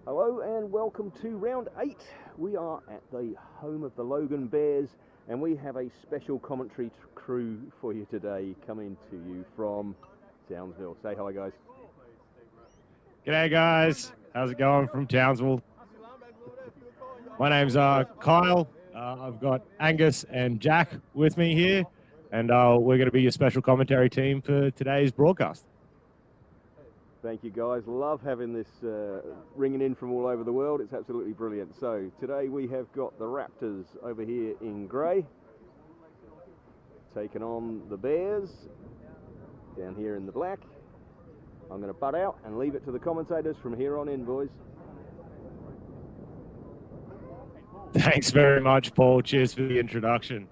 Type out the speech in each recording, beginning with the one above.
Hello and welcome to round 8. We are at the home of the Logan Bears and we have a special commentary crew for you today coming to you from Townsville. Say hi, guys. G'day guys, how's it going from Townsville? My name's Kyle. I've got Angus and Jack with me here, and we're going to be your special commentary team for today's broadcast. Thank you, guys. Love having this ringing in from all over the world. It's absolutely brilliant. So today we have got the Raptors over here in grey, taking on the Bears down here in the black. I'm going to butt out and leave it to the commentators from here on in, boys. Thanks very much, Paul. Cheers for the introduction.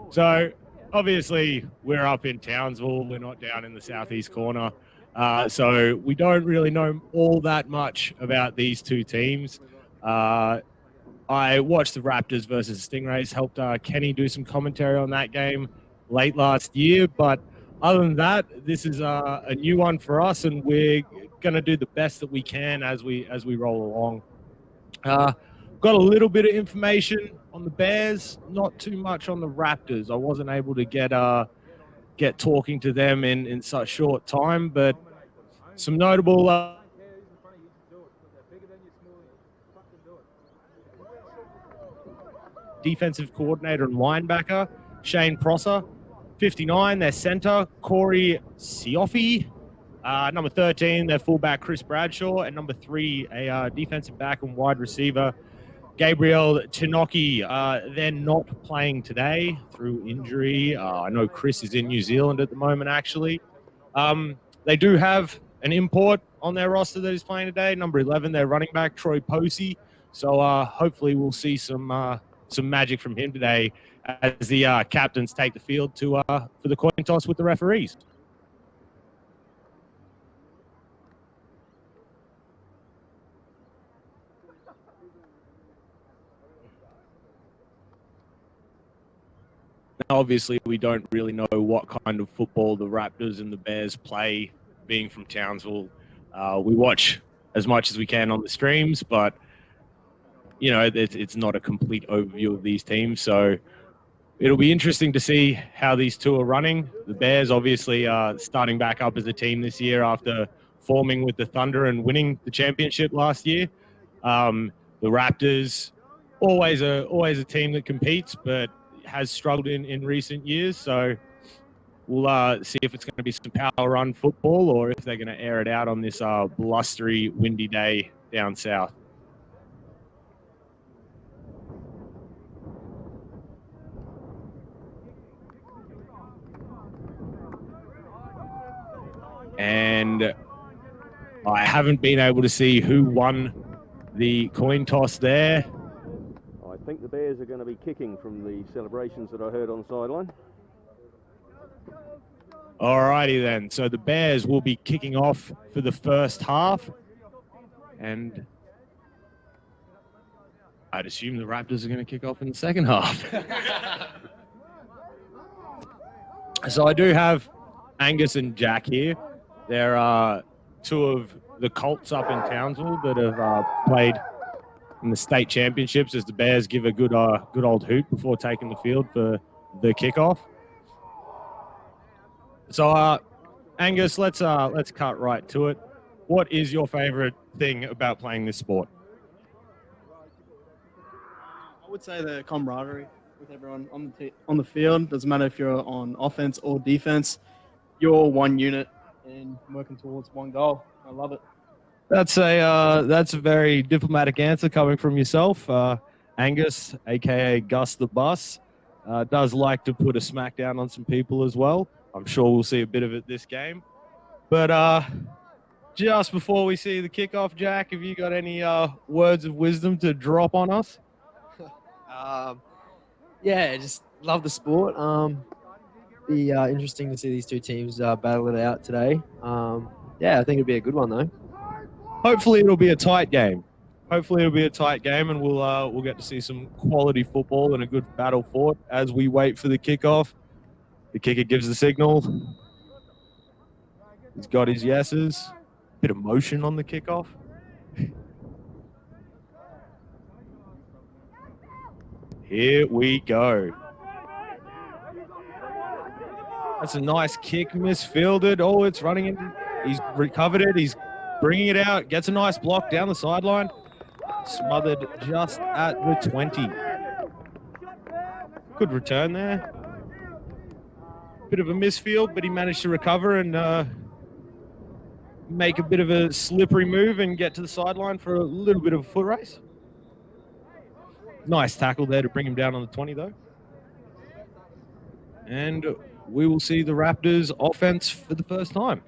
So obviously we're up in Townsville. We're not down in the southeast corner. So we don't really know all that much about these two teams. I watched the Raptors versus Stingrays, helped Kenny do some commentary on that game late last year. But other than that, this is a new one for us, and we're going to do the best that we can as we roll along. Got a little bit of information on the Bears, not too much on the Raptors. I wasn't able to get talking to them in such short time, but some notable defensive coordinator and linebacker, Shane Prosser. 59, their center, Corey Siofi. Number 13, their fullback, Chris Bradshaw. And number 3, a defensive back and wide receiver, Gabriel Tinoki. They're not playing today through injury. I know Chris is in New Zealand at the moment, actually. They do have an import on their roster that is playing today. Number 11, their running back, Troy Posey. So hopefully we'll see some magic from him today as the captains take the field for the coin toss with the referees. Now, obviously, we don't really know what kind of football the Raptors and the Bears play, being from Townsville. We watch as much as we can on the streams, but you know, it's not a complete overview of these teams. So it'll be interesting to see how these two are running. The Bears obviously starting back up as a team this year after forming with the Thunder and winning the championship last year. The Raptors, always a team that competes, but has struggled in recent years. So we'll see if it's going to be some power run football or if they're going to air it out on this blustery, windy day down south. And I haven't been able to see who won the coin toss there. I think the Bears are going to be kicking from the celebrations that I heard on the sideline. Alrighty then. So the Bears will be kicking off for the first half. And I'd assume the Raptors are going to kick off in the second half. So I do have Angus and Jack here. There are two of the Colts up in Townsville that have played in the state championships as the Bears give a good old hoot before taking the field for the kickoff. So, Angus, let's cut right to it. What is your favorite thing about playing this sport? I would say the camaraderie with everyone on the field. Doesn't matter if you're on offense or defense. You're all one unit and working towards one goal. I love it. That's a very diplomatic answer coming from yourself. Angus, aka Gus the Bus, does like to put a smackdown on some people as well. I'm sure we'll see a bit of it this game. But just before we see the kickoff, Jack, have you got any words of wisdom to drop on us? Yeah, just love the sport. Be interesting to see these two teams battle it out today. Yeah, I think it'd be a good one though. Hopefully it'll be a tight game. And we'll get to see some quality football and a good battle fought as we wait for the kickoff. The kicker gives the signal. He's got his yeses. Bit of motion on the kickoff. Here we go. That's a nice kick, misfielded. Oh, it's running in. He's recovered it. He's bringing it out. Gets a nice block down the sideline. Smothered just at the 20. Good return there. Bit of a misfield, but he managed to recover and make a bit of a slippery move and get to the sideline for a little bit of a foot race. Nice tackle there to bring him down on the 20, though. And we will see the Raptors offense for the first time.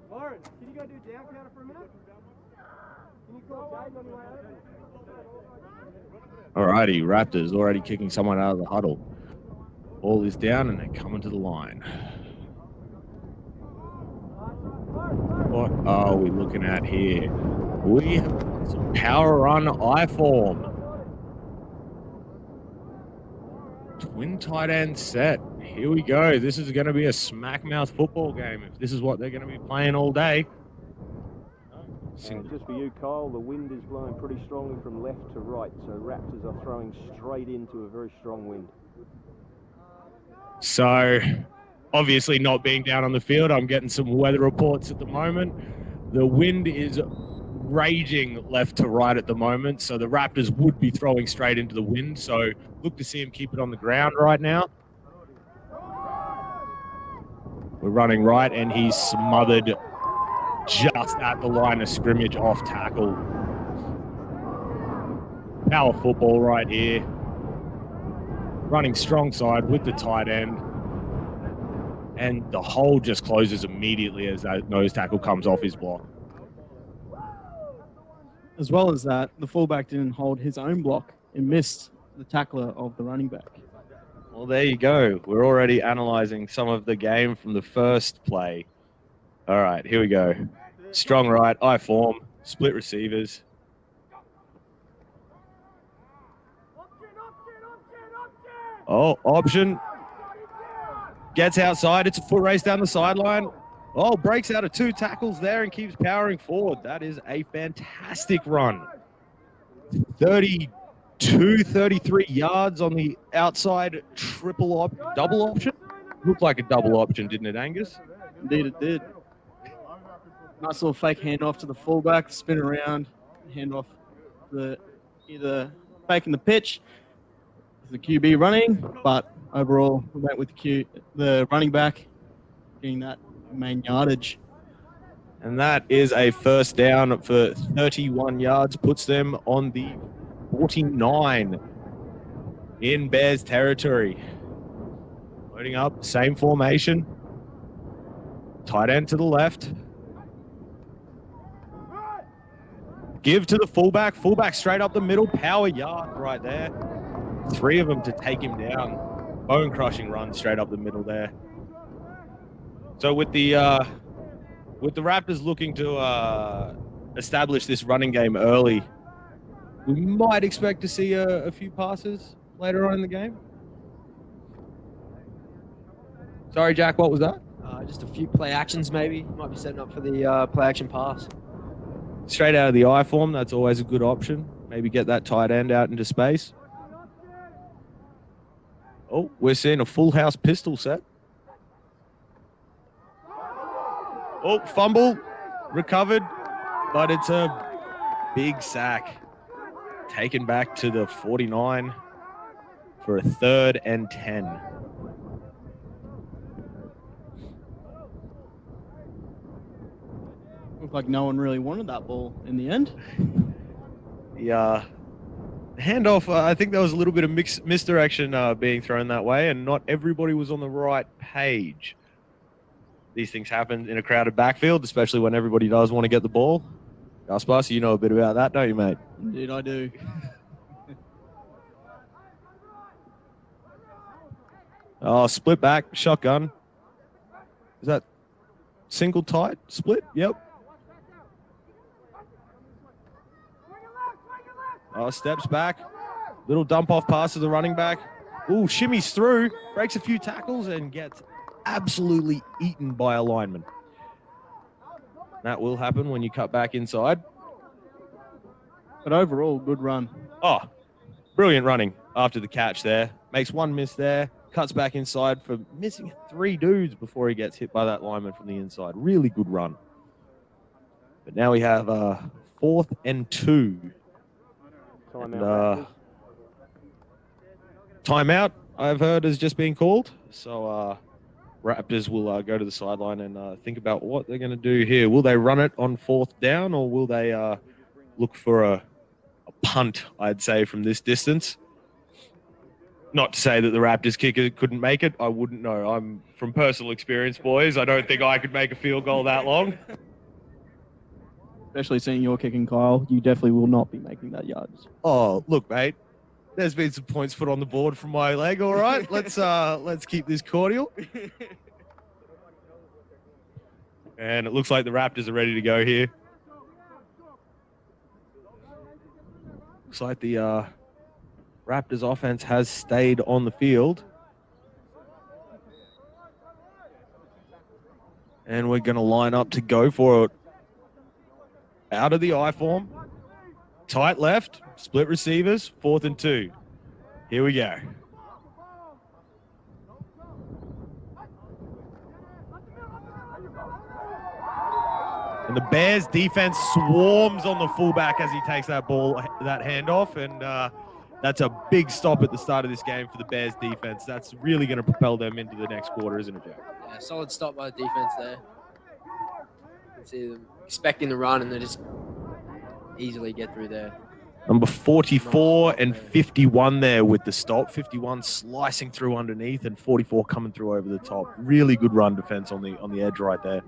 Lauren, can you go do down counter for a minute? Can you call Jade on your way over? Alrighty, Raptors already kicking someone out of the huddle. Ball is down and they're coming to the line. What are we looking at here? We have some power run I form. Twin tight end set. Here we go. This is going to be a smack mouth football game if this is what they're going to be playing all day. Just for you, Kyle, the wind is blowing pretty strongly from left to right, so Raptors are throwing straight into a very strong wind. So, obviously not being down on the field, I'm getting some weather reports at the moment. The wind is raging left to right at the moment, so the Raptors would be throwing straight into the wind, so look to see him keep it on the ground right now. We're running right, and he's smothered just at the line of scrimmage off tackle. Power football right here. Running strong side with the tight end. And the hole just closes immediately as that nose tackle comes off his block. As well as that, the fullback didn't hold his own block and missed the tackler of the running back. Well, there you go. We're already analyzing some of the game from the first play. All right, here we go. Strong right, I form, split receivers. Oh, option. Gets outside. It's a foot race down the sideline. Oh, breaks out of 2 tackles there and keeps powering forward. That is a fantastic run. 32, 33 yards on the outside double option. Looked like a double option, didn't it, Angus? Indeed it did. Nice little fake handoff to the fullback, spin around, handoff either faking the pitch, the QB running, but overall we went with the running back getting that main yardage. And that is a first down for 31 yards, puts them on the 49 in Bears territory. Loading up, same formation. Tight end to the left. Give to the fullback. Fullback straight up the middle. Power yard right there. 3 of them to take him down. Bone-crushing run straight up the middle there. So with the Raptors looking to establish this running game early, we might expect to see a few passes later on in the game. Sorry, Jack, what was that? Just a few play actions maybe. Might be setting up for the play action pass. Straight out of the I form, that's always a good option. Maybe get that tight end out into space. Oh, we're seeing a full house pistol set. Oh, fumble, recovered, but it's a big sack. Taken back to the 49 for a 3rd and 10. Looked like no one really wanted that ball in the end. The handoff, I think there was a little bit of misdirection being thrown that way, and not everybody was on the right page. These things happen in a crowded backfield, especially when everybody does want to get the ball. Gaspar, you know a bit about that, don't you, mate? Indeed, I do. Oh, split back, shotgun. Is that single tight split? Yep. Oh, steps back. Little dump off pass to the running back. Ooh, shimmies through, breaks a few tackles, and gets absolutely eaten by a lineman. That will happen when you cut back inside. But overall, good run. Oh, brilliant running after the catch there. Makes one miss there, cuts back inside for missing 3 dudes before he gets hit by that lineman from the inside. Really good run. But now we have 4th and 2. Timeout. Timeout, I've heard, has just been called. So Raptors will go to the sideline and think about what they're going to do here. Will they run it on 4th down, or will they look for a punt, I'd say, from this distance? Not to say that the Raptors kicker couldn't make it. I wouldn't know. I'm from personal experience, boys. I don't think I could make a field goal that long. Especially seeing your kicking, Kyle, you definitely will not be making that yards. Oh, look, mate. There's been some points put on the board from my leg. All right, let's keep this cordial. And it looks like the Raptors are ready to go here. Looks like the Raptors offense has stayed on the field. And we're going to line up to go for it. Out of the I form. Tight left. Split receivers. 4th and 2. Here we go. And the Bears defense swarms on the fullback as he takes that handoff. And that's a big stop at the start of this game for the Bears defense. That's really going to propel them into the next quarter, isn't it, Jack? Yeah, solid stop by the defense there. You can see them expecting the run, and they just easily get through there. Number 44 and 51 there with the stop. 51 slicing through underneath, and 44 coming through over the top. Really good run defense on the edge right there.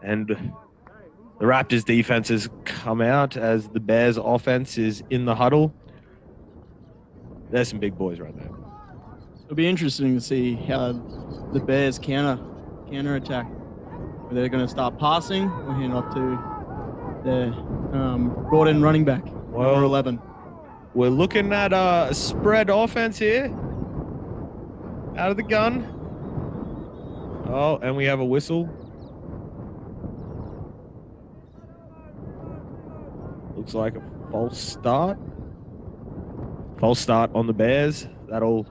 And the Raptors defense has come out as the Bears offense is in the huddle. There's some big boys right there. It'll be interesting to see how the Bears counter attack. Whether they're going to start passing or hand off to their brought in running back, number 11. We're looking at a spread offense here. Out of the gun. Oh, and we have a whistle. Looks like a false start. False start on the Bears. That'll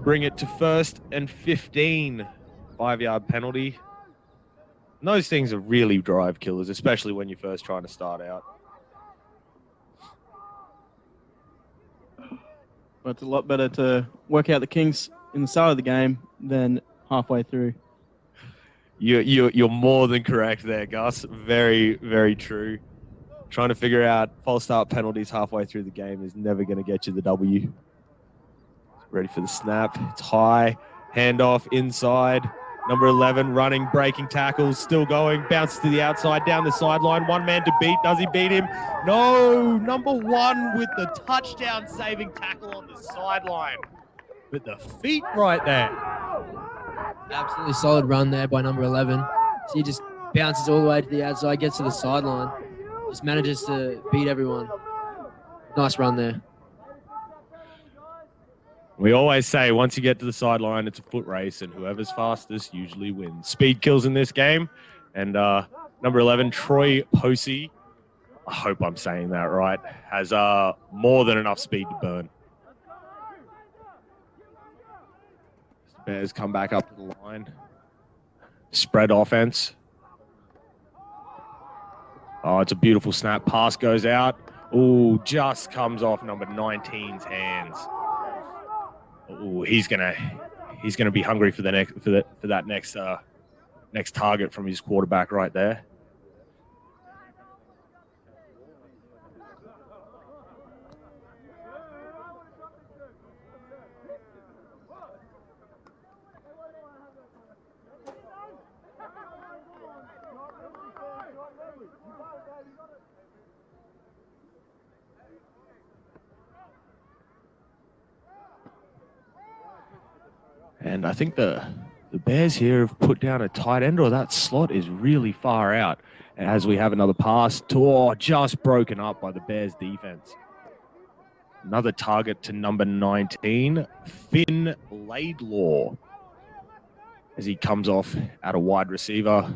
bring it to 1st and 15. 5-yard penalty. And those things are really drive killers, especially when you're first trying to start out. But it's a lot better to work out the kinks in the start of the game than halfway through. You're more than correct there, Gus. Very, very true. Trying to figure out false start penalties halfway through the game is never going to get you the W. Ready for the snap. It's high. Handoff inside. Number 11 running, breaking tackles, still going. Bounces to the outside, down the sideline. One man to beat. Does he beat him? No. Number 1 with the touchdown saving tackle on the sideline. With the feet right there. Absolutely solid run there by number 11. So he just bounces all the way to the outside, gets to the sideline. Just manages to beat everyone. Nice run there. We always say once you get to the sideline, it's a foot race, and whoever's fastest usually wins. Speed kills in this game. And number 11, Troy Posey, I hope I'm saying that right, has more than enough speed to burn. Bears come back up to the line. Spread offense. Oh, it's a beautiful snap. Pass goes out. Ooh, just comes off number 19's hands. Ooh, he's gonna be hungry for that next target from his quarterback right there. And I think the Bears here have put down a tight end, or that slot is really far out. As we have another pass just broken up by the Bears defense. Another target to number 19, Finn Laidlaw, as he comes off at a wide receiver.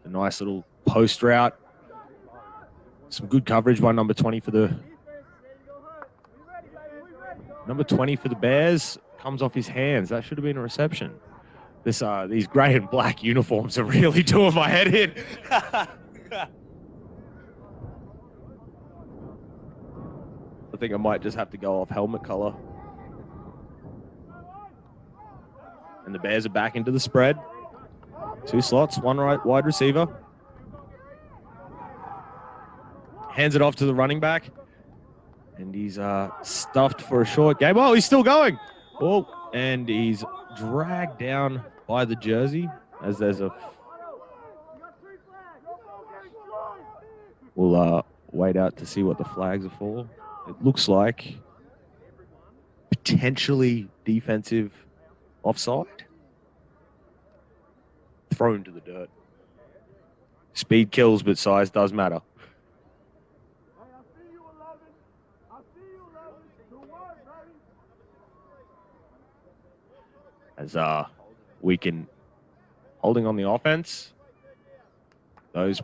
A nice little post route. Some good coverage by number 20 for the Bears. Comes off his hands. That should have been a reception. These grey and black uniforms are really doing my head in. I think I might just have to go off helmet color. And the Bears are back into the spread. 2 slots, 1 wide receiver. Hands it off to the running back. And he's stuffed for a short game. Oh, he's still going. Oh, and he's dragged down by the jersey as there's a... We'll wait out to see what the flags are for. It looks like potentially defensive offside. Thrown to the dirt. Speed kills, but size does matter. As we can holding on the offense. Those...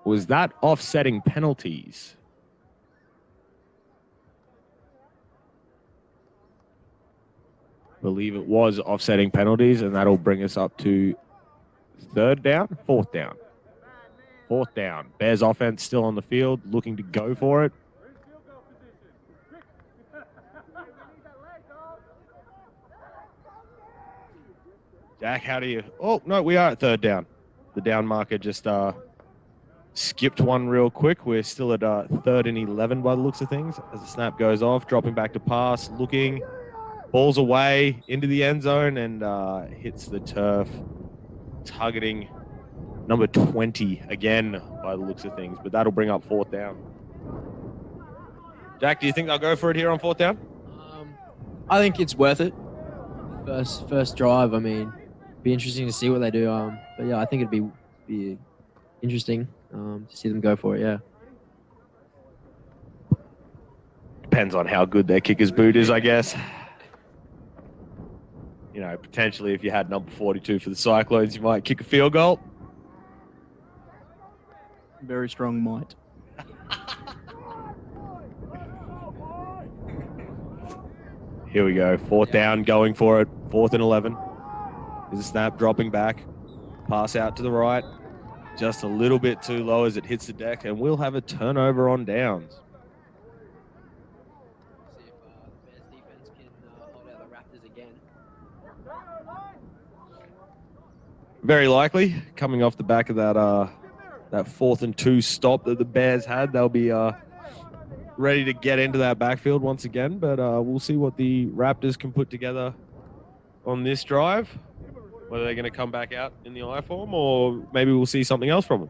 Was that offsetting penalties? I believe it was offsetting penalties, and that'll bring us up to 4th down. 4th down. Bears offense still on the field, looking to go for it. Jack, how do you... Oh, no, we are at 3rd down. The down marker just skipped one real quick. We're still at 3rd and 11 by the looks of things. As the snap goes off, dropping back to pass, looking, balls away into the end zone and hits the turf, targeting number 20 again by the looks of things. But that'll bring up 4th down. Jack, do you think they'll go for it here on 4th down? I think it's worth it. First drive. I mean, be interesting to see what they do. But yeah, I think it'd be interesting. To see them go for it, yeah. Depends on how good their kicker's boot is, I guess. You know, potentially if you had number 42 for the Cyclones, you might kick a field goal. Very strong might. Here we go. 4th down, going for it. 4th and 11. There's a snap, dropping back. Pass out to the right. Just a little bit too low as it hits the deck, and we'll have a turnover on downs. See if the Bears defense can hold out the Raptors again. Very likely, coming off the back of that 4th and 2 stop that the Bears had, they'll be ready to get into that backfield once again. But we'll see what the Raptors can put together on this drive. Whether they're going to come back out in the I form or maybe we'll see something else from them.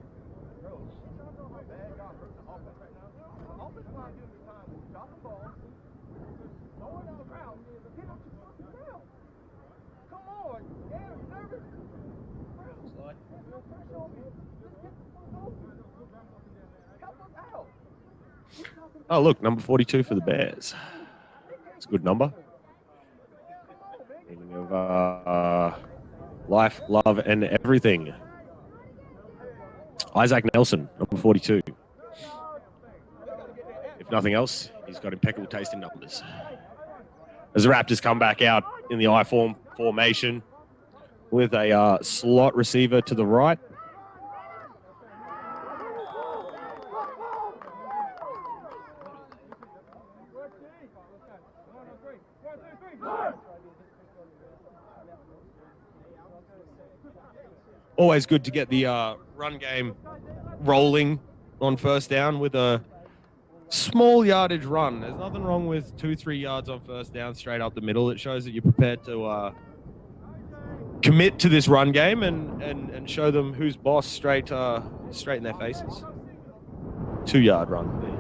Oh, look, number 42 for the Bears. It's a good number. Meaning of life, love, and everything. Isaac Nelson, number 42. If nothing else, he's got impeccable taste in numbers. As the Raptors come back out in the I formation with a slot receiver to the right. Always good to get the run game rolling on 1st down with a small yardage run. There's nothing wrong with 2-3 yards on 1st down straight up the middle. It shows that you're prepared to commit to this run game and show them who's boss straight in their faces. 2-yard run. There you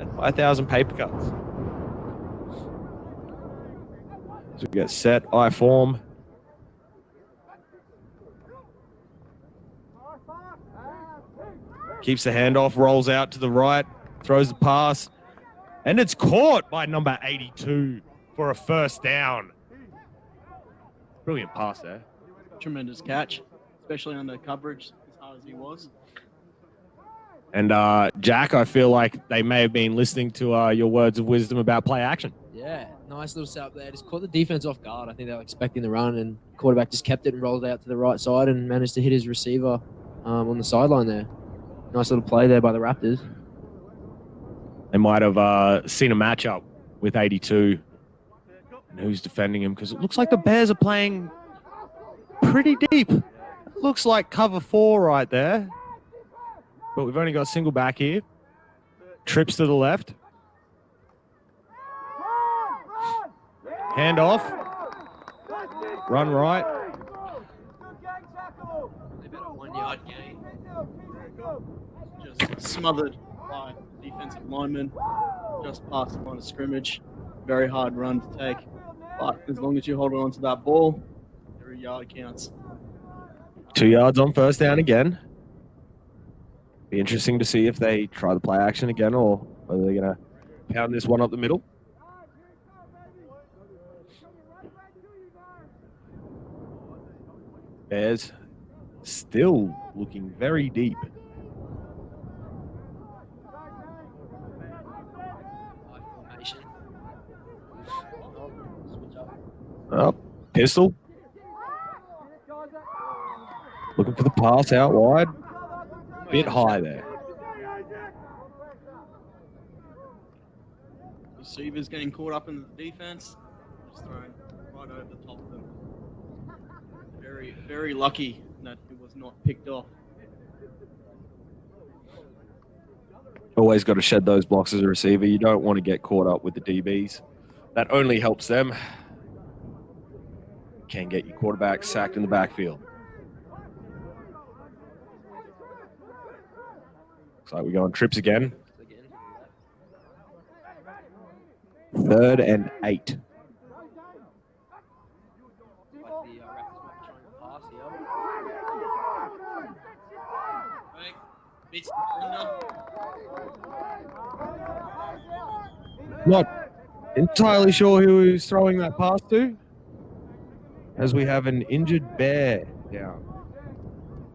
go. 5,000 paper cuts. So we get set, I form. Keeps the handoff, rolls out to the right. throws the pass, and it's caught by number 82 for a first down. Brilliant pass there. Tremendous catch, especially under coverage as hard as he was. And Jack, I feel like they may have been listening to your words of wisdom about play action. Yeah, nice little setup there. Just caught the defense off guard. I think they were expecting the run, and quarterback just kept it and rolled it out to the right side and managed to hit his receiver on the sideline there. Nice little play there by the Raptors. They might have seen a matchup with 82 and who's defending him, because it looks like the Bears are playing pretty deep. It looks like cover 4 right there. But we've only got a single back here. Trips to the left. Hand off. Run right. About a 1 yard gain. Just smothered by defensive linemen just past the line of scrimmage. Very hard run to take. But as long as you hold on to that ball, every yard counts. 2 yards on first down again. Be interesting to see if they try the play action again, or are they going to pound this one up the middle? Bears still looking very deep. Oh, pistol. Looking for the pass out wide. Bit high there. Receivers getting caught up in the defense. Just throwing right over the top of them. Very, very lucky that it was not picked off. Always got to shed those blocks as a receiver. You don't want to get caught up with the DBs. That only helps them. Can get your quarterback sacked in the backfield. Looks like we go on trips again. 3rd and 8. Not entirely sure who he's throwing that pass to, as we have an injured Bear down.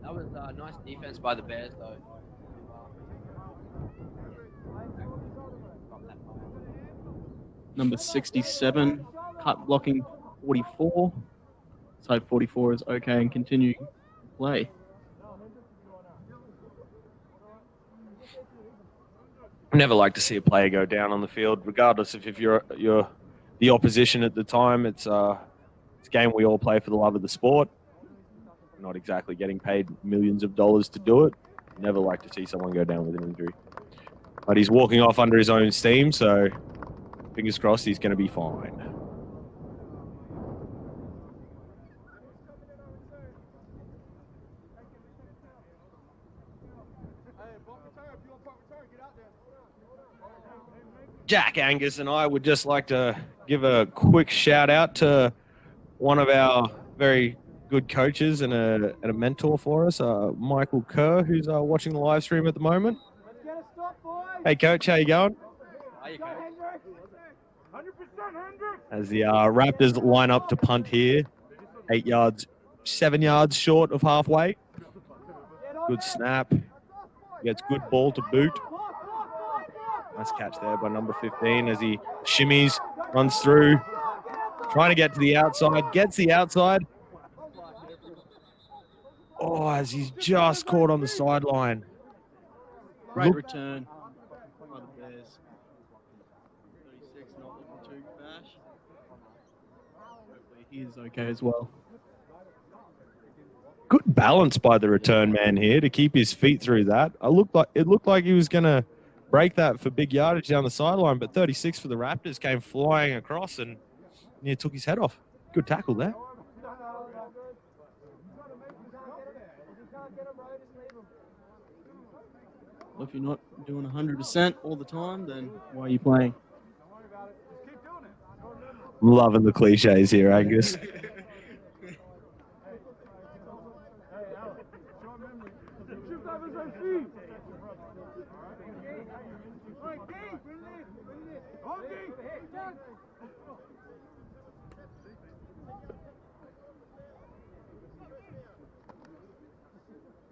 That was nice defense by the Bears, though. Number 67, cut blocking 44. So 44 is okay and continue to play. Never like to see a player go down on the field, regardless if you're the opposition at the time. It's a game we all play for the love of the sport. Not exactly getting paid millions of dollars to do it. Never like to see someone go down with an injury. But he's walking off under his own steam, so fingers crossed he's going to be fine. Jack, Angus, and I would just like to give a quick shout out to one of our very good coaches and a mentor for us, Michael Kerr, who's watching the live stream at the moment. Hey, Coach, how you going? As the Raptors line up to punt here, 8 yards, 7 yards short of halfway. Good snap. Gets good ball to boot. Nice catch there by number 15 as he shimmies, runs through, trying to get to the outside, gets the outside. Oh, as he's just caught on the sideline. Great return by the Bears. 36 not looking too bash. Hopefully he is okay as well. Good balance by the return man here to keep his feet through that. It looked like he was going to break that for big yardage down the sideline, but 36 for the Raptors came flying across and near took his head off. Good tackle there. Well, if you're not doing 100% all the time, then why are you playing? Loving the cliches here, Angus.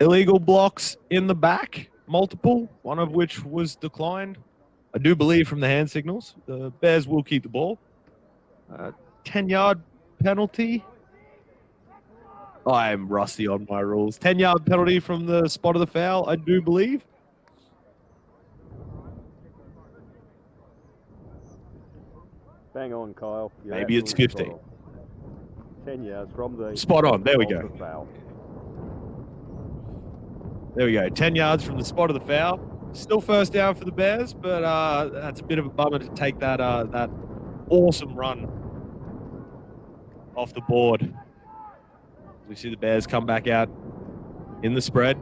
Illegal blocks in the back, multiple, one of which was declined, I do believe, from the hand signals. The Bears will keep the ball. 10-yard penalty. I'm rusty on my rules. 10-yard penalty from the spot of the foul, I do believe. Bang on, Kyle. You're Maybe it's absolutely 15. spot on. 10 yards from the Spot on. There we from go. the foul. There we go. 10 yards from the spot of the foul. Still first down for the Bears, but that's a bit of a bummer to take that awesome run off the board. We see the Bears come back out in the spread.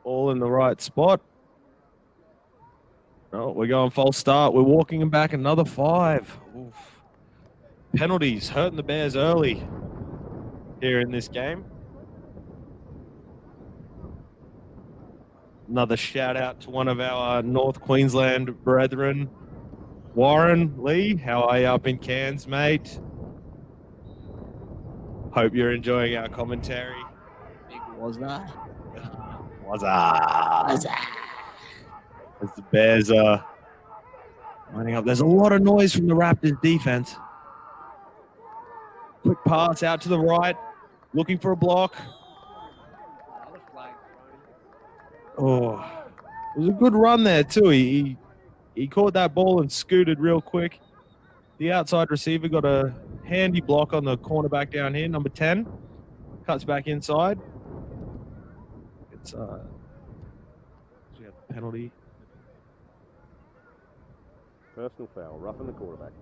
All in the right spot. Oh, we're going false start. We're walking them back another 5. Oof. Penalties hurting the Bears early here in this game. Another shout out to one of our North Queensland brethren, Warren Lee. How are you up in Cairns, mate? Hope you're enjoying our commentary. Big was that? What's up? As the Bears are lining up. There's a lot of noise from the Raptors defense. Quick pass out to the right, looking for a block. Oh, it was a good run there too. He caught that ball and scooted real quick. The outside receiver got a handy block on the cornerback down here, number 10. Cuts back inside. It's we have the penalty. Personal foul, roughing the quarterback.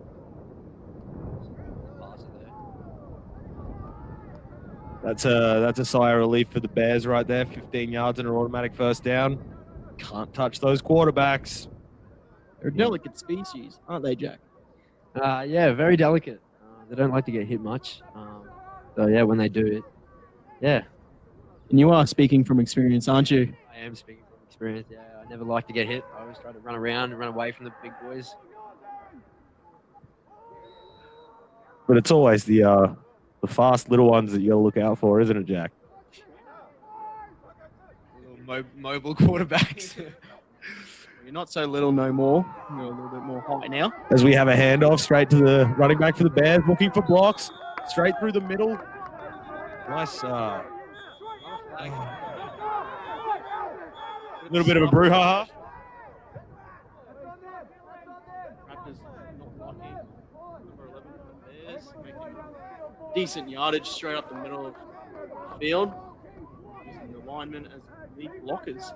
That's a sigh of relief for the Bears right there. 15 yards and an automatic first down. Can't touch those quarterbacks. They're a delicate species, aren't they, Jack? Yeah, very delicate. They don't like to get hit much. So yeah, when they do it, yeah. And you are speaking from experience, aren't you? I am speaking from experience. Yeah, I never like to get hit. I always try to run around and run away from the big boys. But it's always the fast little ones that you got to look out for, isn't it, Jack? Little mobile quarterbacks. You're not so little no more. You're a little bit more high now. As we have a handoff straight to the running back for the Bears, looking for blocks, straight through the middle. Nice. A little bit of a brouhaha. Raptors not blocking. Number 11 for the Bears, making decent yardage straight up the middle of the field, using the linemen as lead blockers.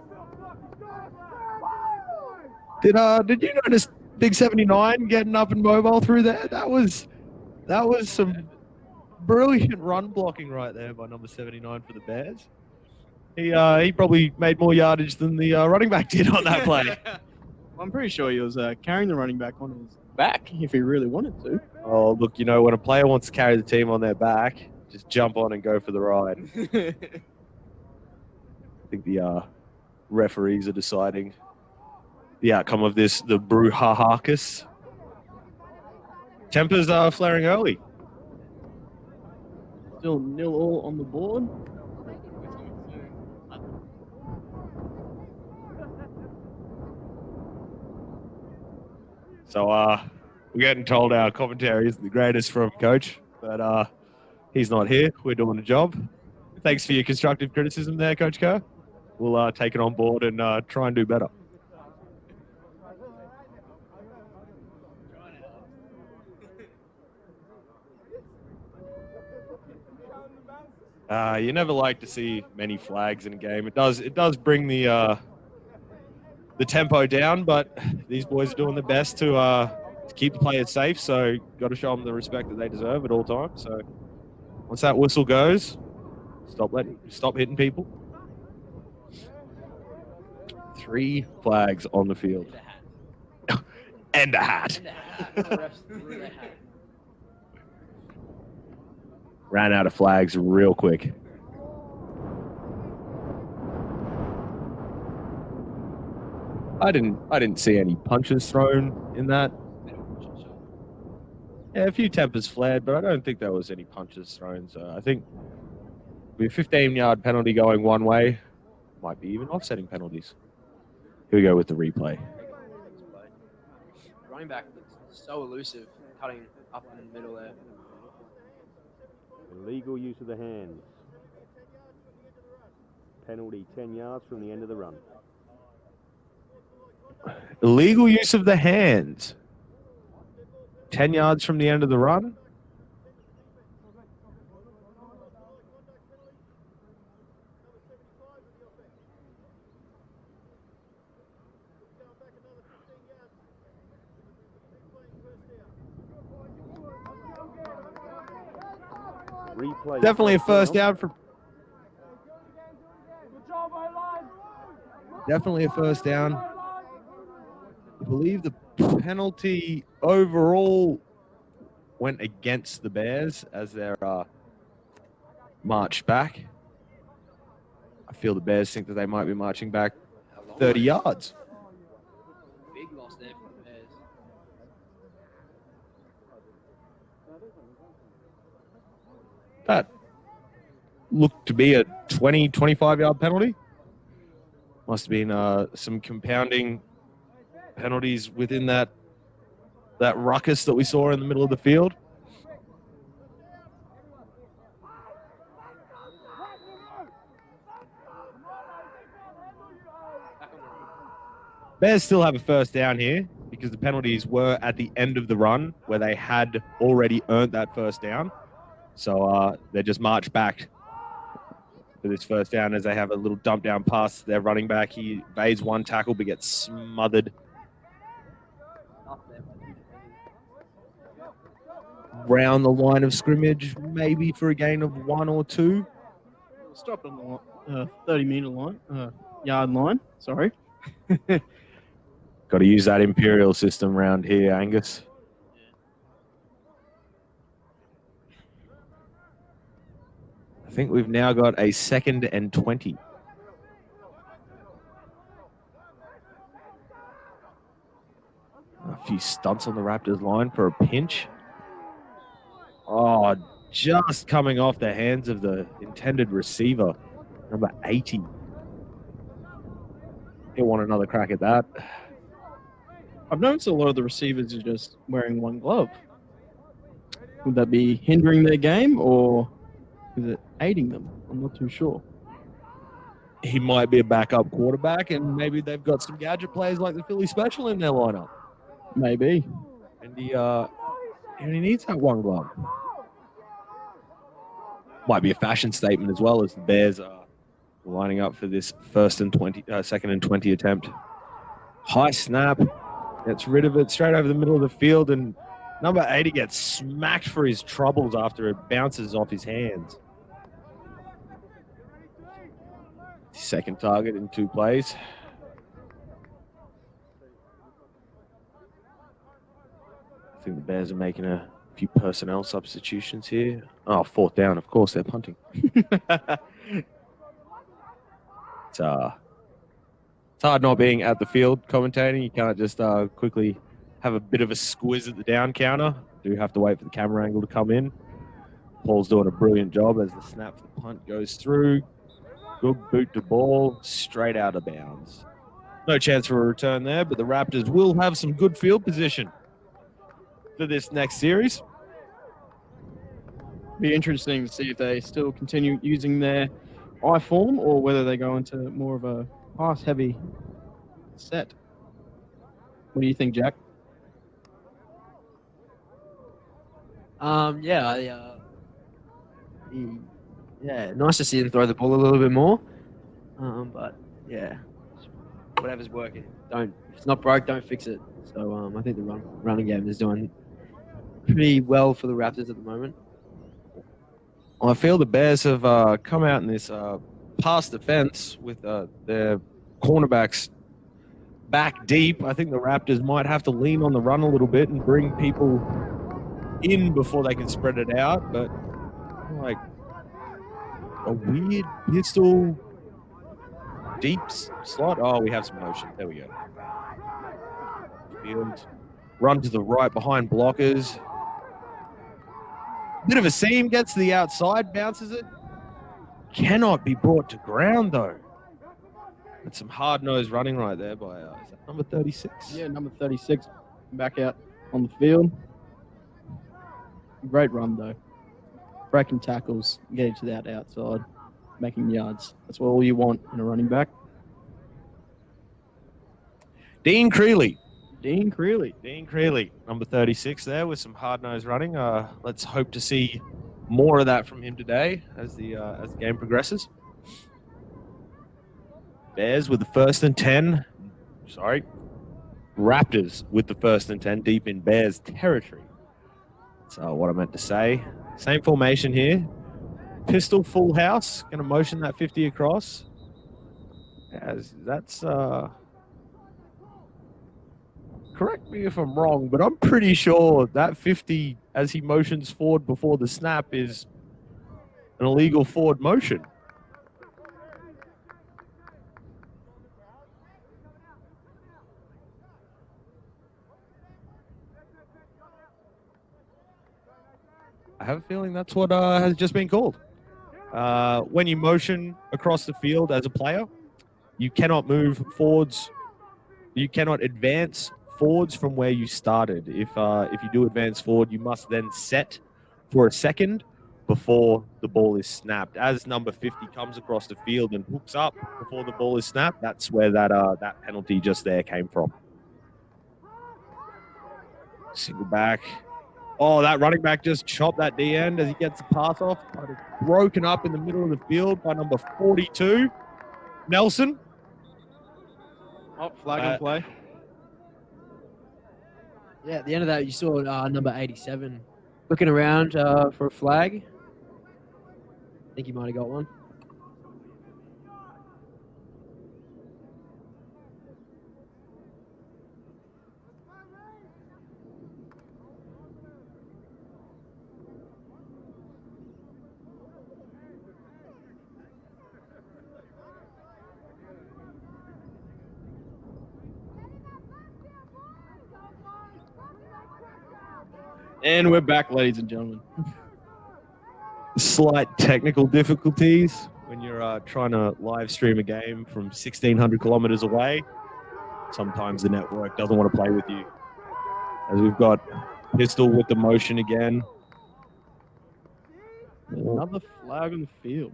Did you notice Big 79 getting up and mobile through there? That was some brilliant run blocking right there by number 79 for the Bears. He probably made more yardage than the running back did on that play. I'm pretty sure he was carrying the running back on his back if he really wanted to. Oh, look, when a player wants to carry the team on their back, just jump on and go for the ride. I think the referees are deciding the outcome of this, the brouhaha. Tempers are flaring early. Still 0-0 on the board. So we're getting told our commentary isn't the greatest from Coach, but he's not here. We're doing a job. Thanks for your constructive criticism there, Coach Kerr. We'll take it on board and try and do better. You never like to see many flags in a game. It does bring the tempo down, but these boys are doing their best to keep the players safe. So got to show them the respect that they deserve at all times. So once that whistle goes, stop hitting people. 3 flags on the field. And a hat. Ran out of flags real quick. I didn't see any punches thrown in that. Yeah, a few tempers flared, but I don't think there was any punches thrown. So I think with a 15-yard penalty going one way, might be even offsetting penalties. Here we go with the replay. Running back looks so elusive, cutting up in the middle there. Illegal use of the hands. Penalty 10 yards from the end of the run. Illegal use of the hands. 10 yards from the end of the run. Replay. Definitely a first down for. Definitely a first down. I believe the penalty overall went against the Bears as they're marched back. I feel the Bears think that they might be marching back 30 yards. Big loss there for the Bears. That looked to be a 20, 25-yard penalty. Must have been some compounding penalties within that ruckus that we saw in the middle of the field. Bears still have a first down here because the penalties were at the end of the run where they had already earned that first down. So they just marched back for this first down as they have a little dump down pass to their running back. He evades one tackle but gets smothered round the line of scrimmage, maybe for a gain of 1 or 2. Stop on the 30-meter line, yard line. Sorry. Got to use that Imperial system around here, Angus. I think we've now got a 2nd and 20. A few stunts on the Raptors line for a pinch. Oh, just coming off the hands of the intended receiver, number 80. He'll want another crack at that. I've noticed a lot of the receivers are just wearing one glove. Would that be hindering their game or is it aiding them? I'm not too sure. He might be a backup quarterback, and maybe they've got some gadget players like the Philly Special in their lineup. Maybe. And he needs that one glove. Might be a fashion statement as well as the Bears are lining up for this 2nd and 20 attempt. High snap. Gets rid of it straight over the middle of the field, and number 80 gets smacked for his troubles after it bounces off his hands. Second target in 2 plays. I think the Bears are making a few personnel substitutions here. Oh, 4th down. Of course, they're punting. It's hard not being at the field commentating. You can't just quickly have a bit of a squiz at the down counter. Do have to wait for the camera angle to come in. Paul's doing a brilliant job as the snap for the punt goes through. Good boot to ball, straight out of bounds. No chance for a return there, but the Raptors will have some good field position for this next series. Be interesting to see if they still continue using their I form or whether they go into more of a pass-heavy set. What do you think, Jack? Yeah, nice to see him throw the ball a little bit more. But yeah, whatever's working, if it's not broke, don't fix it. So I think the running game is doing pretty well for the Raptors at the moment. Well, I feel the Bears have come out in this pass defense with their cornerbacks back deep. I think the Raptors might have to lean on the run a little bit and bring people in before they can spread it out. But like a weird pistol deep slot. Oh, we have some motion. There we go. Field. Run to the right behind blockers. Bit of a seam, gets to the outside, bounces it. Cannot be brought to ground, though. That's some hard-nosed running right there by, is that number 36? Yeah, number 36 back out on the field. Great run, though. Breaking tackles, getting to that outside, making yards. That's all you want in a running back. Dean Creeley. Dean Creeley, number 36 there with some hard-nosed running. Let's hope to see more of that from him today as the game progresses. Bears with the 1st and 10. Sorry. Raptors with the 1st and 10 deep in Bears territory. That's what I meant to say. Same formation here. Pistol full house. Going to motion that 50 across. As that's... Correct me if I'm wrong, but I'm pretty sure that 50, as he motions forward before the snap, is an illegal forward motion. I have a feeling that's what has just been called. When you motion across the field as a player, you cannot move forwards. You cannot advance forwards from where you started. If you do advance forward, you must then set for a second before the ball is snapped. As number 50 comes across the field and hooks up before the ball is snapped, that's where that penalty just there came from. Single back. Oh, that running back just chopped that D end as he gets the pass off. But it's broken up in the middle of the field by number 42, Nelson. Oh, flag on play. Yeah, at the end of that, you saw number 87 looking around for a flag. I think he might have got one. And we're back, ladies and gentlemen. Slight technical difficulties when you're trying to live stream a game from 1,600 kilometers away. Sometimes the network doesn't want to play with you. As we've got Pistol with the motion again. Another flag on the field.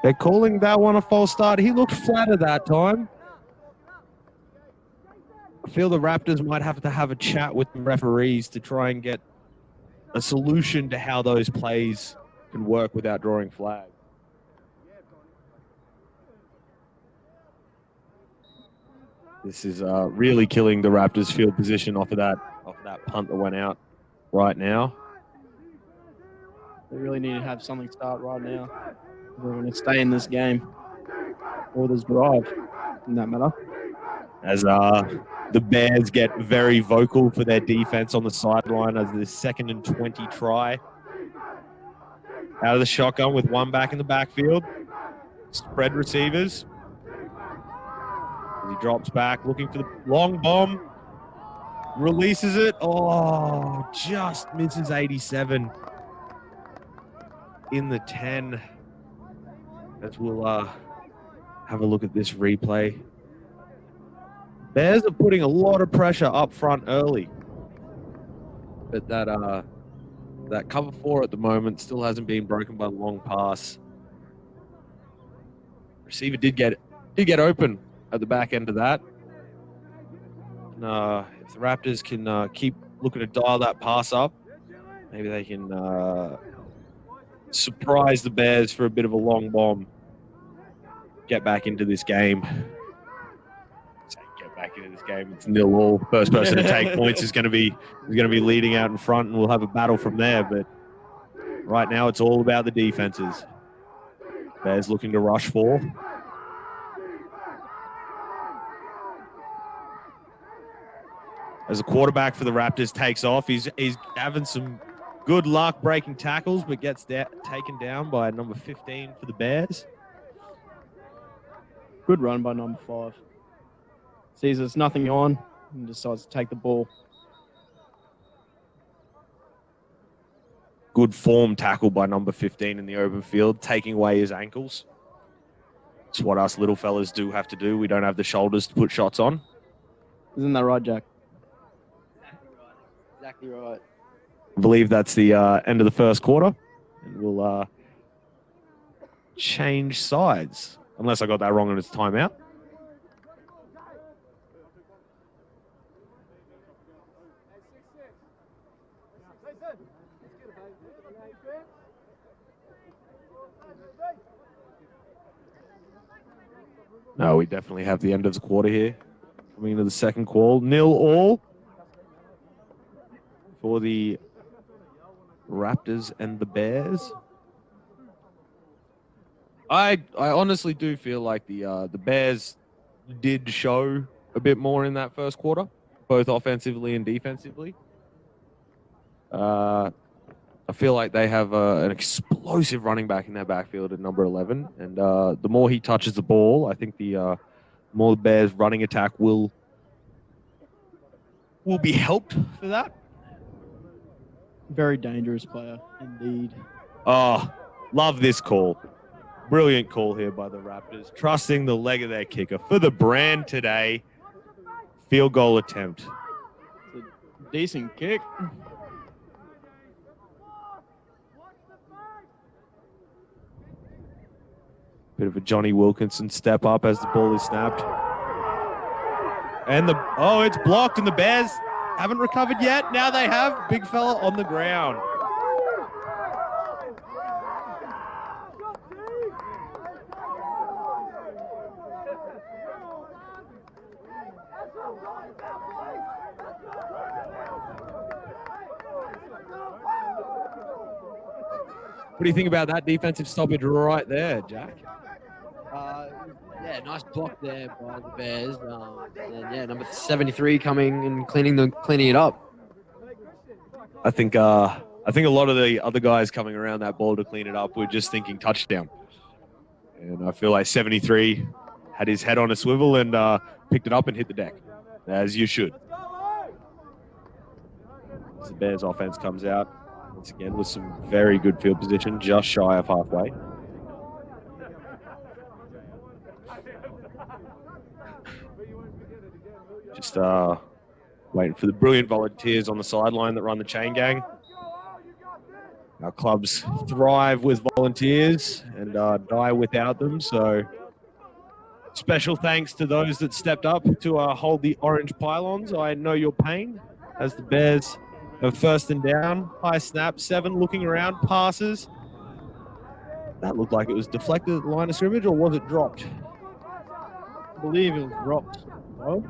They're calling that one a false start. He looked flat at that time. I feel the Raptors might have to have a chat with the referees to try and get a solution to how those plays can work without drawing flag. This is really killing the Raptors' field position off of that punt that went out right now. They really need to have something start right now. We're going to stay in this game or this drive, in that matter. As the Bears get very vocal for their defense on the sideline as the 2nd and 20 try. Out of the shotgun with one back in the backfield. Spread receivers. As he drops back, looking for the long bomb. Releases it. Oh, just misses 87 in the 10. As we'll have a look at this replay. Bears are putting a lot of pressure up front early. But that cover 4 at the moment still hasn't been broken by the long pass. Receiver did get open at the back end of that. And, if the Raptors can keep looking to dial that pass up, maybe they can surprise the Bears for a bit of a long bomb. Get back into this game. Back into this game, it's 0-0. First person to take points is going to be leading out in front, and we'll have a battle from there. But right now, it's all about the defenses. Bears looking to rush 4. as a quarterback for the Raptors takes off. He's having some good luck breaking tackles, but gets taken down by number 15 for the Bears. Good run by number 5. Sees there's nothing on and decides to take the ball. Good form tackle by number 15 in the open field, taking away his ankles. It's what us little fellas do have to do. We don't have the shoulders to put shots on. Isn't that right, Jack? Exactly right. I believe that's the end of the first quarter. And we'll change sides. Unless I got that wrong and it's timeout. No, we definitely have the end of the quarter here. Coming into the second call. 0-all for the Raptors and the Bears. I honestly do feel like the Bears did show a bit more in that first quarter, both offensively and defensively. I feel like they have an explosive running back in their backfield at number 11. And the more he touches the ball, I think the more the Bears' running attack will be helped for that. Very dangerous player, indeed. Oh, love this call. Brilliant call here by the Raptors. Trusting the leg of their kicker for the brand today. Field goal attempt. It's a decent kick. Bit of a Johnny Wilkinson step up as the ball is snapped. And it's blocked and the Bears haven't recovered yet. Now they have. Big fella on the ground. What do you think about that defensive stoppage right there, Jack? Yeah, nice block there by the Bears. And yeah, number 73 coming and cleaning it up. I think a lot of the other guys coming around that ball to clean it up were just thinking touchdown. And I feel like 73 had his head on a swivel and picked it up and hit the deck, as you should. As the Bears offense comes out, once again with some very good field position, just shy of halfway. Just waiting for the brilliant volunteers on the sideline that run the chain gang. Our clubs thrive with volunteers and die without them. So special thanks to those that stepped up to hold the orange pylons. I know your pain as the Bears have first and down. High snap, 7 looking around, passes. That looked like it was deflected at the line of scrimmage, or was it dropped? I believe it was dropped. Well,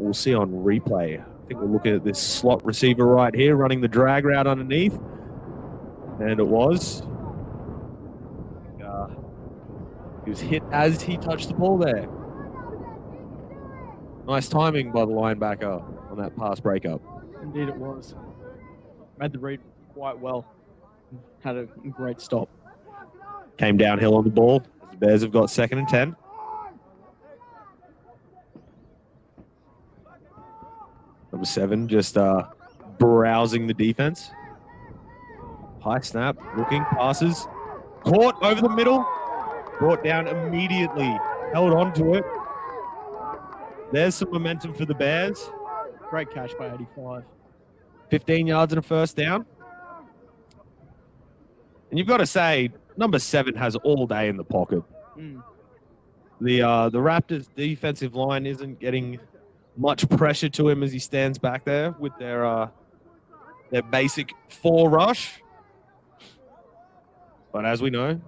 we'll see on replay. I think we're looking at this slot receiver right here running the drag route underneath. And it was. He was hit as he touched the ball there. Nice timing by the linebacker on that pass breakup. Indeed it was. Made the read quite well. Had a great stop. Came downhill on the ball. The Bears have got 2nd and 10. Number 7 just browsing the defense. High snap, looking, passes. Caught over the middle. Brought down immediately. Held on to it. There's some momentum for the Bears. Great catch by 85. 15 yards and a first down. And you've got to say, number 7 has all day in the pocket. The Raptors' defensive line isn't getting much pressure to him as he stands back there with their basic 4 rush. But as we know,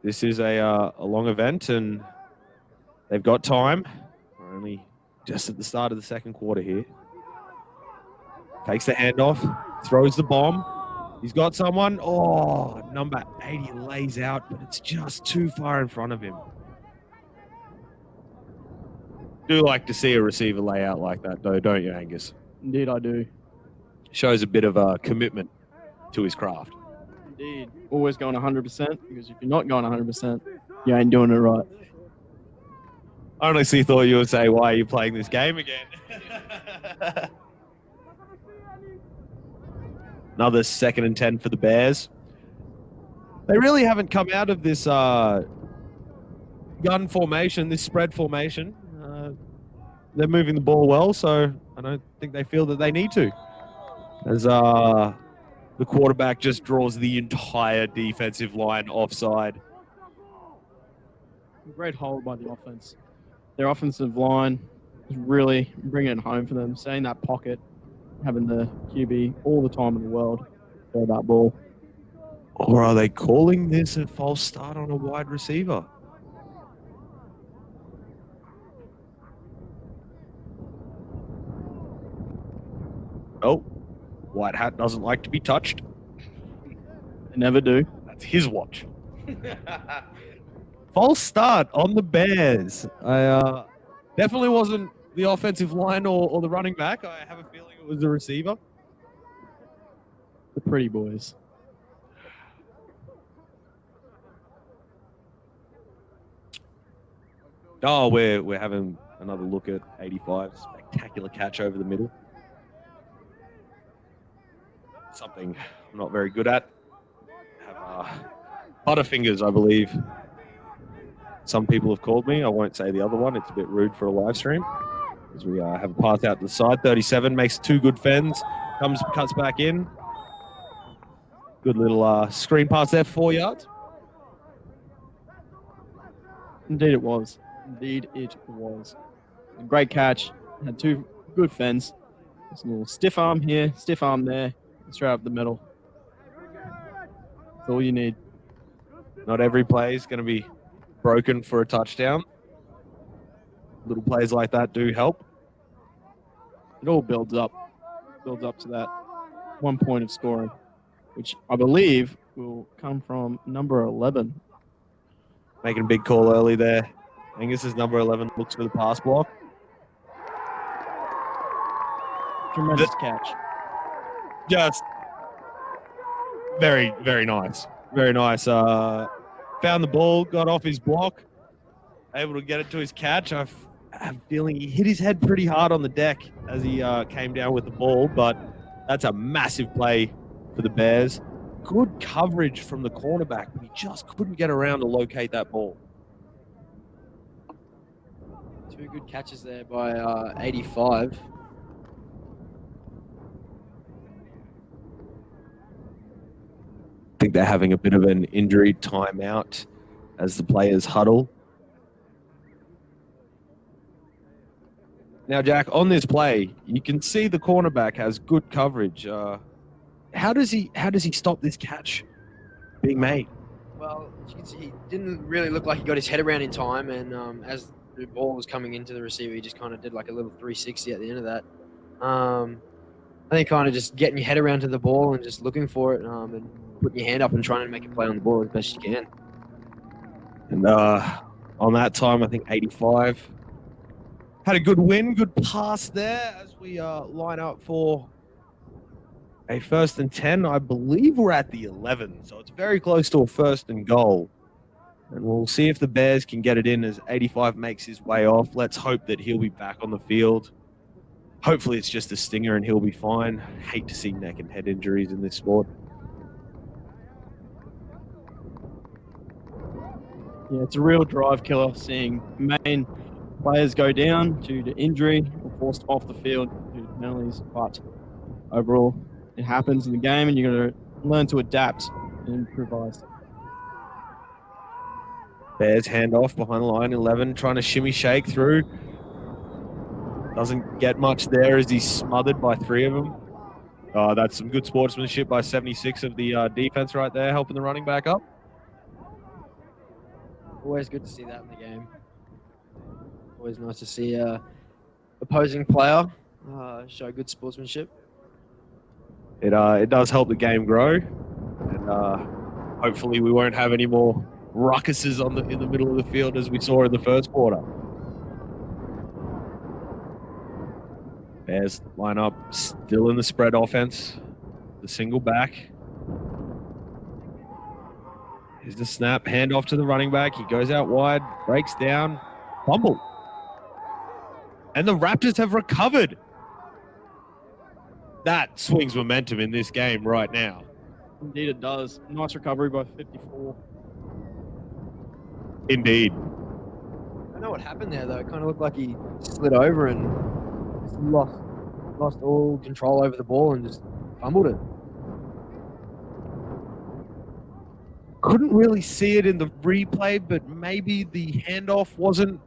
this is a long event and they've got time. We're only just at the start of the second quarter here. Takes the handoff, throws the bomb. He's got someone. Oh, number 80 lays out, but it's just too far in front of him. Do like to see a receiver lay out like that, though, don't you, Angus? Indeed, I do. Shows a bit of commitment to his craft. Indeed. Always going 100%, because if you're not going 100%, you ain't doing it right. I honestly thought you would say, why are you playing this game again? Another 2nd and 10 for the Bears. They really haven't come out of this gun formation, this spread formation. They're moving the ball well, so I don't think they feel that they need to. As the quarterback just draws the entire defensive line offside. Great hold by the offense. Their offensive line is really bringing it home for them. Staying in that pocket, having the QB all the time in the world throw that ball. Or are they calling this a false start on a wide receiver? Oh, White Hat doesn't like to be touched. They never do. That's his watch. False start on the Bears. I definitely wasn't the offensive line or the running back. I have a feeling it was the receiver. The pretty boys. Oh, we're having another look at 85. Spectacular catch over the middle. Something I'm not very good at. I have butterfingers, I believe. Some people have called me. I won't say the other one. It's a bit rude for a live stream. As we have a pass out to the side. 37 makes 2 good fends. Cuts back in. Good little screen pass there, 4 yards. Indeed it was. Indeed it was. A great catch. Had 2 good fends. There's a little stiff arm here, stiff arm there. Straight up the middle. That's all you need. Not every play is going to be broken for a touchdown. Little plays like that do help. It all builds up to that 1 point of scoring, which I believe will come from number 11. Making a big call early there. Angus is number 11, looks for the pass block. Tremendous catch. Just very, very nice. Very nice. Found the ball, got off his block, able to get it to his catch. I have a feeling he hit his head pretty hard on the deck as he came down with the ball, but that's a massive play for the Bears. Good coverage from the cornerback, but he just couldn't get around to locate that ball. 2 good catches there by 85. I think they're having a bit of an injury timeout as the players huddle. Now, Jack, on this play, you can see the cornerback has good coverage. How does he stop this catch being made? Well, as you can see, he didn't really look like he got his head around in time, and as the ball was coming into the receiver, he just kind of did like a little 360 at the end of that. I think kind of just getting your head around to the ball and just looking for it, and putting your hand up and trying to make a play on the ball as best you can. And on that time, I think 85 had a good win, good pass there as we line up for a 1st and 10. I believe we're at the 11, so it's very close to a 1st and goal. And we'll see if the Bears can get it in as 85 makes his way off. Let's hope that he'll be back on the field. Hopefully it's just a stinger and he'll be fine. Hate to see neck and head injuries in this sport. Yeah, it's a real drive killer seeing main players go down due to injury or forced off the field due to penalties. But overall, it happens in the game and you're going to learn to adapt and improvise. Bears handoff behind the line, 11 trying to shimmy shake through. Doesn't get much there as he's smothered by 3 of them. That's some good sportsmanship by 76 of the defense right there, helping the running back up. Always good to see that in the game. Always nice to see opposing player show good sportsmanship. It does help the game grow, and hopefully we won't have any more ruckuses in the middle of the field as we saw in the first quarter. Bears line up still in the spread offense. The single back. Here's the snap, handoff to the running back. He goes out wide, breaks down, fumble. And the Raptors have recovered. That swings momentum in this game right now. Indeed it does. Nice recovery by 54. Indeed. I don't know what happened there, though. It kind of looked like he slid over and just lost all control over the ball and just fumbled it. Couldn't really see it in the replay, but maybe the handoff wasn't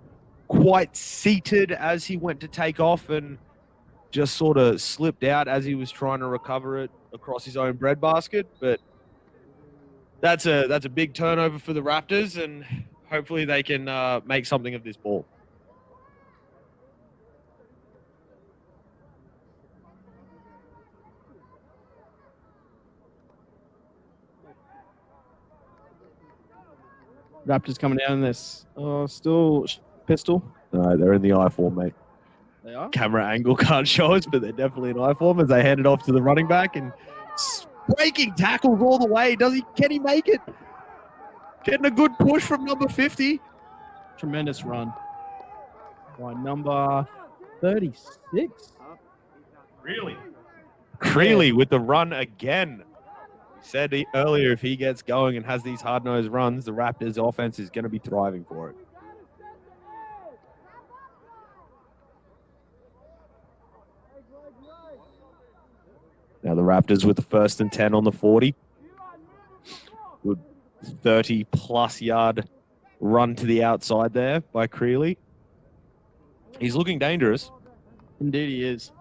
quite seated as he went to take off and just sort of slipped out as he was trying to recover it across his own breadbasket. But that's a big turnover for the Raptors, and hopefully they can make something of this ball. Raptors coming down in this. Still pistol. No, they're in the I form, mate. They are. Camera angle can't show us, but they're definitely in I form as they hand it off to the running back and breaking tackles all the way. Can he make it? Getting a good push from number 50. Tremendous run by number 36. Creeley with the run again. Said earlier, if he gets going and has these hard-nosed runs, the Raptors offense is going to be thriving for it. Now the Raptors with the 1st and 10 on the 40. Good 30-plus yard run to the outside there by Creeley. He's looking dangerous. Indeed he is.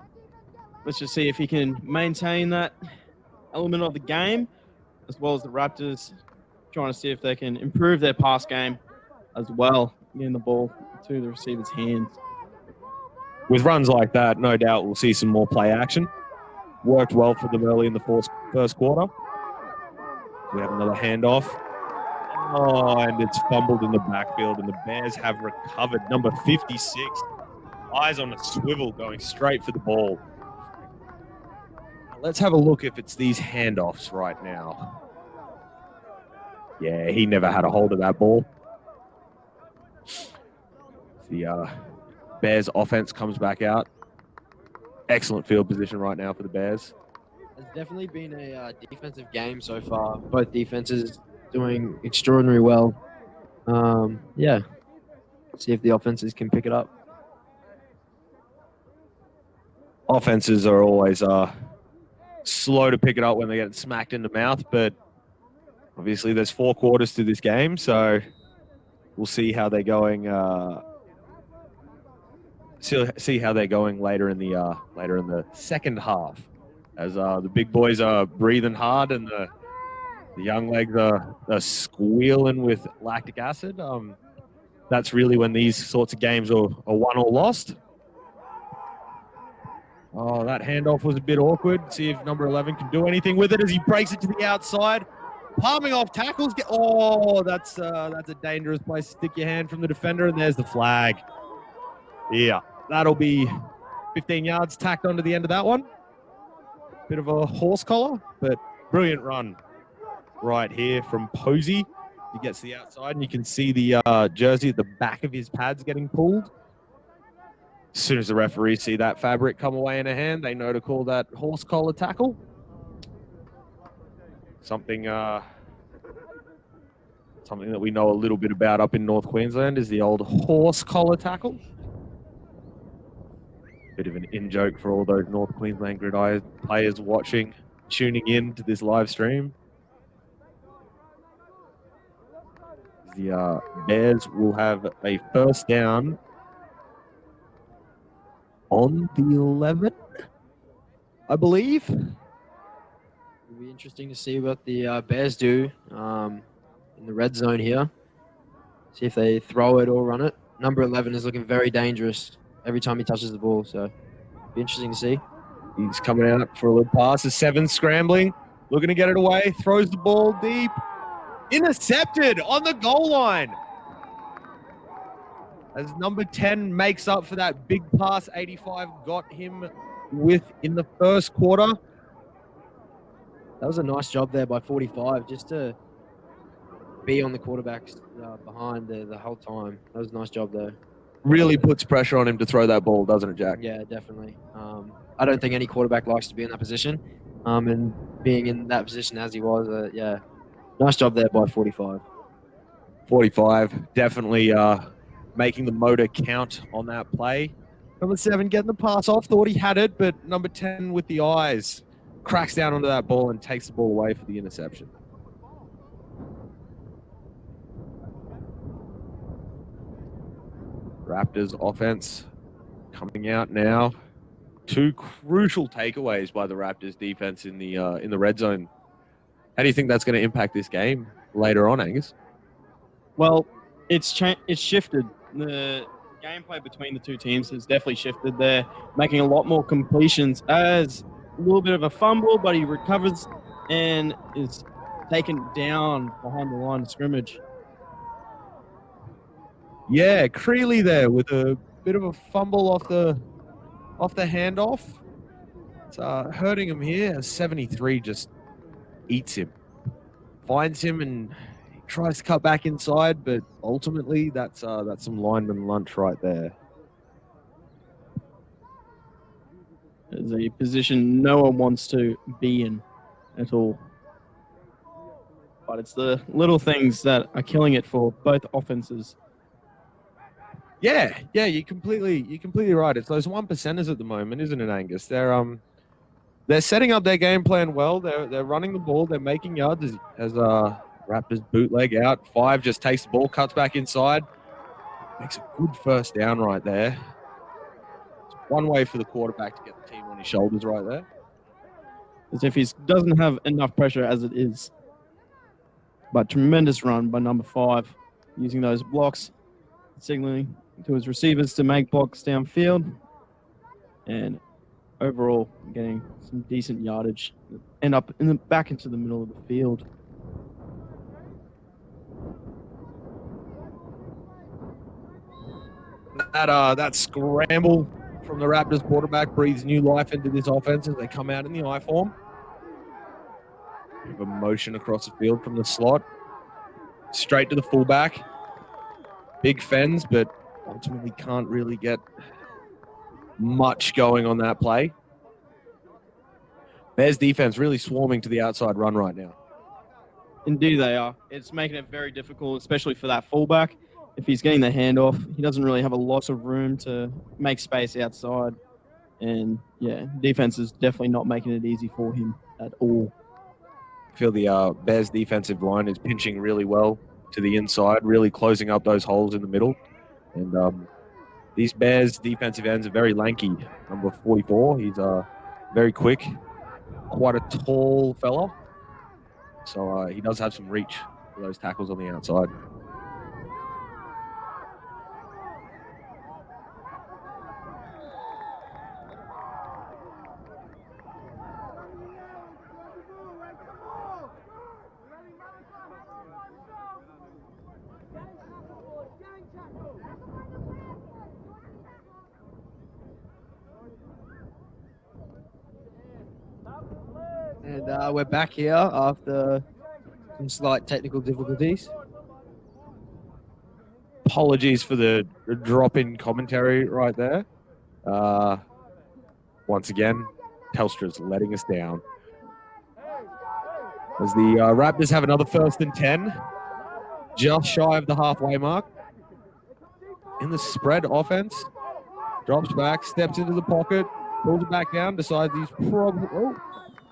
Let's just see if he can maintain that element of the game, as well as the Raptors trying to see if they can improve their pass game as well, getting the ball to the receiver's hands. With runs like that, no doubt we'll see some more play action. Worked well for them early in the first quarter. We have another handoff. Oh, and it's fumbled in the backfield, and the Bears have recovered. Number 56, eyes on a swivel, going straight for the ball. Let's have a look if it's these handoffs right now. Yeah, he never had a hold of that ball. The Bears offense comes back out. Excellent field position right now for the Bears. It's definitely been a defensive game so far. Both defenses doing extraordinarily well. Yeah. See if the offenses can pick it up. Offenses are always slow to pick it up when they get smacked in the mouth, but obviously there's 4 quarters to this game, so we'll see how they're going. See how they're going later in the second half, as the big boys are breathing hard and the young legs are squealing with lactic acid. That's really when these sorts of games are won or lost. Oh, that handoff was a bit awkward. See if number 11 can do anything with it as he breaks it to the outside. Palming off tackles. Oh, that's a dangerous place to stick your hand from the defender, and there's the flag. Yeah, that'll be 15 yards tacked onto the end of that one. Bit of a horse collar, but brilliant run right here from Posey. He gets to the outside, and you can see the jersey at the back of his pads getting pulled. As soon as the referees see that fabric come away in a hand, they know to call that horse collar tackle. Something that we know a little bit about up in North Queensland is the old horse collar tackle. Bit of an in-joke for all those North Queensland Gridiron players watching, tuning in to this live stream. The Bears will have a first down on the 11, I believe. It'll be interesting to see what the Bears do in the red zone here. See if they throw it or run it. Number 11 is looking very dangerous every time he touches the ball, so it'll be interesting to see. He's coming out for a little pass. The 7 scrambling, looking to get it away, throws the ball deep. Intercepted on the goal line. As number 10 makes up for that big pass 85 got him in the first quarter. That was a nice job there by 45, just to be on the quarterbacks behind the whole time. That was a nice job there. Really puts pressure on him to throw that ball, doesn't it, Jack? Yeah, definitely. I don't think any quarterback likes to be in that position. And being in that position as he was, nice job there by 45. 45, definitely making the motor count on that play. Number 7 getting the pass off, thought he had it, but number 10 with the eyes cracks down onto that ball and takes the ball away for the interception. Raptors offense coming out now. 2 crucial takeaways by the Raptors defense in the red zone. How do you think that's going to impact this game later on, Angus? Well, it's shifted. The gameplay between the two teams has definitely shifted. They're making a lot more completions. As a little bit of a fumble, but he recovers and is taken down behind the line of scrimmage. Yeah, Creeley there with a bit of a fumble off the handoff. It's hurting him here as 73 just eats him. Finds him and he tries to cut back inside, but ultimately that's some lineman lunch right there. It's a position no one wants to be in at all. But it's the little things that are killing it for both offenses. Yeah, you're completely right. It's those 1%ers at the moment, isn't it, Angus? They're setting up their game plan well. They're running the ball. They're making yards as Raptors bootleg out. 5 just takes the ball, cuts back inside, makes a good first down right there. It's one way for the quarterback to get the team on his shoulders right there. As if he doesn't have enough pressure as it is. But tremendous run by number 5, using those blocks, signaling to his receivers to make blocks downfield, and overall getting some decent yardage, end up back into the middle of the field. That scramble from the Raptors quarterback breathes new life into this offense as they come out in the I form. Bit of a motion across the field from the slot, straight to the fullback. Big fends, but ultimately can't really get much going on that play. Bears defense really swarming to the outside run right now. Indeed they are. It's making it very difficult, especially for that fullback. If he's getting the handoff, he doesn't really have a lot of room to make space outside. And, yeah, defense is definitely not making it easy for him at all. I feel the Bears defensive line is pinching really well to the inside, really closing up those holes in the middle. And these Bears defensive ends are very lanky. Number 44, he's very quick, quite a tall fella. So he does have some reach for those tackles on the outside. And we're back here after some slight technical difficulties. Apologies for the drop-in commentary right there. Once again, Telstra's letting us down. As the Raptors have another 1st and 10, just shy of the halfway mark. In the spread offense, drops back, steps into the pocket, pulls it back down, decides he's probably...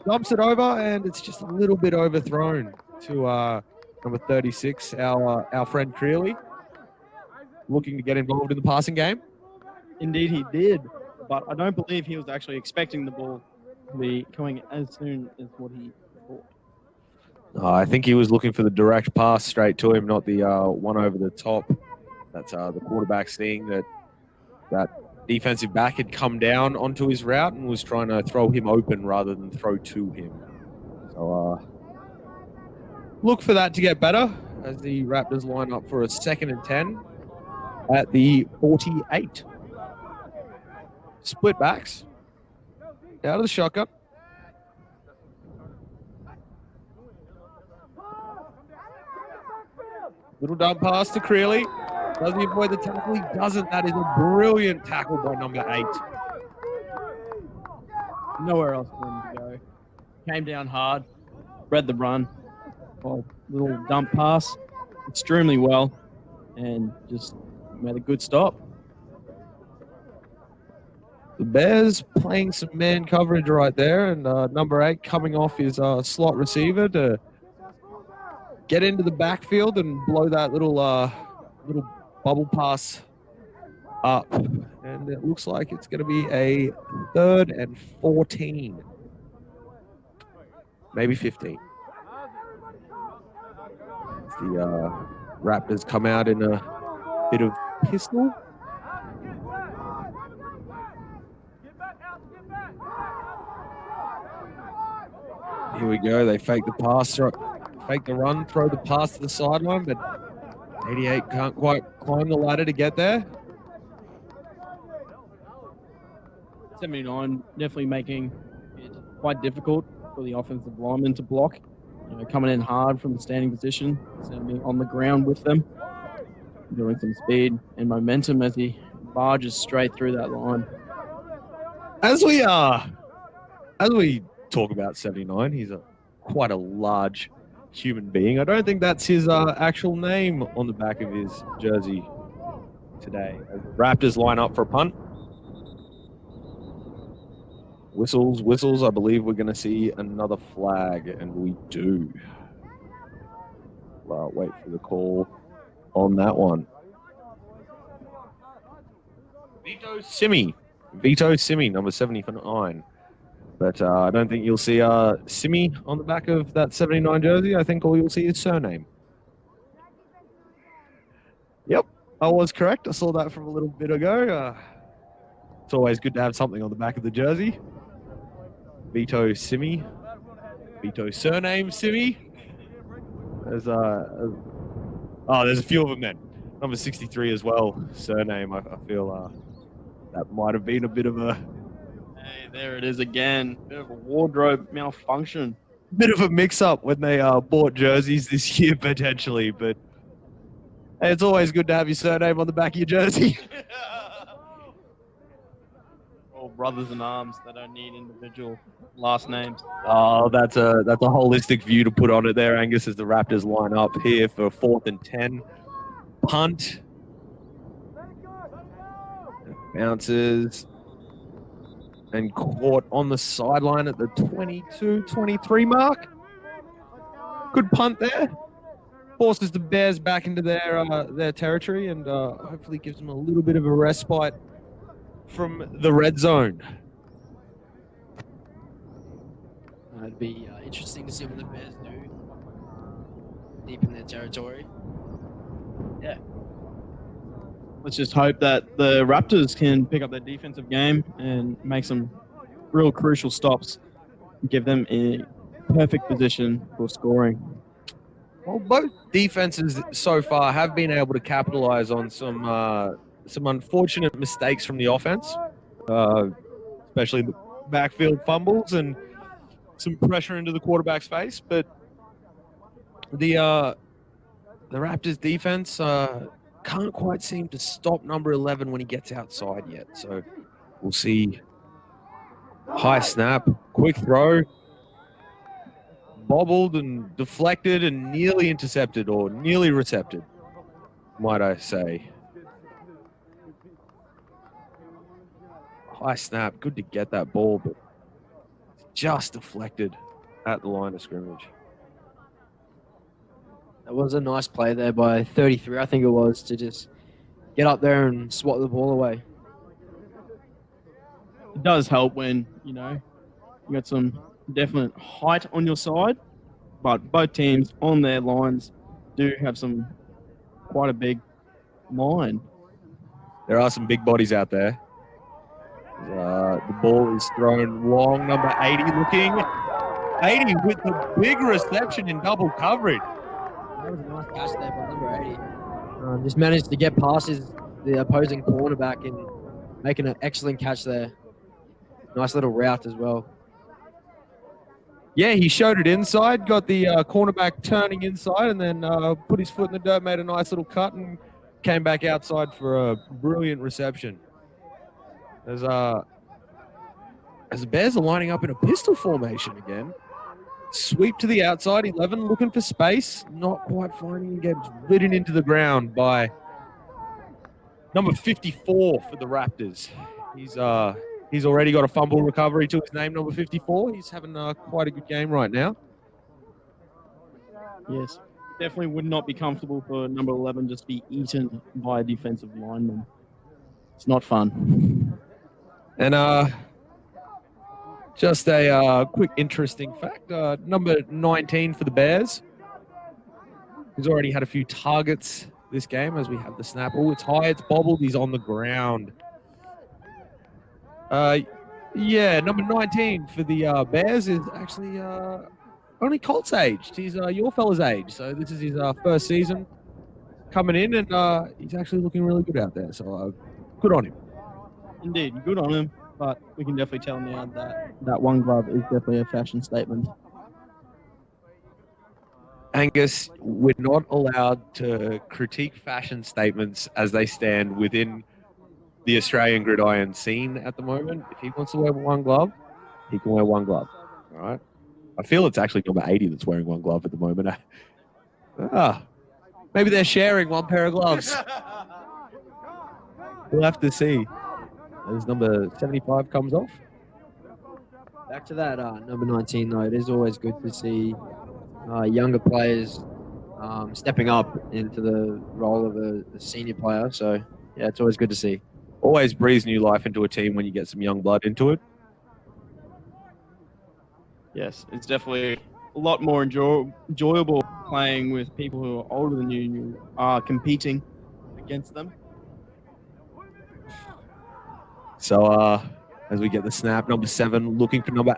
dumps it over, and it's just a little bit overthrown to number 36, our friend Creeley, looking to get involved in the passing game. Indeed he did, but I don't believe he was actually expecting the ball to be coming as soon as what he thought. I think he was looking for the direct pass straight to him, not the one over the top. That's the quarterback seeing that defensive back had come down onto his route and was trying to throw him open rather than throw to him. So look for that to get better as the Raptors line up for a 2nd and 10 at the 48. Split backs. out of the shotgun. Little dump pass to Creeley. Does he avoid the tackle? He doesn't. That is a brilliant tackle by number 8. Nowhere else for him to go. Came down hard, read the run. Oh, little dump pass, extremely well, and just made a good stop. The Bears playing some man coverage right there, and number 8 coming off his slot receiver to get into the backfield and blow that little bubble pass up. And it looks like it's going to be a 3rd and 14. Maybe 15. As the Raptors come out in a bit of pistol. Here we go. They fake the pass, fake the run, throw the pass to the sideline, but 88 can't quite climb the ladder to get there. 79 definitely making it quite difficult for the offensive lineman to block. Coming in hard from the standing position, standing on the ground with them, doing some speed and momentum as he barges straight through that line. As we talk about 79, he's quite a large human being. I don't think that's his actual name on the back of his jersey today. As the Raptors line up for a punt. Whistles. I believe we're going to see another flag, and we do. Well, wait for the call on that one. Vito Simi, number 79. But I don't think you'll see Simi on the back of that 79 jersey. I think all you'll see is surname. Yep, I was correct. I saw that from a little bit ago. It's always good to have something on the back of the jersey. Vito Simi. Vito surname Simi. There's a few of them then. Number 63 as well. Surname. I feel that might have been a bit of a... Hey, there it is again. Bit of a wardrobe malfunction. Bit of a mix-up when they bought jerseys this year, potentially. But hey, it's always good to have your surname on the back of your jersey. All brothers in arms. They don't need individual last names. Oh, that's a holistic view to put on it there, Angus, as the Raptors line up here for 4th and 10. Punt. Bounces. And caught on the sideline at the 22-23 mark. Good punt there. Forces the Bears back into their territory and hopefully gives them a little bit of a respite from the red zone. It'd be interesting to see what the Bears do deep in their territory. Yeah. Let's just hope that the Raptors can pick up their defensive game and make some real crucial stops, give them a perfect position for scoring. Well, both defenses so far have been able to capitalize on some unfortunate mistakes from the offense, especially the backfield fumbles and some pressure into the quarterback's face. But the Raptors defense can't quite seem to stop number 11 when he gets outside yet. So we'll see. High snap, quick throw, bobbled and deflected and nearly intercepted, or nearly recepted, might I say. High snap, good to get that ball, but just deflected at the line of scrimmage. That was a nice play there by 33, I think it was, to just get up there and swat the ball away. It does help when, you got some definite height on your side, but both teams on their lines do have quite a big line. There are some big bodies out there. The ball is thrown long, number 80 looking. 80 with the big reception in double coverage. That was a nice catch there by number 80. Just managed to get past the opposing quarterback and making an excellent catch there. Nice little route as well. Yeah, he showed it inside, got the cornerback turning inside, and then put his foot in the dirt, made a nice little cut, and came back outside for a brilliant reception. As the Bears are lining up in a pistol formation again. Sweep to the outside, 11 looking for space, not quite finding him, gets ridden into the ground by number 54 for the Raptors. He's already got a fumble recovery to his name, number 54. He's having quite a good game right now. Yes, definitely would not be comfortable for number 11 just be eaten by a defensive lineman. It's not fun. And just a quick interesting fact, number 19 for the Bears. He's already had a few targets this game as we have the snap. Oh, it's high, it's bobbled, he's on the ground. Yeah, number 19 for the Bears is actually only Colts aged. He's your fella's age. So this is his first season coming in, and he's actually looking really good out there. So good on him. Indeed, good on him. But we can definitely tell now that that one glove is definitely a fashion statement. Angus, we're not allowed to critique fashion statements as they stand within the Australian gridiron scene at the moment. If he wants to wear one glove, he can wear one glove. All right. I feel it's actually number 80 that's wearing one glove at the moment. Maybe they're sharing one pair of gloves. We'll have to see. As number 75 comes off. Back to that number 19, though. It is always good to see younger players stepping up into the role of a senior player. So, yeah, it's always good to see. Always breathes new life into a team when you get some young blood into it. Yes, it's definitely a lot more enjoyable playing with people who are older than you are competing against them. So as we get the snap, number 7 looking for number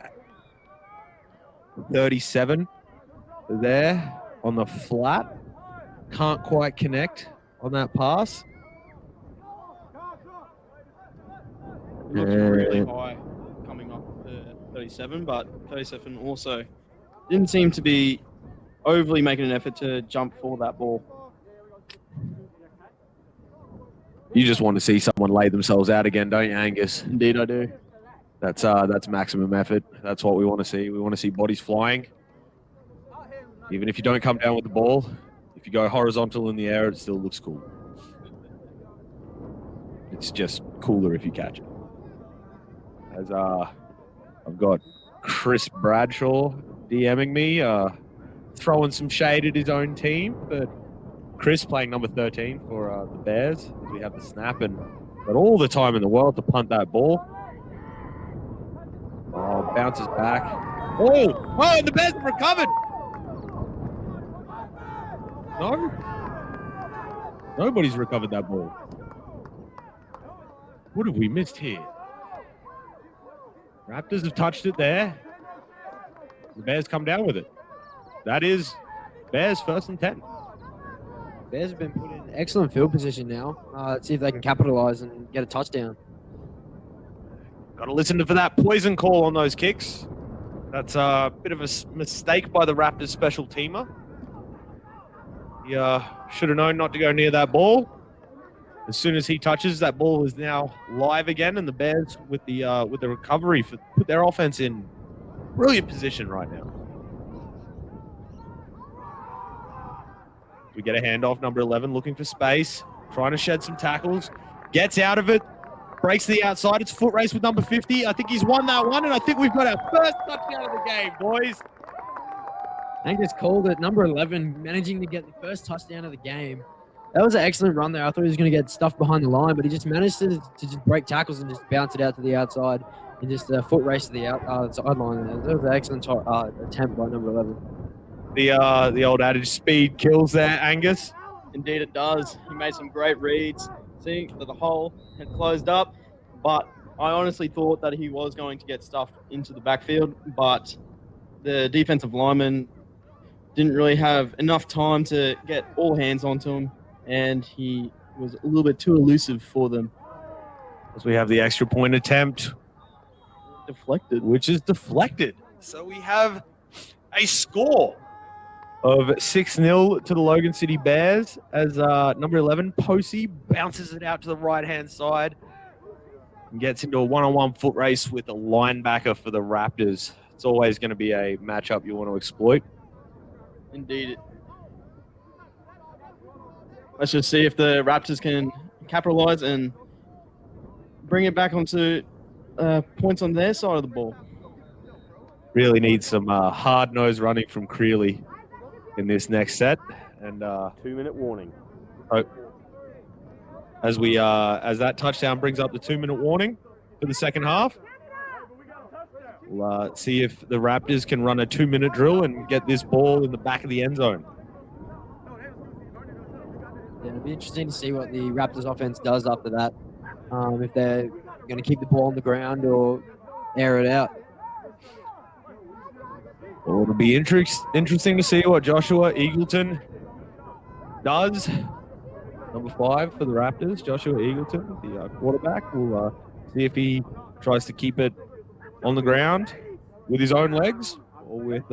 37 there on the flat. Can't quite connect on that pass. Looks really high coming off the 37, but 37 also didn't seem to be overly making an effort to jump for that ball. You just want to see someone lay themselves out again, don't you, Angus? Indeed, I do. That's maximum effort. That's what we want to see. We want to see bodies flying. Even if you don't come down with the ball, if you go horizontal in the air, it still looks cool. It's just cooler if you catch it. As I've got Chris Bradshaw DMing me, throwing some shade at his own team, but Chris playing number 13 for the Bears as we have the snap and got all the time in the world to punt that ball. Oh, bounces back. Oh, the Bears have recovered. No? Nobody's recovered that ball. What have we missed here? Raptors have touched it there. The Bears come down with it. That is Bears 1st and 10. Bears have been put in excellent field position now. Let's see if they can capitalize and get a touchdown. Got to listen for that poison call on those kicks. That's a bit of a mistake by the Raptors special teamer. He should have known not to go near that ball. As soon as he touches, that ball is now live again, and the Bears with the recovery put their offense in brilliant position right now. We get a handoff, number 11, looking for space, trying to shed some tackles, gets out of it, breaks to the outside. It's a foot race with number 50. I think he's won that one, and I think we've got our first touchdown of the game, boys. Angus called it, number 11, managing to get the first touchdown of the game. That was an excellent run there. I thought he was going to get stuffed behind the line, but he just managed to just break tackles and just bounce it out to the outside and just a foot race to the sideline. That was an excellent attempt by number 11. The old adage, speed kills there, Angus. Indeed it does. He made some great reads, seeing that the hole had closed up, but I honestly thought that he was going to get stuffed into the backfield, but the defensive lineman didn't really have enough time to get all hands onto him, and he was a little bit too elusive for them. As we have the extra point attempt. Deflected. which is deflected. So we have a score of 6-0 to the Logan City Bears as number 11, Posey, bounces it out to the right-hand side and gets into a one-on-one foot race with a linebacker for the Raptors. It's always going to be a matchup you want to exploit. Indeed. Let's just see if the Raptors can capitalize and bring it back onto points on their side of the ball. Really need some hard-nosed running from Creeley in this next set. And 2-minute warning. as that touchdown brings up the 2-minute warning for the second half, we'll see if the Raptors can run a 2-minute drill and get this ball in the back of the end zone. Yeah, it'll be interesting to see what the Raptors offense does after that. If they're going to keep the ball on the ground or air it out. Well, it'll be interesting to see what Joshua Eagleton does. Number 5 for the Raptors, Joshua Eagleton, the quarterback. We'll see if he tries to keep it on the ground with his own legs or with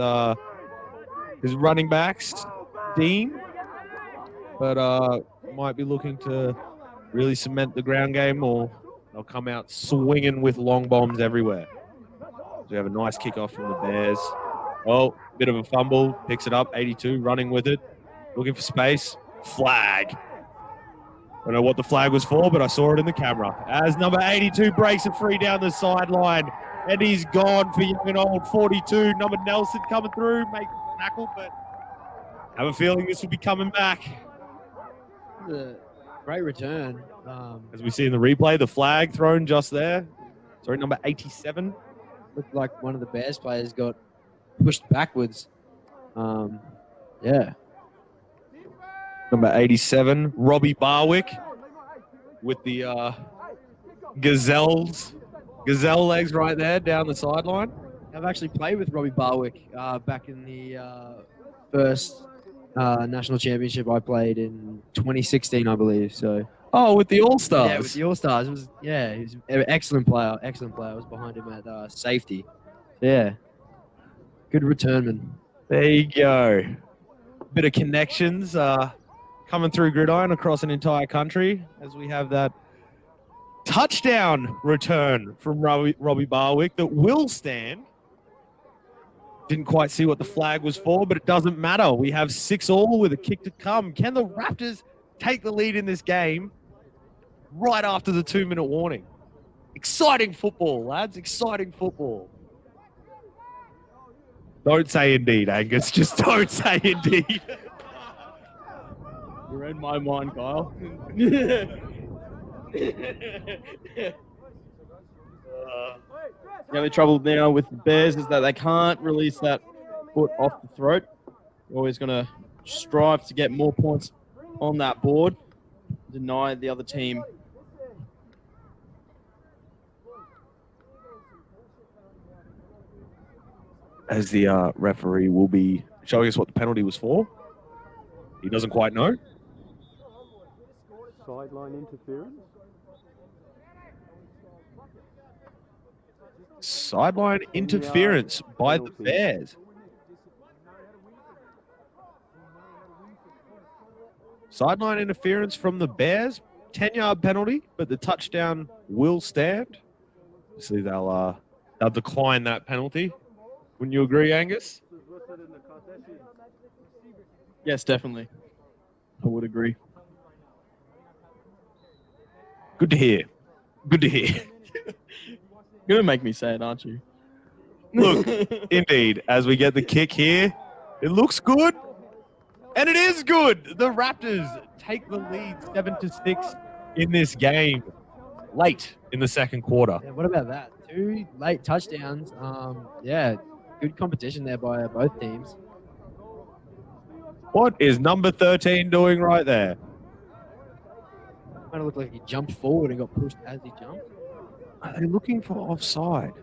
his running backs team. But might be looking to really cement the ground game, or they'll come out swinging with long bombs everywhere. So we have a nice kickoff from the Bears. Oh, bit of a fumble, picks it up, 82, running with it, looking for space, flag. I don't know what the flag was for, but I saw it in the camera. As number 82 breaks it free down the sideline, and he's gone for young and old. 42, number Nelson coming through, makes a tackle, but I have a feeling this will be coming back. A great return. As we see in the replay, the flag thrown just there. Sorry, number 87. Looked like one of the Bears players got pushed backwards. Yeah. Number 87, Robbie Barwick with the gazelle legs right there down the sideline. I've actually played with Robbie Barwick back in the first national championship I played in 2016, I believe. So Oh, with the All-Stars. yeah, with the All-Stars, he was an excellent player. Excellent player. I was behind him at safety. Yeah, good returnman. There you go. Bit of connections coming through Gridiron across an entire country as we have that touchdown return from Robbie Barwick that will stand. Didn't quite see what the flag was for, but it doesn't matter. We have 6-all with a kick to come. Can the Raptors take the lead in this game right after the 2-minute warning? Exciting football, lads. Exciting football. Don't say indeed, Angus. Just don't say indeed. You're in my mind, Kyle. The only trouble now with the Bears is that they can't release that foot off the throat. They're always going to strive to get more points on that board, deny the other team. As the referee will be showing us what the penalty was for. He doesn't quite know. Sideline interference. Sideline interference by the Bears. Sideline interference from the Bears. 10-yard penalty, but the touchdown will stand. Obviously, they'll decline that penalty. Wouldn't you agree, Angus? Yes, definitely. I would agree. Good to hear. Good to hear. You're going to make me say it, aren't you? Look, indeed, as we get the kick here, it looks good, and it is good. The Raptors take the lead 7-6 in this game late in the second quarter. Yeah, what about that? 2 late touchdowns. Yeah, good competition there by both teams. What is number 13 doing right there? Kind of looked like he jumped forward and got pushed as he jumped. Are they looking for offside?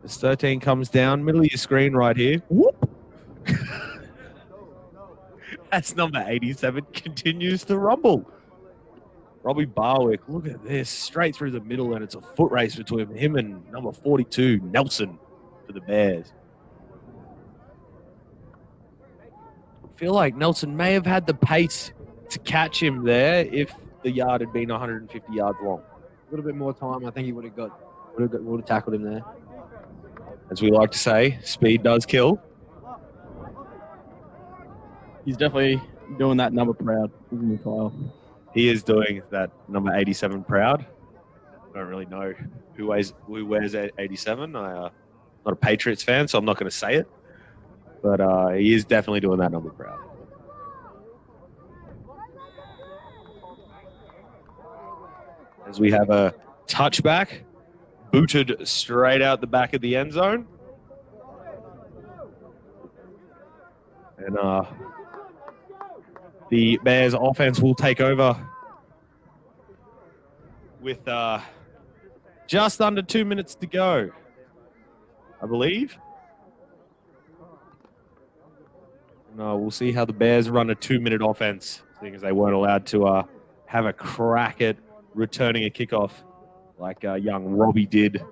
As 13 comes down, middle of your screen right here. Whoop. As number 87 continues to rumble. Robbie Barwick, look at this, straight through the middle, and it's a foot race between him and number 42, Nelson, for the Bears. I feel like Nelson may have had the pace to catch him there if the yard had been 150 yards long. A little bit more time, I think he would have tackled him there. As we like to say, speed does kill. He's definitely doing that number proud, isn't he, Kyle? He is doing that number 87 proud. I don't really know who wears 87. I'm not a Patriots fan, so I'm not going to say it. But he is definitely doing that number proud. As we have a touchback, booted straight out the back of the end zone. And the Bears offense will take over with just under 2 minutes to go, I believe. And we'll see how the Bears run a 2-minute offense, seeing as they weren't allowed to have a crack at returning a kickoff like young Robbie did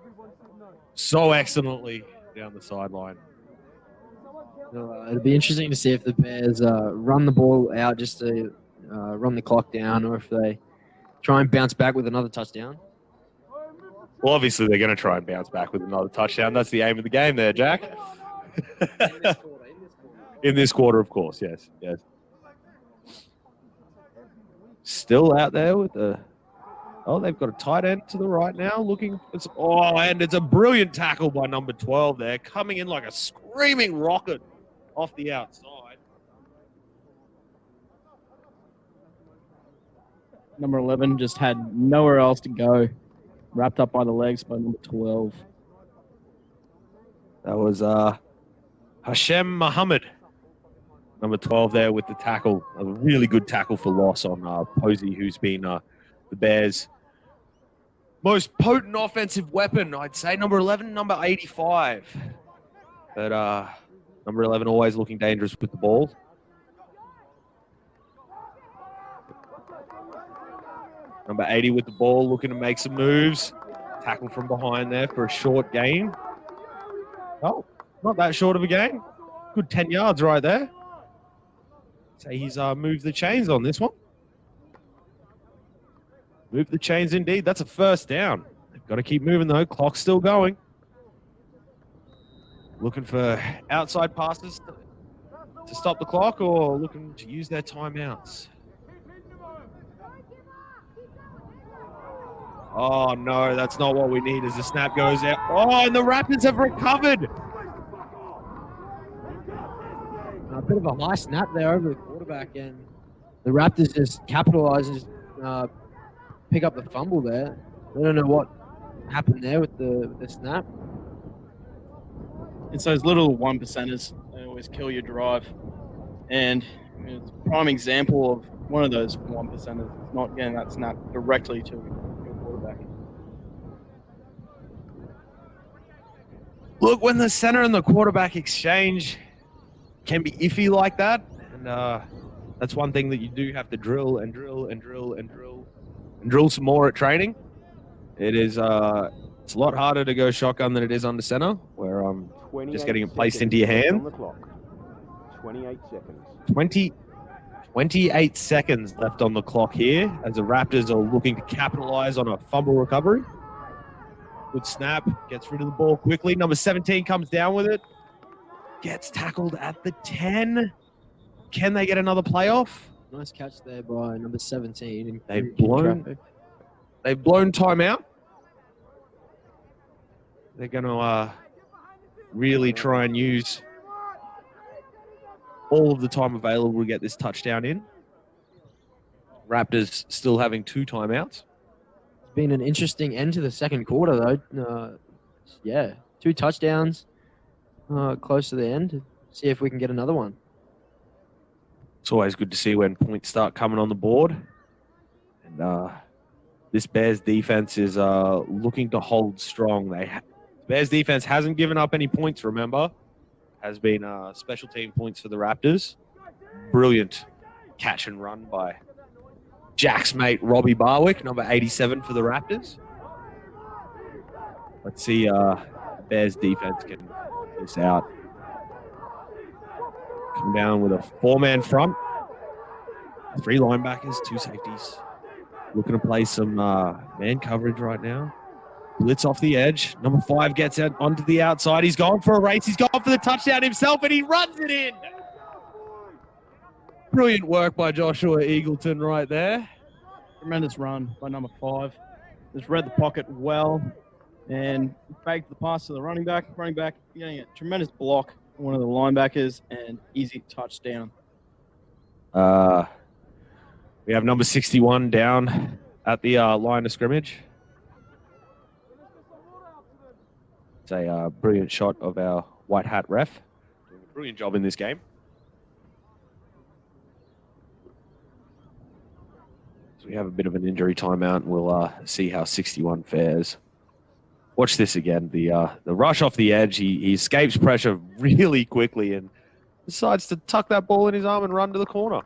so excellently down the sideline. It'll be interesting to see if the Bears run the ball out just to run the clock down, or if they try and bounce back with another touchdown. Well, obviously they're going to try and bounce back with another touchdown. That's the aim of the game there, Jack. In this quarter, of course, yes. Still out there with the... Oh, they've got a tight end to the right now. And it's a brilliant tackle by number 12 there, coming in like a screaming rocket off the outside. Number 11 just had nowhere else to go. Wrapped up by the legs by number 12. That was Hashem Muhammad. Number 12 there with the tackle. A really good tackle for loss on Posey, who's been the Bears' most potent offensive weapon, I'd say. Number 11, number 85. But number 11 always looking dangerous with the ball. Number 80 with the ball, looking to make some moves. Tackle from behind there for a short gain. Oh, not that short of a gain. Good 10 yards right there. So he's moved the chains on this one. Move the chains indeed. That's a first down. They've got to keep moving though. Clock's still going. Looking for outside passes to stop the clock, or looking to use their timeouts. Oh no, that's not what we need as the snap goes out. Oh, and the Raptors have recovered. A bit of a high snap there over the quarterback, and the Raptors just capitalize and pick up the fumble there. I don't know what happened there with the snap. It's those little 1%ers. They always kill your drive. And it's a prime example of one of those 1%ers not getting that snap directly to your quarterback. Look, when the center and the quarterback exchange can be iffy like that, and that's one thing that you do have to drill and drill and drill and drill and drill some more at training. It is it's a lot harder to go shotgun than it is under center, where just getting it placed into your hand. 28 seconds. 28 seconds left on the clock here as the Raptors are looking to capitalize on a fumble recovery. Good snap, gets rid of the ball quickly. Number 17 comes down with it. Gets tackled at the 10. Can they get another playoff? Nice catch there by number 17. They've blown timeout. They're going to really try and use all of the time available to get this touchdown in. Raptors still having 2 timeouts. It's been an interesting end to the second quarter, though. 2 touchdowns close to the end. See if we can get another one. It's always good to see when points start coming on the board. And this Bears defense is looking to hold strong. Bears defense hasn't given up any points, remember. Has been special team points for the Raptors. Brilliant catch and run by Jack's mate, Robbie Barwick, number 87 for the Raptors. Let's see Bears defense can get this out. Come down with a 4-man front. 3 linebackers, 2 safeties. Looking to play some man coverage right now. Blitz off the edge. Number 5 gets out onto the outside. He's going for a race. He's going for the touchdown himself, and he runs it in. Brilliant work by Joshua Eagleton right there. Tremendous run by number 5. Just read the pocket well and faked the pass to the running back. Running back getting a tremendous block on one of the linebackers and easy touchdown. We have number 61 down at the line of scrimmage. It's a brilliant shot of our white hat ref. Doing a brilliant job in this game. So we have a bit of an injury timeout, and we'll see how 61 fares. Watch this again. The rush off the edge. He escapes pressure really quickly and decides to tuck that ball in his arm and run to the corner.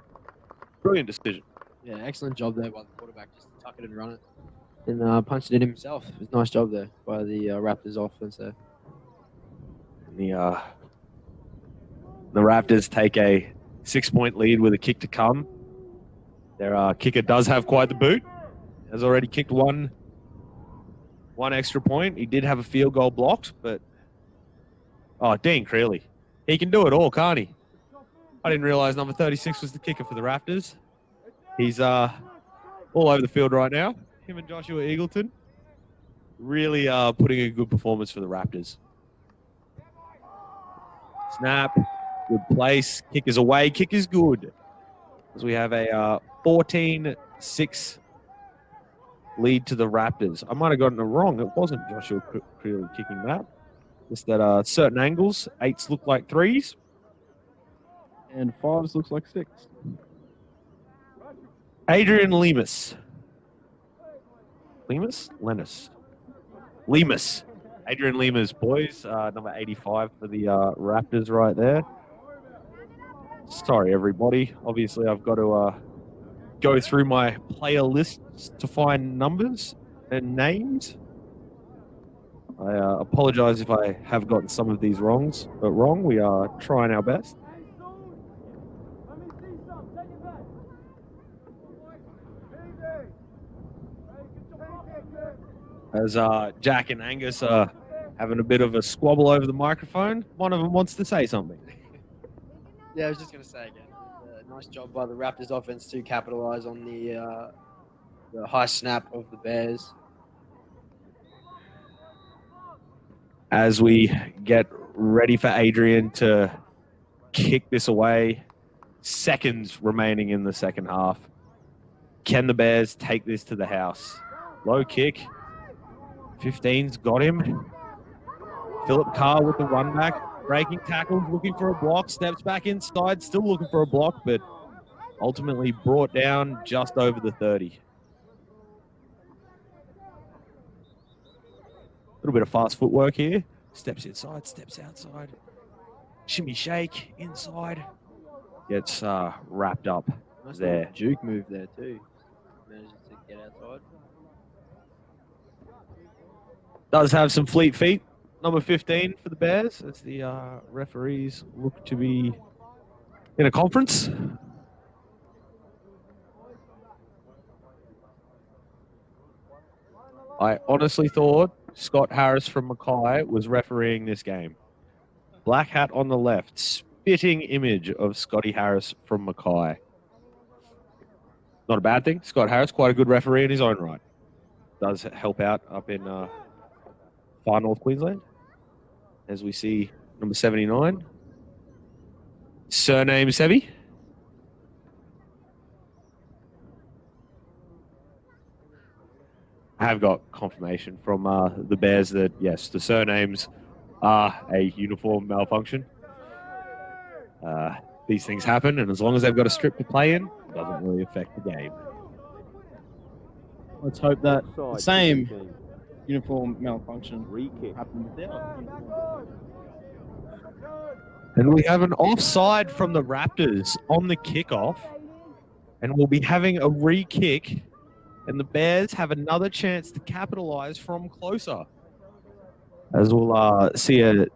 Brilliant decision. Yeah, excellent job there by the quarterback, just to tuck it and run it. And punched it in himself. It was a nice job there by the Raptors offense there. The Raptors take a 6-point lead with a kick to come. Their kicker does have quite the boot. Has already kicked one extra point. He did have a field goal blocked, but Dean Creeley. He can do it all, can't he? I didn't realize number 36 was the kicker for the Raptors. He's all over the field right now. Him and Joshua Eagleton really putting a good performance for the Raptors. Snap, good place. Kick is away. Kick is good. As we have a 14-6 lead to the Raptors. I might have gotten it wrong. It wasn't Joshua Creeley kicking that. Just that certain angles, 8s look like 3s. And 5s looks like 6. Adrian Lemus. Lemus. Adrian Lemus, boys. Number 85 for the Raptors right there. Sorry, everybody. Obviously, I've got to go through my player lists to find numbers and names. I apologize if I have gotten some of these wrong. We are trying our best. As Jack and Angus are having a bit of a squabble over the microphone, one of them wants to say something. Yeah, I was just going to say again, nice job by the Raptors offense to capitalize on the high snap of the Bears. As we get ready for Adrian to kick this away, seconds remaining in the second half. Can the Bears take this to the house? Low kick. 15's got him. Philip Carr with the run back. Breaking tackles, looking for a block. Steps back inside, still looking for a block, but ultimately brought down just over the 30. A little bit of fast footwork here. Steps inside, steps outside. Shimmy shake inside. Gets wrapped up Nice there. Juke move there too. Manages to get outside. Does have some fleet feet. Number 15 for the Bears as the referees look to be in a conference. I honestly thought Scott Harris from Mackay was refereeing this game. Black hat on the left, spitting image of Scotty Harris from Mackay. Not a bad thing. Scott Harris, quite a good referee in his own right. Does help out up in far north Queensland. As we see number 79. Surname Sevi. I have got confirmation from the Bears that, yes, the surnames are a uniform malfunction. These things happen, and as long as they've got a strip to play in, it doesn't really affect the game. Let's hope that the same uniform malfunction happened without. And we have an offside from the Raptors on the kickoff. and we'll be having a re-kick, and the Bears have another chance to capitalize from closer. As we'll see a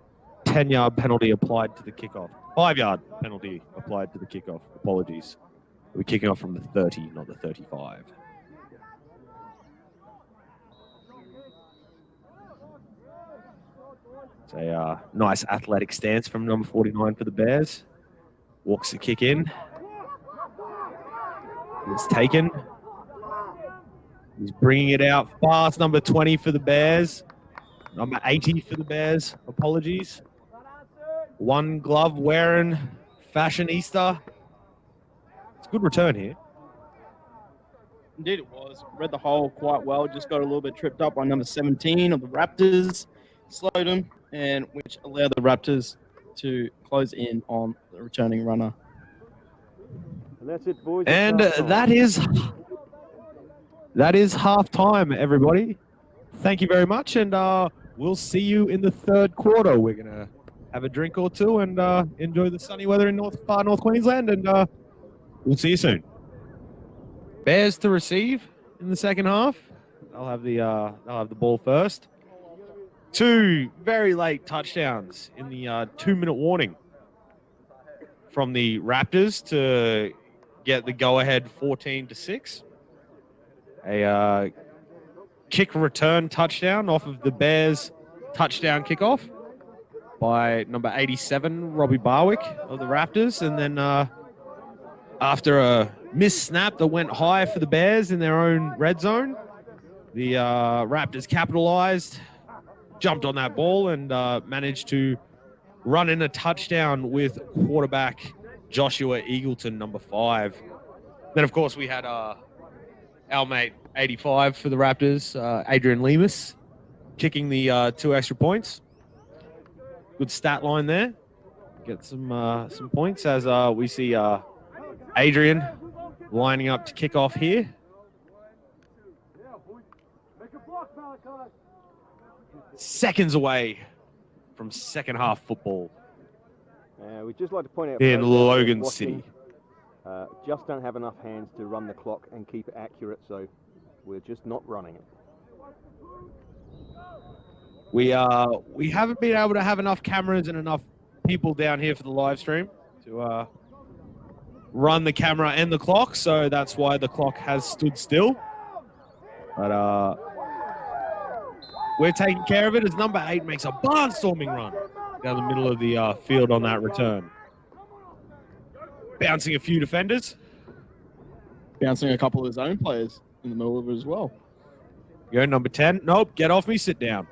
10-yard penalty applied to the kickoff. 5-yard penalty applied to the kickoff. Apologies. We're kicking off from the 30, not the 35. It's a nice athletic stance from number 49 for the Bears. Walks the kick in. It's taken. He's bringing it out fast. Number 20 for the Bears. Number 80 for the Bears. Apologies. One glove wearing fashionista. It's a good return here. Indeed it was. Read the hole quite well. Just got a little bit tripped up by number 17 of the Raptors. Slowed him, and which allowed the Raptors to close in on the returning runner. And that's it, boys. And that is half time, everybody. Thank you very much, and we'll see you in the third quarter. We're going to have a drink or two and enjoy the sunny weather in far North Queensland, and we'll see you soon. Bears to receive in the second half. They'll have the ball first. 2 very late touchdowns in the 2-minute warning from the Raptors to get the go-ahead 14-6. A kick return touchdown off of the Bears' touchdown kickoff by number 87, Robbie Barwick of the Raptors. And then after a missed snap that went high for the Bears in their own red zone, the Raptors capitalized, jumped on that ball, and managed to run in a touchdown with quarterback Joshua Eagleton, number 5. Then, of course, we had our mate 85 for the Raptors, Adrian Lemus, kicking the 2 extra points. Good stat line there. Get some points as we see Adrian lining up to kick off here. Seconds away from second half football we'd just like to point out in for those Logan watching, City. just don't have enough hands to run the clock and keep it accurate, so we're just not running it. We haven't been able to have enough cameras and enough people down here for the live stream to run the camera and the clock, so that's why the clock has stood still. But we're taking care of it as number 8 makes a barnstorming run down the middle of the field on that return. Bouncing a few defenders. Bouncing a couple of his own players in the middle of it as well. Go number 10. Nope, get off me, sit down.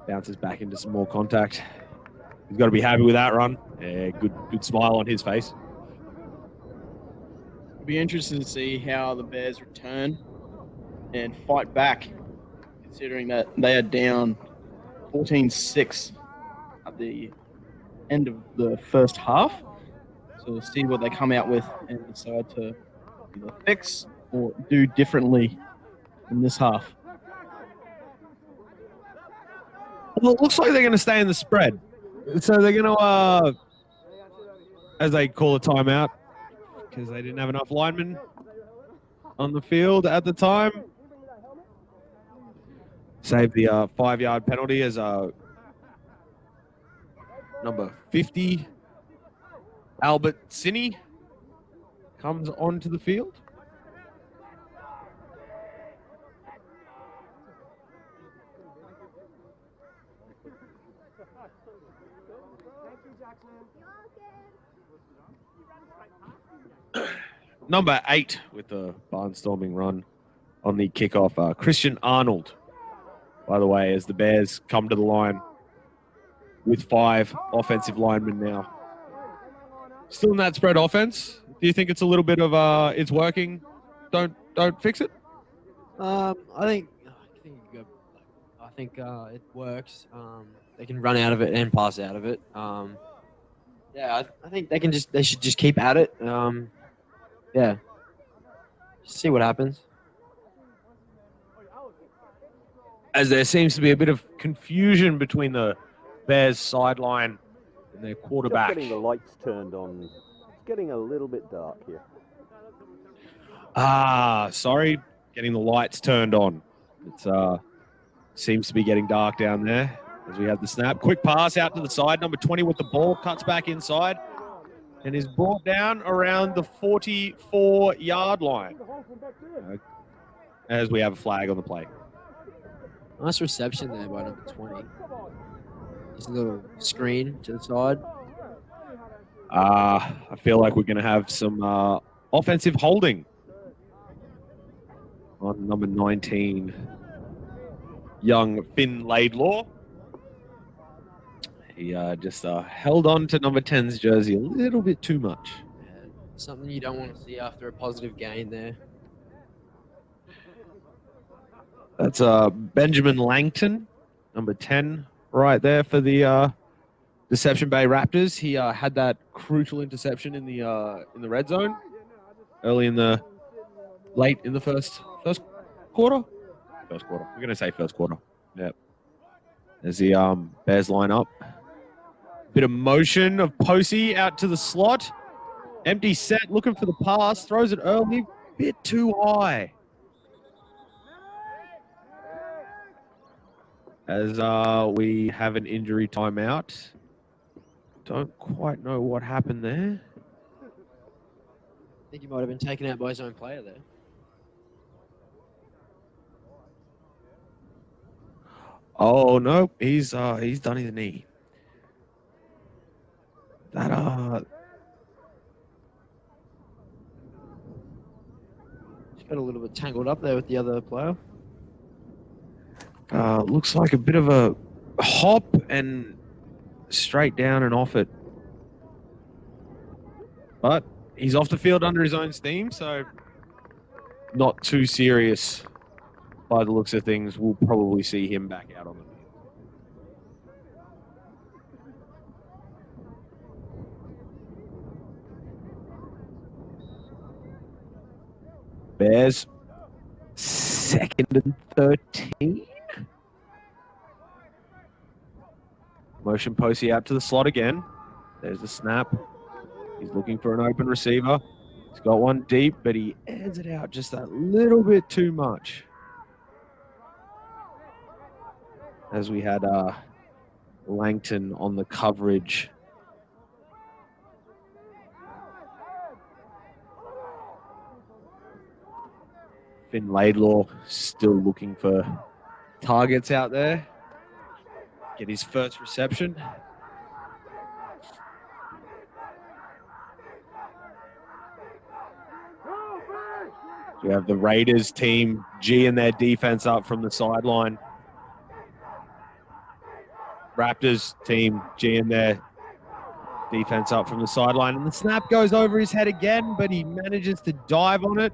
Bounces back into some more contact. He's got to be happy with that run. Yeah, good smile on his face. It'll be interesting to see how the Bears return and fight back, considering that they are down 14-6 at the end of the first half. So we'll see what they come out with and decide to either fix or do differently in this half. Well, it looks like they're going to stay in the spread. So they're going to, as they call a timeout, because they didn't have enough linemen on the field at the time. Save the 5-yard penalty as number 50, Albert Sinney, comes onto the field. Number 8 with the barnstorming run on the kickoff, Christian Arnold. By the way, as the Bears come to the line with 5 offensive linemen now. Still in that spread offense. Do you think it's a little bit of it's working? Don't fix it. I think it works. They can run out of it and pass out of it. Yeah, I think they should just keep at it. Yeah, just see what happens. As there seems to be a bit of confusion between the Bears sideline and their quarterback. Just getting the lights turned on. It's getting a little bit dark here. Sorry, getting the lights turned on. It seems to be getting dark down there as we have the snap. Quick pass out to the side. Number 20 with the ball, cuts back inside and is brought down around the 44-yard line as we have a flag on the play. Nice reception there by number 20. Just a little screen to the side. I feel like we're going to have some offensive holding on number 19, young Finn Laidlaw. He just held on to number 10's jersey a little bit too much. Yeah, something you don't want to see after a positive gain there. That's Benjamin Langton, number 10, right there for the Deception Bay Raptors. He had that crucial interception in the red zone late in the first quarter. First quarter. We're gonna say first quarter. Yep. As the Bears line up. Bit of motion of Posey out to the slot. Empty set, looking for the pass, throws it early, bit too high. As we have an injury timeout. Don't quite know what happened there. I think he might have been taken out by his own player there. Oh no, he's done his knee. That Just got a little bit tangled up there with the other player. looks like a bit of a hop and straight down and off it. But he's off the field under his own steam, so not too serious by the looks of things. We'll probably see him back out on the field. Bears, 2nd and 13. Motion Posey out to the slot again. There's the snap. He's looking for an open receiver. He's got one deep, but he ends it out just that little bit too much. As we had Langton on the coverage. Finn Laidlaw still looking for targets out there. Get his first reception. We have the Raiders team G'ing their defense up from the sideline. Raptors team G'ing their defense up from the sideline. And the snap goes over his head again, but he manages to dive on it.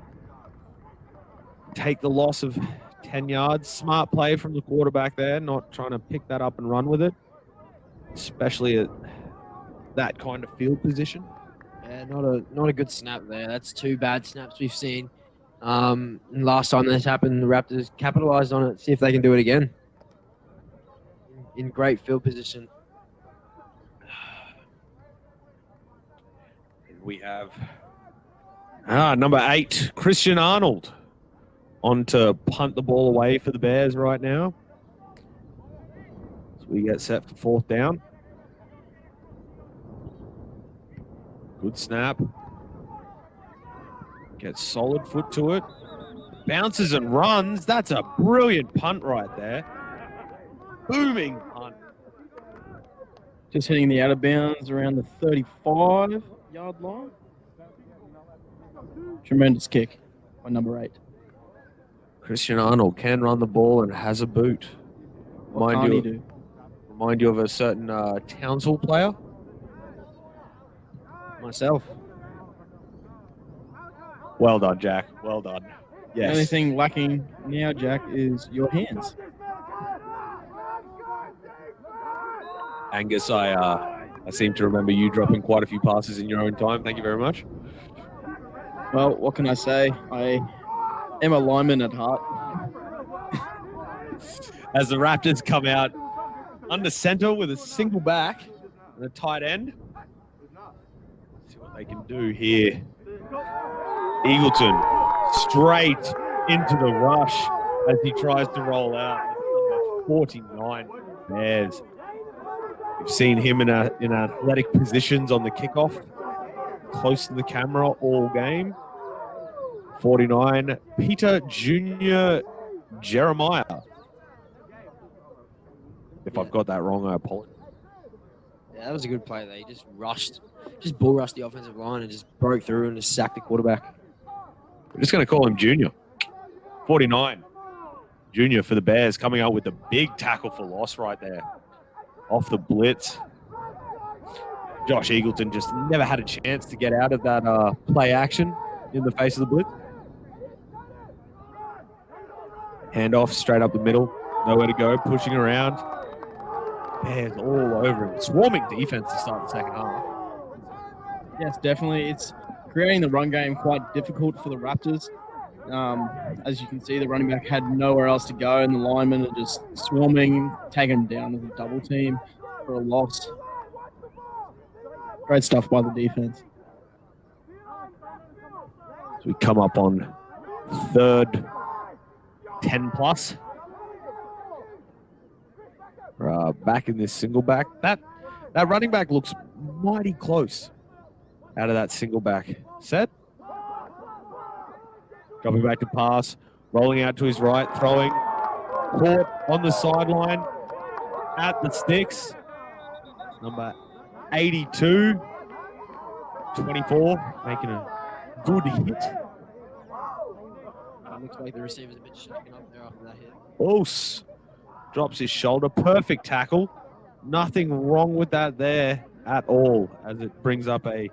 Take the loss of 10 yards. Smart play from the quarterback there, not trying to pick that up and run with it, especially at that kind of field position. Yeah, not a good snap there. That's two bad snaps we've seen. Last time this happened, the Raptors capitalized on it. See if they can do it again. In great field position. We have number 8, Christian Arnold, on to punt the ball away for the Bears right now. So we get set for 4th down. Good snap. Gets solid foot to it. Bounces and runs. That's a brilliant punt right there. Booming punt. Just hitting the out of bounds around the 35-yard line. Tremendous kick by number 8. Christian Arnold can run the ball and has a boot. What can't he do? Remind you of a certain Townsville player? Myself. Well done, Jack. Well done. The Yes. only thing lacking now, Jack, is your hands. Angus, I seem to remember you dropping quite a few passes in your own time. Thank you very much. Well, what can I say? I am a lineman at heart. As the Raptors come out under center with a single back and a tight end. See what they can do here. Eagleton straight into the rush as he tries to roll out. Number 49, Bears. We've seen him in athletic positions on the kickoff, close to the camera all game. 49, Peter Jr. Jeremiah. If I've got that wrong, I apologize. Yeah, that was a good play there. He just bull rushed the offensive line and just broke through and just sacked the quarterback. We're just going to call him Junior. 49, Junior for the Bears, coming out with a big tackle for loss right there. Off the blitz. Josh Eagleton just never had a chance to get out of that play action in the face of the blitz. Handoff straight up the middle. Nowhere to go, pushing around. Bears all over him. Swarming defense to start the second half. Yes, definitely. It's creating the run game quite difficult for the Raptors. As you can see, the running back had nowhere else to go, and the linemen are just swarming, taking him down as a double team for a loss. Great stuff by the defense. So we come up on third 10 plus. Back in this single back. That running back looks mighty close out of that single back set. Dropping back to pass, rolling out to his right, throwing. Caught on the sideline at the sticks. Number 82, 24, making a good hit. Looks like the receiver's a bit shaken up there after that hit. Ose drops his shoulder. Perfect tackle. Nothing wrong with that there at all, as it brings up a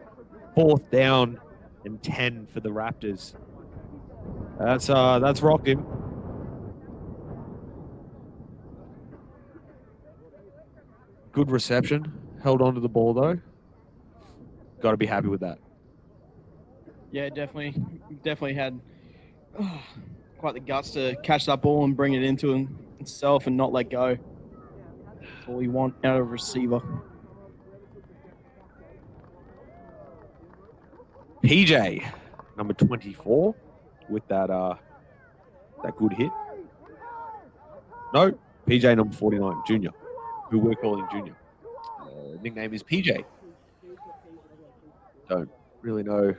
4th down and 10 for the Raptors. That's rocked him. Good reception. Held on to the ball though. Got to be happy with that. Yeah, definitely had quite the guts to catch that ball and bring it into himself and not let go. That's all you want out of a receiver. PJ, number 24, with that good hit. No, PJ number 49, Junior, who we're calling Junior. Nickname is PJ. Don't really know the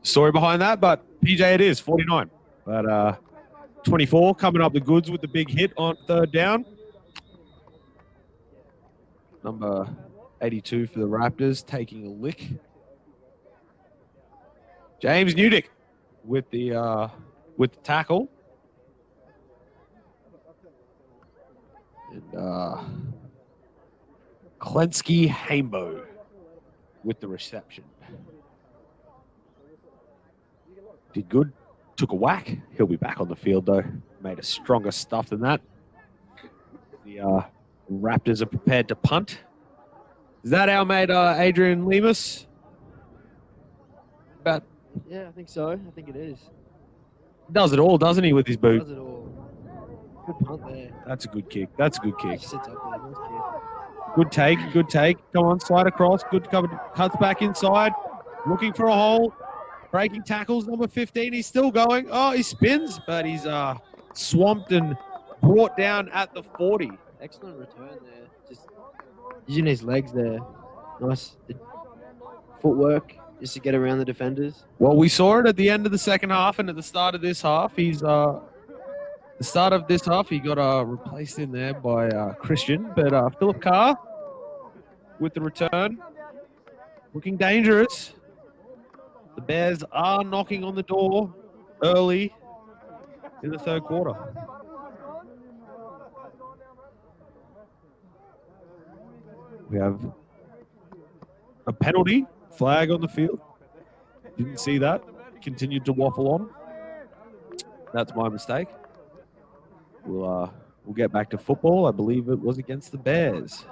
story behind that, but PJ it is, 49. But 24 coming up the goods with the big hit on 3rd down. Number 82 for the Raptors, taking a lick. James Newdick with the tackle. And Klensky Haimbo with the reception. Did good. Took a whack. He'll be back on the field, though. Made a stronger stuff than that. The Raptors are prepared to punt. Is that our mate Adrian Lemus? About Yeah, I think so. I think it is. does it all, doesn't he, with his boot? Does it all. Good punt there. That's a good kick. That's a good kick. He sits up there. Nice kick. Good take. Good take. Come on, slide across. Good cover. Cuts back inside. Looking for a hole. Breaking tackles. Number 15. He's still going. Oh, he spins, but he's swamped and brought down at the 40. Excellent return there. Just using his legs there. Nice footwork just to get around the defenders. Well, we saw it at the end of the second half and at the start of this half. He got replaced in there by Christian, but Philip Carr with the return, looking dangerous. The Bears are knocking on the door early in the third quarter. We have a penalty flag on the field. Didn't see that. Continued to waffle on. That's my mistake. We'll get back to football. I believe it was against the Bears.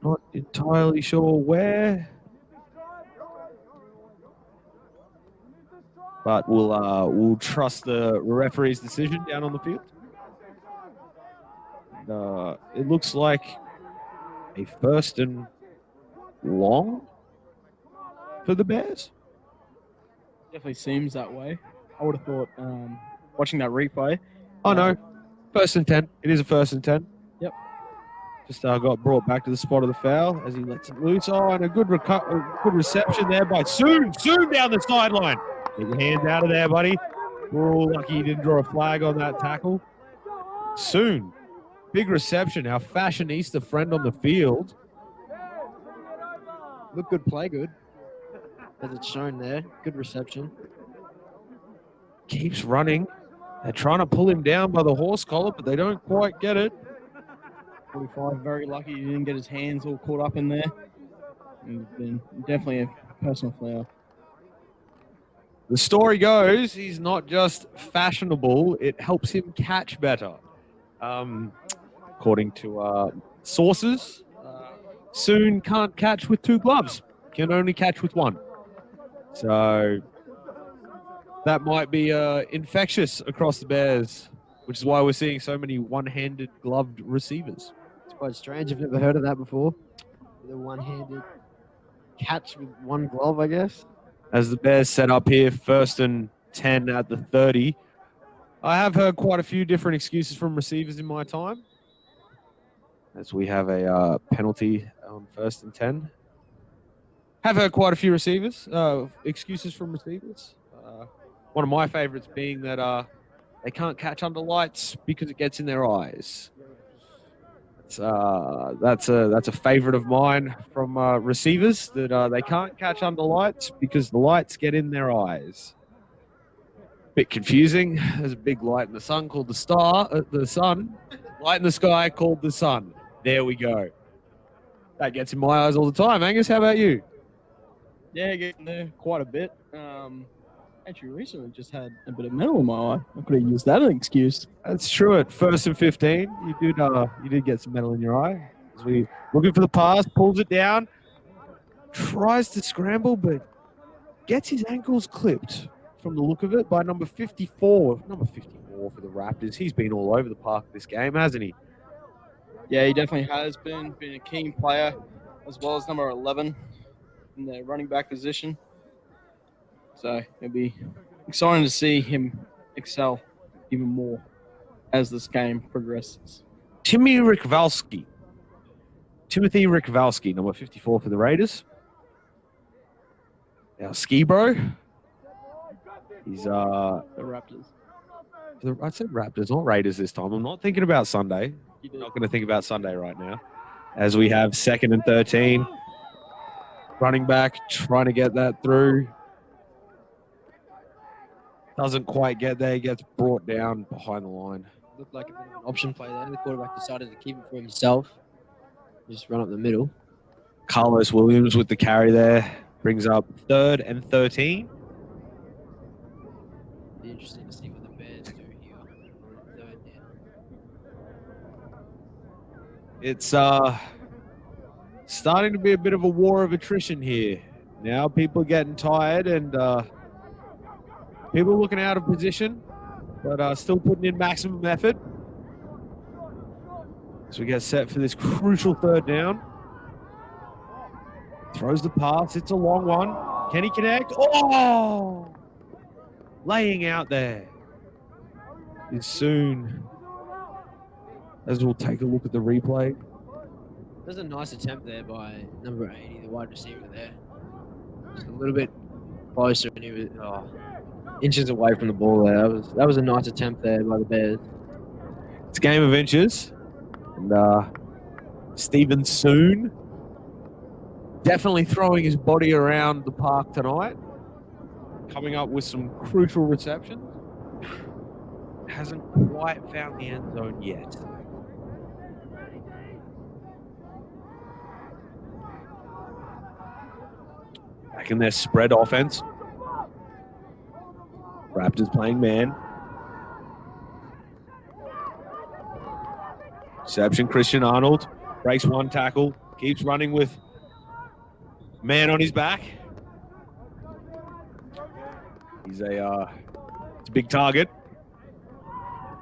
Not entirely sure where, but we'll trust the referee's decision down on the field. It looks like a 1st and long for the Bears. Definitely seems that way. I would have thought, watching that replay. Oh, no. 1st and 10. It is a 1st and 10. Yep. Just got brought back to the spot of the foul as he lets it loose. Oh, and a good reception there by Soon. Soon down the sideline. Get your hands out of there, buddy. We're all lucky he didn't draw a flag on that tackle. Soon. Big reception. Our fashionista friend on the field. Look good, play good. As it's shown there. Good reception. Keeps running. They're trying to pull him down by the horse collar, but they don't quite get it. 45, very lucky he didn't get his hands all caught up in there. And been definitely a personal foul. The story goes, he's not just fashionable, it helps him catch better. According to sources, Soon can't catch with 2 gloves, can only catch with 1. So that might be infectious across the Bears, which is why we're seeing so many one-handed gloved receivers. It's quite strange. I've never heard of that before. The one-handed catch with 1 glove, I guess. As the Bears set up here, 1st and 10 at the 30. I have heard quite a few different excuses from receivers in my time. As we have a penalty on 1st and 10. Have heard quite a few excuses from receivers. One of my favorites being that they can't catch under lights because it gets in their eyes. That's a favorite of mine from receivers, that they can't catch under lights because the lights get in their eyes. Bit confusing. There's a big light in the sun called the sun. Light in the sky called the sun. There we go. That gets in my eyes all the time. Angus, how about you? Yeah, getting there quite a bit. Actually, recently just had a bit of metal in my eye. I could have used that as an excuse. That's true. At 1st and 15, you did get some metal in your eye. As we looking for the pass, pulls it down, tries to scramble, but gets his ankles clipped from the look of it by number 54. Number 54 for the Raptors. He's been all over the park this game, hasn't he? Yeah, he definitely has been a keen player, as well as number 11 in the running back position. So it'll be exciting to see him excel even more as this game progresses. Timothy Rikvalski, number 54 for the Raiders. Our ski bro. He's The Raptors. I said Raptors, not Raiders this time. I'm not thinking about Sunday. I'm not going to think about Sunday right now. As we have 2nd and 13. Running back, trying to get that through. Doesn't quite get there. Gets brought down behind the line. Looked like a bit of an option play there. The quarterback decided to keep it for himself. Just run up the middle. Carlos Williams with the carry there. Brings up 3rd and 13. Be interesting to see what the Bears do here. 3rd down. It's starting to be a bit of a war of attrition here. Now people are getting tired and people looking out of position, but still putting in maximum effort. So we get set for this crucial 3rd down. Throws the pass. It's a long one. Can he connect? Oh! Laying out there is Soon. As we'll take a look at the replay. There's a nice attempt there by number 80, the wide receiver there. Just a little bit closer, and he was inches away from the ball there. That was a nice attempt there by the Bears. It's a game of inches. And Stephen Soon definitely throwing his body around the park tonight. Coming up with some crucial receptions. Hasn't quite found the end zone yet. Back in their spread offense. Raptors playing man. Reception, Christian Arnold. Breaks 1 tackle. Keeps running with man on his back. He's it's a big target.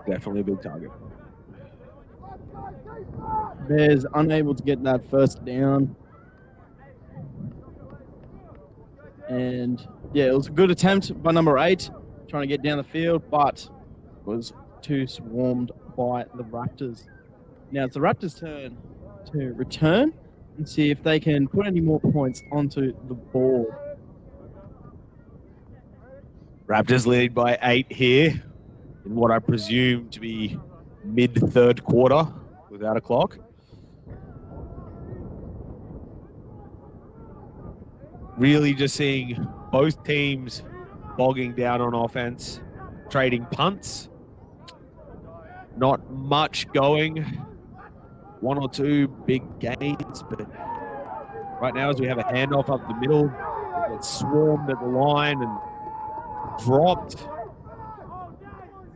Definitely a big target. Bears unable to get that 1st down. And yeah, it was a good attempt by number 8, trying to get down the field, but was too swarmed by the Raptors. Now it's the Raptors' turn to return and see if they can put any more points onto the board. Raptors lead by 8 here in what I presume to be mid-third quarter without a clock. Really just seeing both teams bogging down on offense, trading punts. Not much going. 1 or 2 big gains, but right now as we have a handoff up the middle, we get swarmed at the line and dropped.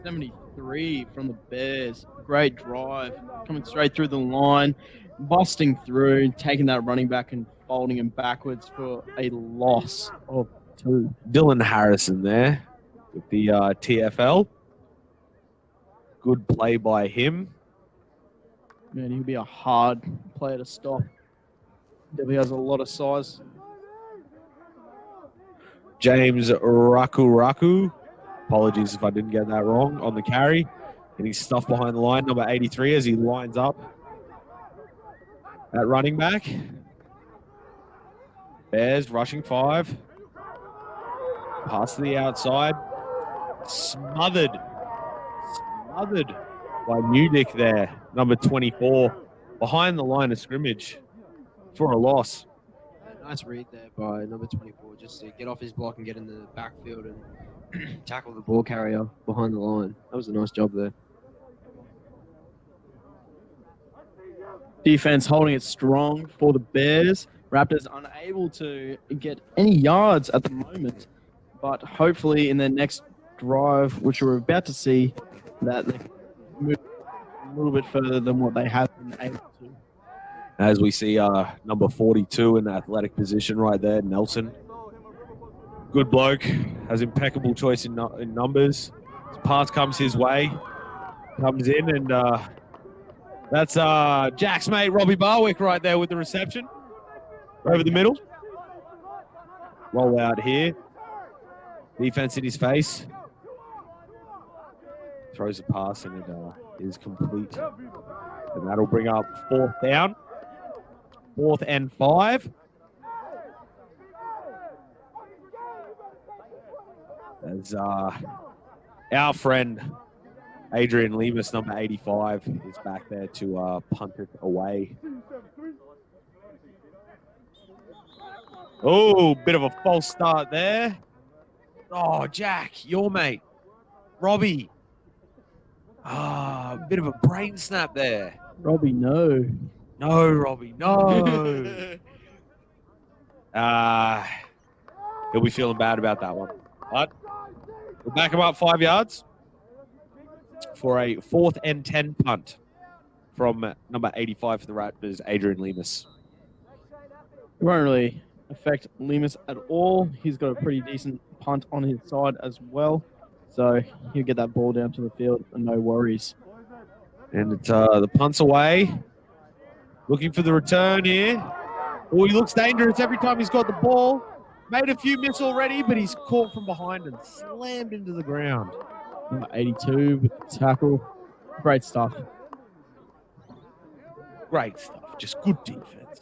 73 from the Bears. Great drive. Coming straight through the line, busting through, taking that running back and folding him backwards for a loss of 2. Dylan Harrison there with the TFL. Good play by him. Man, he'll be a hard player to stop. Definitely has a lot of size. James Raku. Apologies if I didn't get that wrong on the carry. Getting stuffed behind the line, number 83 as he lines up at running back. Bears rushing 5. Pass to the outside. Smothered by Newdick there, number 24, behind the line of scrimmage for a loss. Nice read there by number 24, just to get off his block and get in the backfield and tackle the ball carrier behind the line. That was a nice job there. Defense holding it strong for the Bears. Raptors unable to get any yards at the moment, but hopefully in their next drive, which we're about to see, that they can move a little bit further than what they have been able to. As we see number 42 in the athletic position right there, Nelson. Good bloke, has impeccable choice in numbers. His pass comes his way, comes in, and that's Jack's mate, Robbie Barwick, right there with the reception. Over the middle. Roll out here. Defense in his face. Throws a pass and it is complete. And that'll bring up 4th down. 4th and 5. As our friend Adrian Lemus, number 85, is back there to punt it away. Oh, bit of a false start there. Oh, Jack, your mate, Robbie. Ah, bit of a brain snap there. Robbie, no. No, Robbie, no. He'll be feeling bad about that one. But we'll back him up 5 yards for a 4th and 10 punt from number 85 for the Raptors, Adrian Lemus. It won't really affect Lemus at all. He's got a pretty decent punt on his side as well. So he'll get that ball down to the field and no worries. And it's, the punt's away. Looking for the return here. Oh, he looks dangerous every time he's got the ball. Made a few miss already, but he's caught from behind and slammed into the ground. Number 82 with the tackle. Great stuff. Great stuff. Just good defense.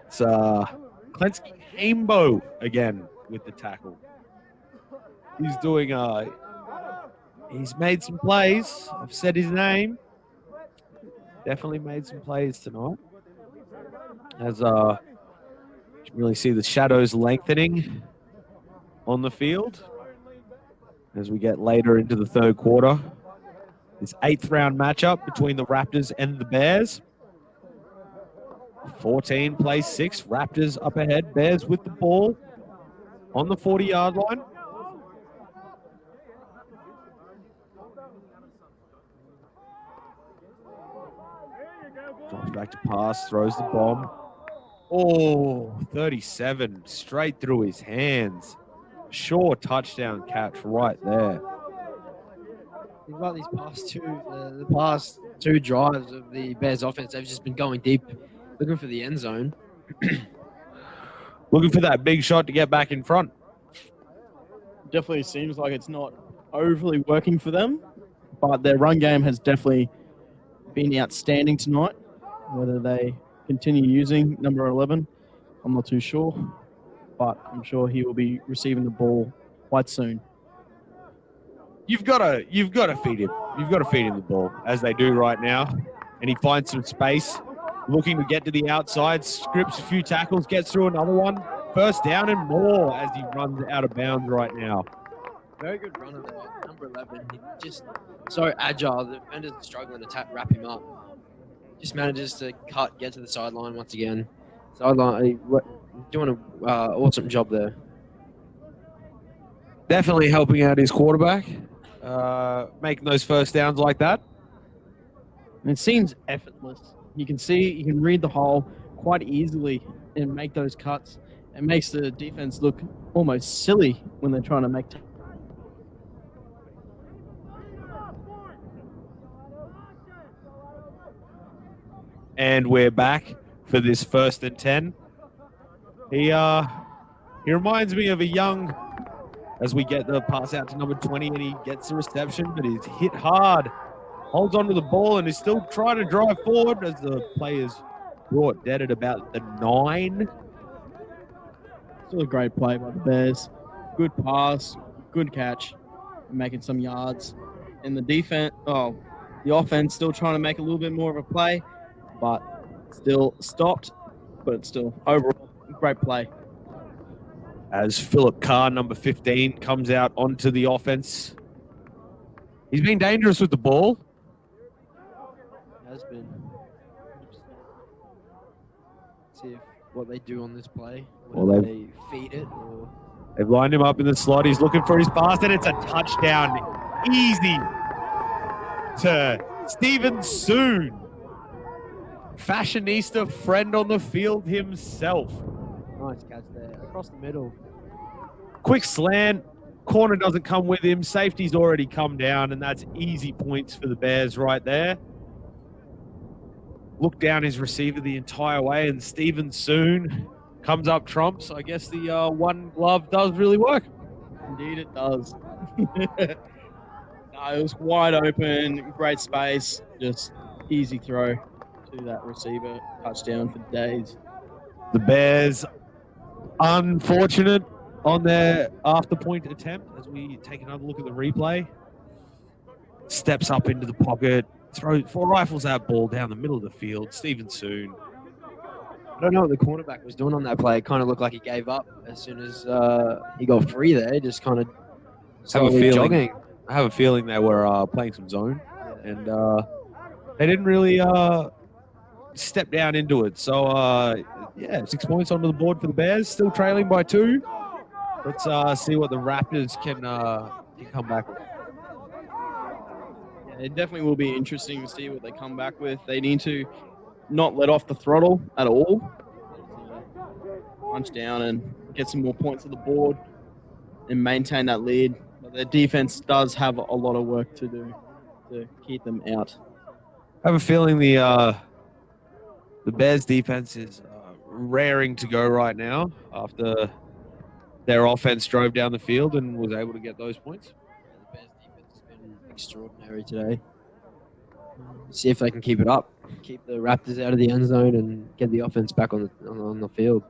It's Klensky Hambo again with the tackle. He's doing he's made some plays. I've said his name. Definitely made some plays tonight. As you can really see the shadows lengthening on the field as we get later into the third quarter. This 8th round matchup between the Raptors and the Bears. 14 plays 6. Raptors up ahead. Bears with the ball on the 40-yard line. Drops back to pass, throws the bomb. Oh, 37 straight through his hands. Sure touchdown catch right there. Think about these past two drives of the Bears offense. They've just been going deep Looking for the end zone. Looking for that big shot to get back in front. Definitely seems like it's not overly working for them, but their run game has definitely been outstanding tonight. Whether they continue using number 11, I'm not too sure, but I'm sure he will be receiving the ball quite soon. You've got to feed him. You've got to feed him the ball, as they do right now. And he finds some space, looking to get to the outside, scripts a few tackles, gets through another one. First down and more as he runs out of bounds right now. Very good runner there. Number 11. He just so agile. The defenders are struggling to wrap him up. Just manages to get to the sideline once again. Sideline, doing an awesome job there. Definitely helping out his quarterback, making those first downs like that. And it seems effortless. You can read the hole quite easily and make those cuts. It makes the defense look almost silly when they're trying to make. And we're back for this 1st and 10. He reminds me of a young, as we get the pass out to number 20 and he gets the reception, but he's hit hard, holds onto the ball and is still trying to drive forward as the play is brought dead at about the 9. Still a great play by the Bears. Good pass, good catch, making some yards. And the offense still trying to make a little bit more of a play, but still stopped. But it's still overall great play. As Philip Carr, number 15, comes out onto the offense. He's been dangerous with the ball. Has been. See what they do on this play. Whether they feed it or... They've lined him up in the slot. He's looking for his pass, and it's a touchdown. Easy to Stephen Soon. Fashionista friend on the field himself. Nice catch there. Across the middle. Quick slant. Corner doesn't come with him. Safety's already come down, and that's easy points for the Bears right there. Look down his receiver the entire way, and Stephen Soon comes up trumps. I guess the one glove does really work. Indeed it does. It was wide open, great space, just easy throw to that receiver. Touchdown for days. The Bears, unfortunate on their after-point attempt as we take another look at the replay. Steps up into the pocket, rifles that ball down the middle of the field. Stephen Soon. I don't know what the cornerback was doing on that play. It kind of looked like he gave up as soon as he got free there. He just kind of jogging. I have a feeling they were playing some zone, and they didn't really step down into it. So, 6 points onto the board for the Bears, still trailing by 2. Let's see what the Raptors can come back with. Yeah, it definitely will be interesting to see what they come back with. They need to not let off the throttle at all. Punch down and get some more points on the board and maintain that lead. But their defense does have a lot of work to do to keep them out. I have a feeling the Bears defense is raring to go right now after their offense drove down the field and was able to get those points. The Bears defense has been extraordinary today. See if they can keep it up, keep the Raptors out of the end zone, and get the offense back on the field.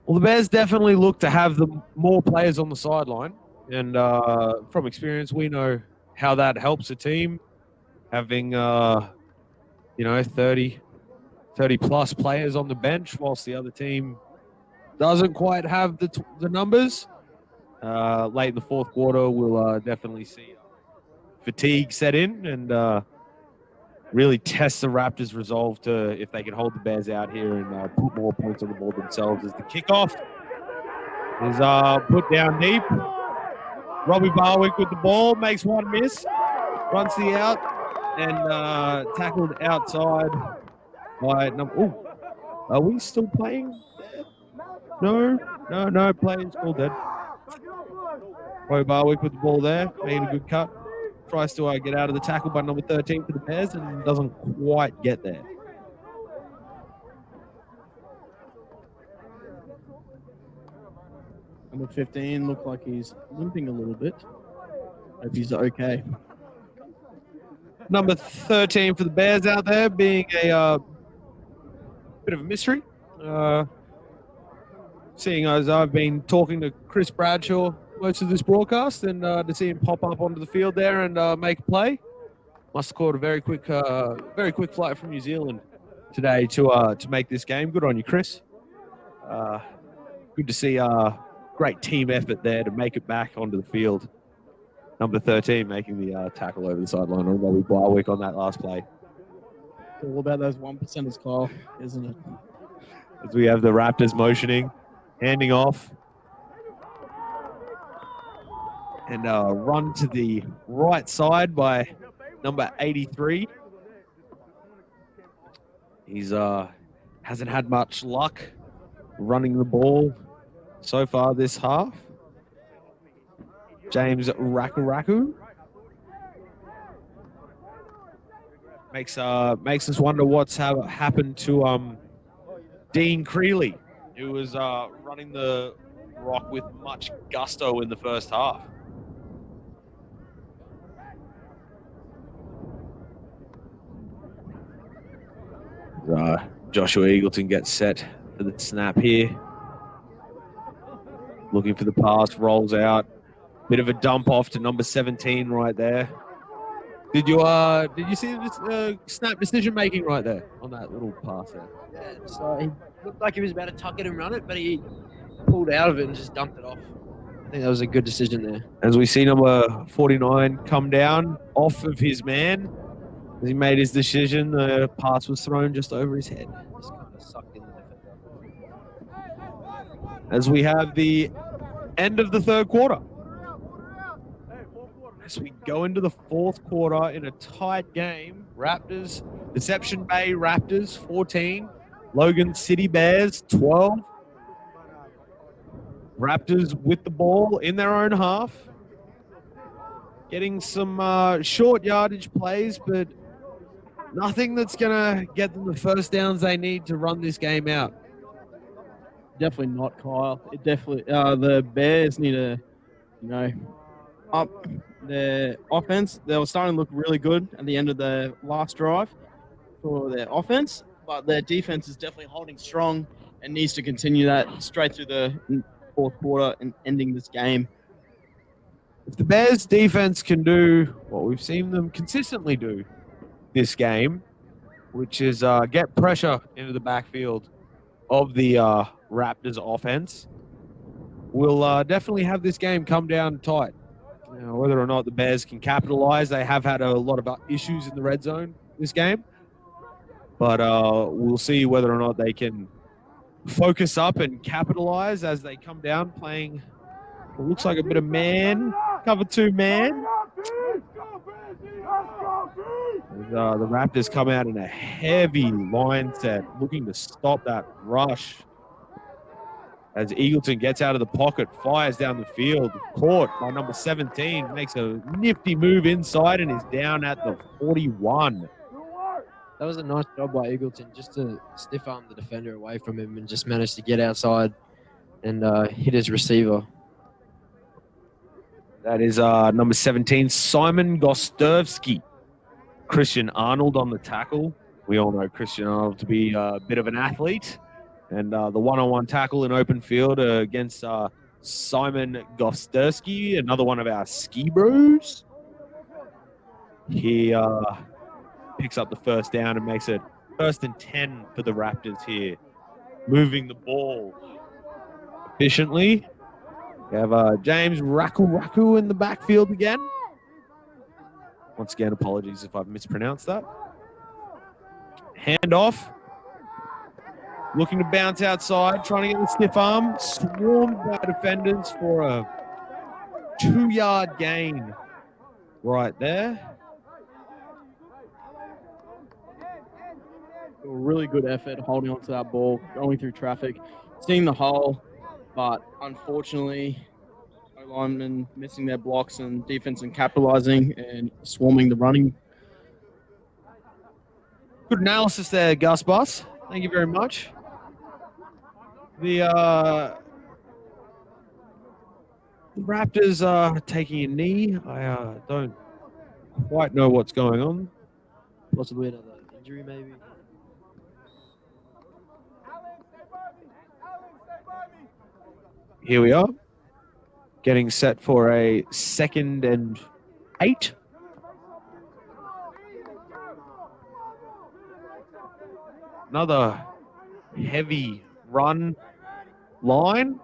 Well, the Bears definitely look to have more players on the sideline, and from experience, we know how that helps a team having 30 plus players on the bench, whilst the other team doesn't quite have the numbers. Late in the fourth quarter, we'll definitely see fatigue set in and really test the Raptors' resolve to if they can hold the Bears out here and put more points on the board themselves. As the kickoff is put down deep. Robbie Barwick with the ball, makes one miss, runs to the out, and tackled outside by number. Are we still playing? No, playing's all dead. Robbie Barwick with the ball there, making a good cut. Tries to get out of the tackle by number 13 for the Bears and doesn't quite get there. Number 15 looked like he's limping a little bit. Hope he's okay. Number 13 for the Bears out there being a bit of a mystery. Seeing as I've been talking to Chris Bradshaw most of this broadcast, and to see him pop up onto the field there and make a play, must have caught a very quick flight from New Zealand today to make this game. Good on you, Chris. Good to see great team effort there to make it back onto the field. Number 13 making the tackle over the sideline on Robbie Barwick on that last play. It's all about those 1%ers, Kyle, isn't it? As we have the Raptors motioning, handing off, and run to the right side by number 83. He's hasn't had much luck running the ball so far this half. James Rakuraku makes us wonder what's happened to Dean Creeley, who was running the rock with much gusto in the first half. Joshua Eagleton gets set for the snap here. Looking for the pass, rolls out. Bit of a dump off to number 17 right there. Did you see this snap decision making right there on that little pass there? Yeah, so he looked like he was about to tuck it and run it, but he pulled out of it and just dumped it off. I think that was a good decision there. As we see number 49 come down off of his man. As he made his decision, the pass was thrown just over his head. Just kind of sucked in the defender. As we have the end of the third quarter. As we go into the fourth quarter in a tight game, Raptors, Deception Bay Raptors 14, Logan City Bears 12. Raptors with the ball in their own half. Getting some short yardage plays, but nothing that's going to get them the first downs they need to run this game out. Definitely not, Kyle. It definitely the Bears need to, up their offense. They were starting to look really good at the end of the last drive for their offense, but their defense is definitely holding strong and needs to continue that straight through the fourth quarter and ending this game. If the Bears defense can do what we've seen them consistently do this game, which is get pressure into the backfield of the Raptors offense, we'll definitely have this game come down tight. Now, whether or not the Bears can capitalize, they have had a lot of issues in the red zone this game, but we'll see whether or not they can focus up and capitalize as they come down playing what looks like a bit of man, cover two man. The Raptors come out in a heavy line set, looking to stop that rush. As Eagleton gets out of the pocket, fires down the field, caught by number 17, makes a nifty move inside and is down at the 41. That was a nice job by Eagleton just to stiff arm the defender away from him and just managed to get outside and hit his receiver. That is number 17, Simon Gostovsky. Christian Arnold on the tackle. We all know Christian Arnold to be a bit of an athlete. And the one-on-one tackle in open field against Simon Gostovsky, another one of our ski bros. He picks up the first down and makes it 1st and 10 for the Raptors here. Moving the ball efficiently. We have James Rakuraku in the backfield again. Once again, apologies if I've mispronounced that. Handoff. Looking to bounce outside, trying to get the stiff arm. Swarmed by defenders for a 2-yard gain right there. A really good effort holding onto that ball, going through traffic, seeing the hole, but unfortunately, linemen missing their blocks and defense and capitalizing and swarming the running. Good analysis there, Gus Bus. Thank you very much. The The Raptors are taking a knee. I don't quite know what's going on. Possibly another injury, maybe. Here we are, getting set for a 2nd and 8. Another heavy run line.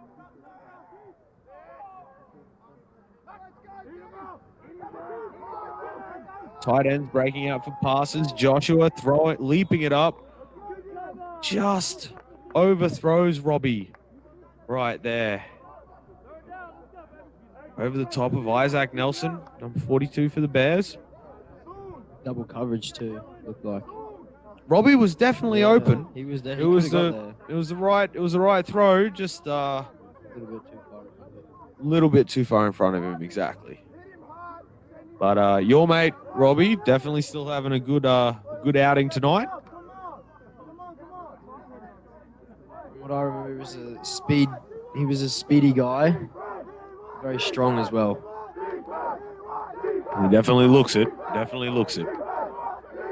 Tight ends breaking out for passes. Joshua leaping it up. Just overthrows Robbie right there. Over the top of Isaac Nelson, number 42 for the Bears. Double coverage too, looked like. Robbie was definitely open. He was there. It was the right throw, just a little bit too far in front of him. little bit too far in front of him, exactly. But your mate Robbie definitely still having a good outing tonight. What I remember was he was a speedy guy, very strong as well. He definitely looks it.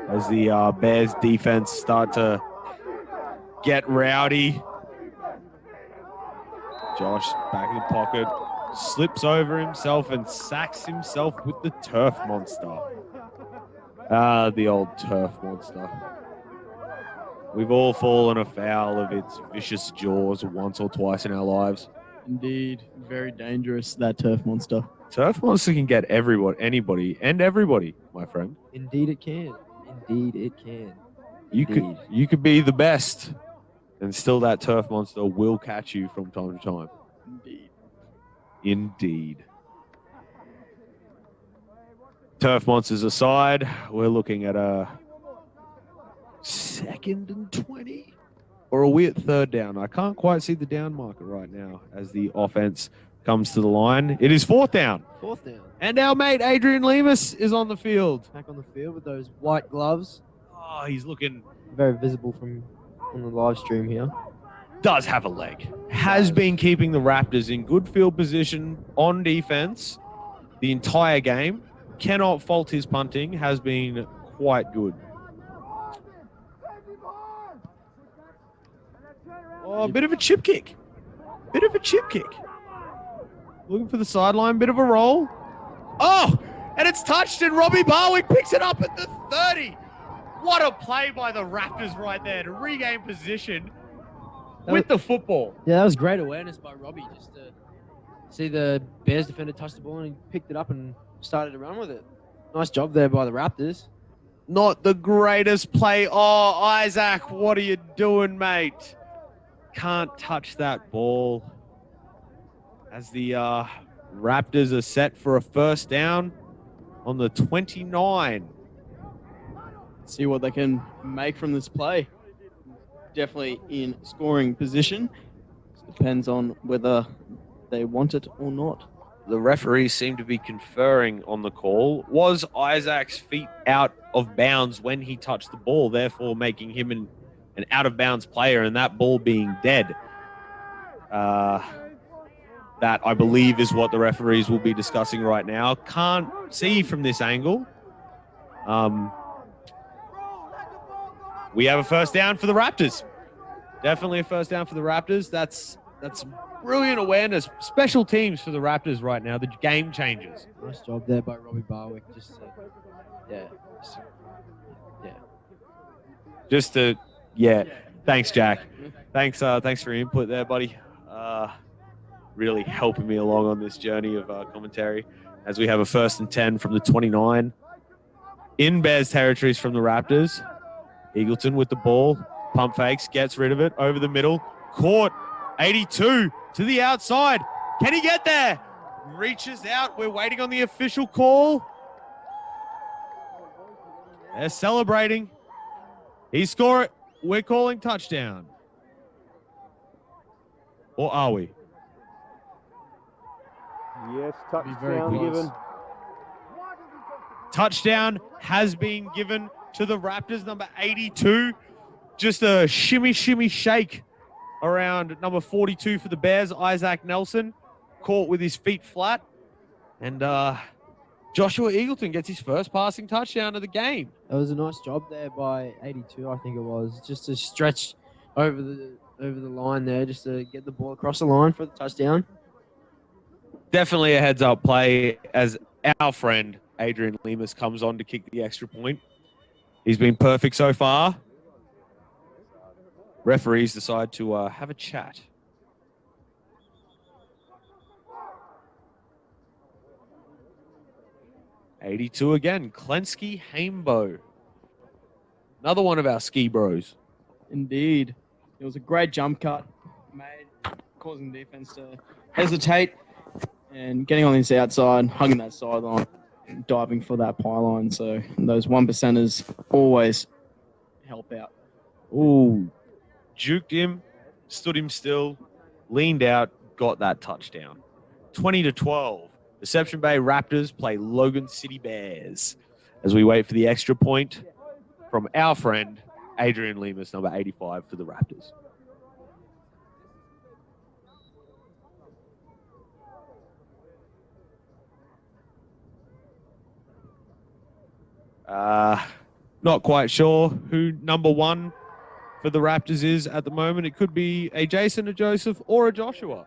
As the Bears defense start to get rowdy. Josh back in the pocket, slips over himself and sacks himself with the turf monster. The old turf monster. We've all fallen afoul of its vicious jaws once or twice in our lives. Indeed, very dangerous, that turf monster. Turf monster can get anybody, my friend. Indeed it can. Indeed it can. You could be the best, and still that turf monster will catch you from time to time. Indeed. Turf monsters aside, we're looking at a 2nd and 20. Or are we at 3rd down? I can't quite see the down marker right now as the offense comes to the line. It is 4th down. 4th down. And our mate Adrian Lemus is on the field. Back on the field with those white gloves. Oh, he's looking... Very visible on the live stream here. Does have a leg. Has been keeping the Raptors in good field position on defense the entire game. Cannot fault his punting. Has been quite good. Oh, a bit of a chip kick. Looking for the sideline. Bit of a roll. Oh, and it's touched, and Robbie Barwick picks it up at the 30. What a play by the Raptors right there to regain position with the football. Yeah, that was great awareness by Robbie, just to see the Bears defender touch the ball, and he picked it up and started to run with it. Nice job there by the Raptors. Not the greatest play. Oh, Isaac, what are you doing, mate? Can't touch that ball. As the Raptors are set for a 1st down on the 29. See what they can make from this play. Definitely in scoring position. Depends on whether they want it or not. The referees seem to be conferring on the call. Was Isaac's feet out of bounds when he touched the ball, therefore making him an out-of-bounds player, and that ball being dead? That, I believe, is what the referees will be discussing right now. Can't see from this angle. We have a 1st down for the Raptors. Definitely a 1st down for the Raptors. That's brilliant awareness. Special teams for the Raptors right now. The game changers. Nice job there by Robbie Barwick. Thanks, Jack. Thanks for your input there, buddy. Really helping me along on this journey of commentary as we have a 1st and 10 from the 29 in Bears territories from the Raptors. Eagleton with the ball, pump fakes, gets rid of it over the middle, caught 82 to the outside. Can he get there? Reaches out. We're waiting on the official call. They're celebrating. He scored it. We're calling touchdown. Or are we? Yes, touchdown given. Touchdown has been given to the Raptors, number 82. Just a shimmy, shake around number 42 for the Bears, Isaac Nelson. caught with his feet flat. And Joshua Eagleton gets his first passing touchdown of the game. That was a nice job there by 82, I think it was, just to stretch over the line there, just to get the ball across the line for the touchdown. Definitely a heads-up play as our friend Adrian Lemus comes on to kick the extra point. He's been perfect so far. Referees decide to have a chat. '82 again, Klensky Haimbo. Another one of our ski bros. Indeed. It was a great jump cut, causing the defense to hesitate and getting on this outside, hugging that sideline, and diving for that pylon. So those 1%ers always help out. Ooh, juked him, stood him still, leaned out, got that touchdown. 20-12. Deception Bay Raptors play Logan City Bears as we wait for the extra point from our friend Adrian Lemus, number 85 for the Raptors. Not quite sure who number 1 for the Raptors is at the moment. It could be a Jason, a Joseph, or a Joshua.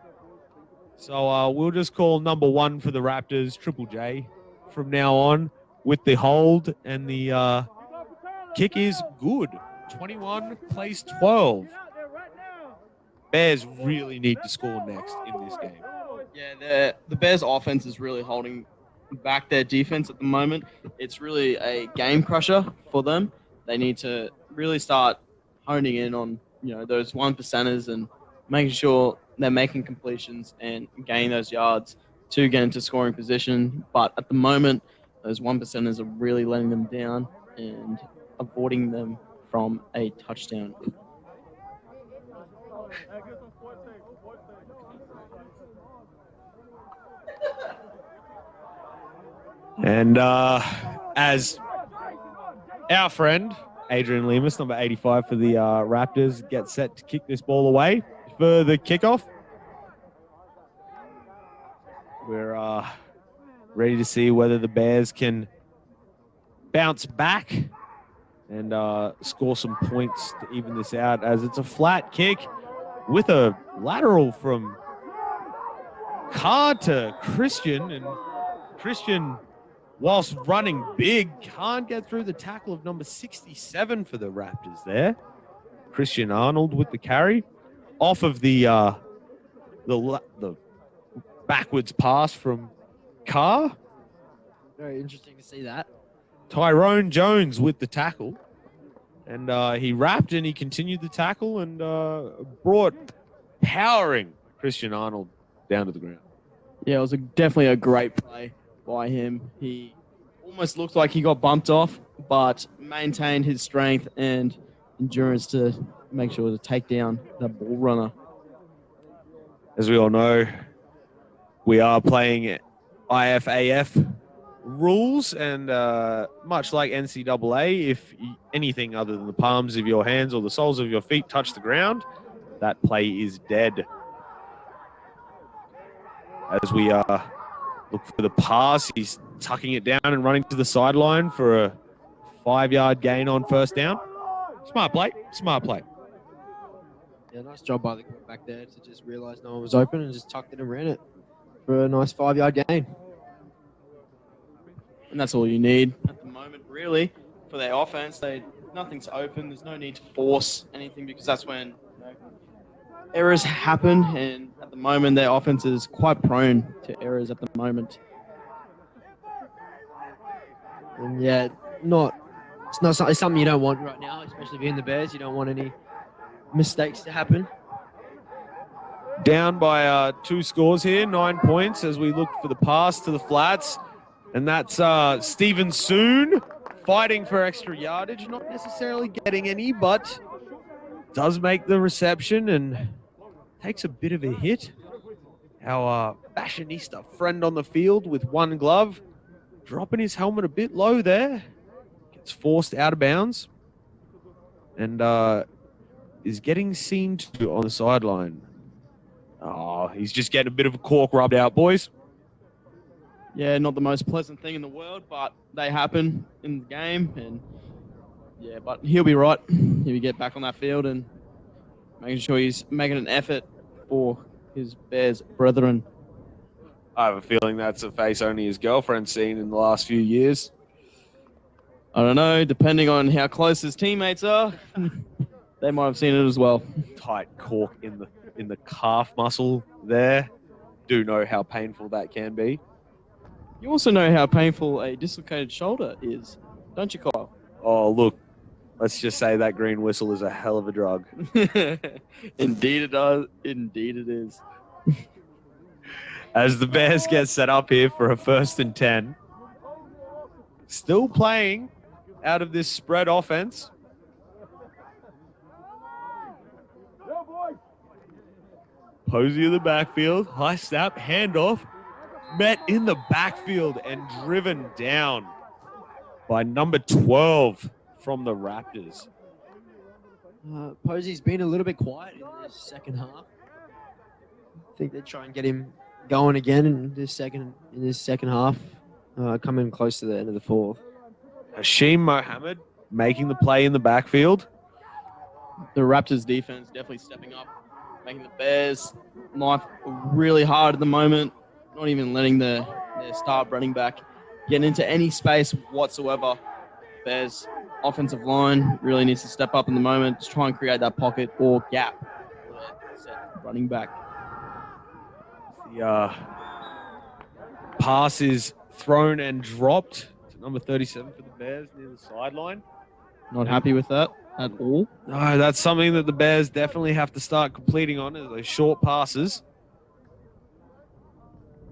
So we'll just call number 1 for the Raptors, Triple J, from now on with the hold. And the kick is good. 21 plays 12. Bears really need to score next in this game. Yeah, the Bears' offense is really holding back their defense at the moment. It's really a game crusher for them. They need to really start honing in on those 1%ers and making sure they're making completions and gaining those yards to get into scoring position. But at the moment, those 1%ers are really letting them down and avoiding them from a touchdown. And as our friend Adrian Lemus, number 85 for the Raptors, gets set to kick this ball away for the kickoff, we're ready to see whether the Bears can bounce back and score some points to even this out, as it's a flat kick with a lateral from Carr to Christian, and Christian, whilst running big, can't get through the tackle of number 67 for the Raptors there. Christian Arnold with the carry off of the backwards pass from Carr. Very interesting to see that. Tyrone Jones with the tackle. And he wrapped and he continued the tackle and brought powering Christian Arnold down to the ground. Yeah, it was definitely a great play by him. He almost looked like he got bumped off, but maintained his strength and endurance to make sure to take down the ball runner. As we all know, we are playing IFAF rules, and much like NCAA, if anything other than the palms of your hands or the soles of your feet touch the ground, that play is dead. As we look for the pass, he's tucking it down and running to the sideline for a 5-yard gain on first down. Smart play, smart play. Yeah, nice job by the quarterback there to just realize no one was open and just tucked it and ran it for a nice 5-yard gain. And that's all you need at the moment, really, for their offense. Nothing's open. There's no need to force anything, because that's when errors happen. And at the moment, their offense is quite prone to errors at the moment. And yeah, it's something you don't want right now, especially being the Bears. You don't want any mistakes to happen. Down by 2 scores here, 9 points, as we look for the pass to the flats. And that's Steven Soon fighting for extra yardage, not necessarily getting any, but does make the reception and takes a bit of a hit. Our fashionista friend on the field with one glove, dropping his helmet a bit low there. Gets forced out of bounds and is getting seen to on the sideline. Oh, he's just getting a bit of a cork rubbed out, boys. Yeah, not the most pleasant thing in the world, but they happen in the game. And yeah, but he'll be right. He'll get back on that field and making sure he's making an effort for his Bears brethren. I have a feeling that's a face only his girlfriend's seen in the last few years. I don't know, depending on how close his teammates are, they might have seen it as well. Tight cork in the calf muscle there. Do know how painful that can be. You also know how painful a dislocated shoulder is, don't you, Kyle? Oh, look. Let's just say that green whistle is a hell of a drug. Indeed it does. Indeed it is. As the Bears get set up here for a 1st and 10. Still playing out of this spread offense. Posey in the backfield. High snap, handoff. Met in the backfield and driven down by number 12 from the Raptors. Posey's been a little bit quiet in the second half. I think they try and get him going again in this second half, coming close to the end of the fourth. Hashim Mohammed making the play in the backfield. The Raptors defense definitely stepping up, making the Bears life really hard at the moment, not even letting their star running back get into any space whatsoever. Bears offensive line really needs to step up in the moment, just try and create that pocket or gap for their set running back. The pass is thrown and dropped to number 37 for the Bears near the sideline. Not happy with that at all. No, that's something that the Bears definitely have to start completing on, is those short passes.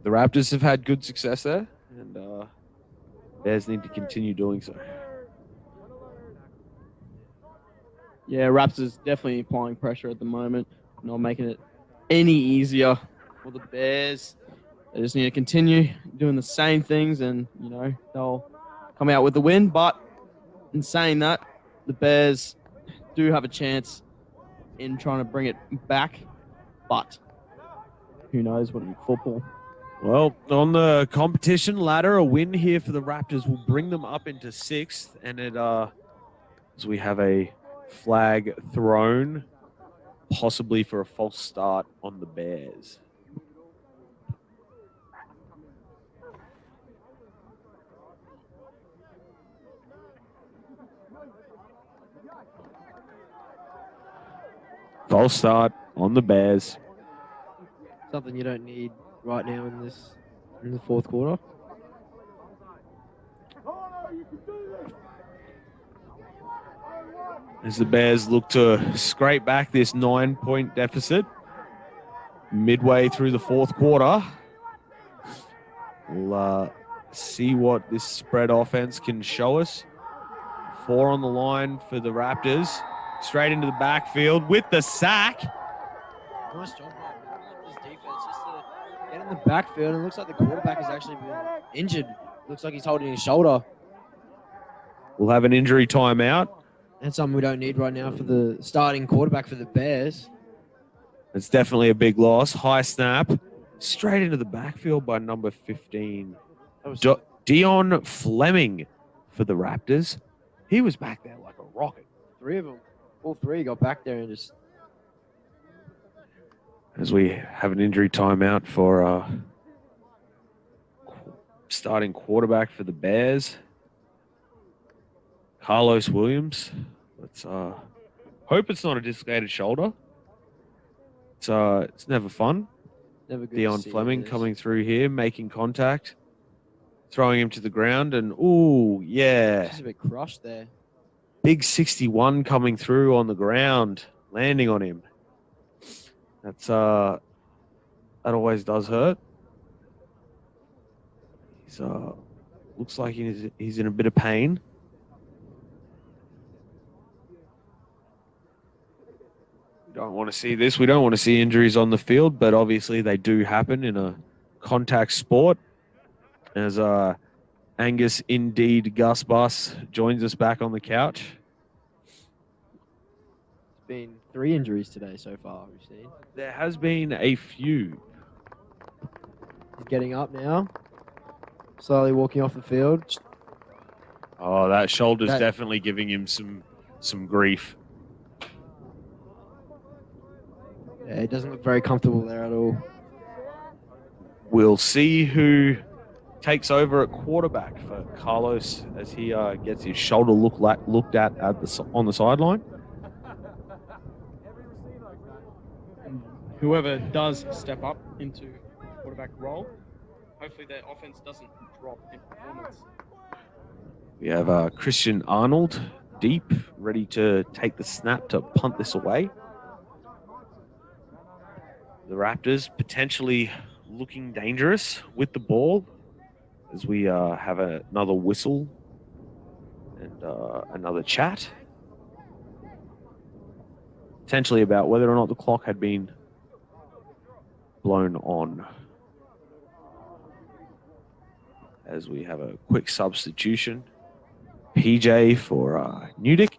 The Raptors have had good success there, and Bears need to continue doing so. Yeah, Raptors definitely applying pressure at the moment, not making it any easier for the Bears. They just need to continue doing the same things and, they'll come out with the win. But in saying that, the Bears do have a chance in trying to bring it back. But who knows what in football. Well, on the competition ladder, a win here for the Raptors will bring them up into 6th. And as we have a flag thrown, possibly for a false start on the Bears. False start on the Bears. Something you don't need right now in the fourth quarter. As the Bears look to scrape back this 9-point deficit midway through the fourth quarter. We'll see what this spread offense can show us. 4 on the line for the Raptors. Straight into the backfield with the sack. Nice job by this defense just to get in the backfield. And it looks like the quarterback has actually been injured. Looks like he's holding his shoulder. We'll have an injury timeout. That's something we don't need right now for the starting quarterback for the Bears. It's definitely a big loss. High snap. Straight into the backfield by number 15. Dion Fleming for the Raptors. He was back there like a rocket. 3 of them. All 3 got back there and just... As we have an injury timeout for starting quarterback for the Bears. Carlos Williams. Let's hope it's not a dislocated shoulder. It's never fun. Never good. Dion Fleming coming through here, making contact, throwing him to the ground, and ooh, yeah. Just a bit crushed there. Big 61 coming through on the ground, landing on him. That always does hurt. He's looks like he's in a bit of pain. We don't want to see this. We don't want to see injuries on the field, but obviously they do happen in a contact sport. As Angus Indeed Gus Bus joins us back on the couch. been 3 injuries today so far, we've seen. There has been a few. He's getting up now. Slowly walking off the field. Oh, that shoulder's That- definitely giving him some grief. Yeah, he doesn't look very comfortable there at all. We'll see who takes over at quarterback for Carlos as he gets his shoulder looked at on the sideline. Whoever does step up into quarterback role, hopefully their offense doesn't drop in performance. We have Christian Arnold deep, ready to take the snap to punt this away. The Raptors potentially looking dangerous with the ball as we have another whistle and another chat. Potentially about whether or not the clock had been blown on. As we have a quick substitution. PJ for Newdick.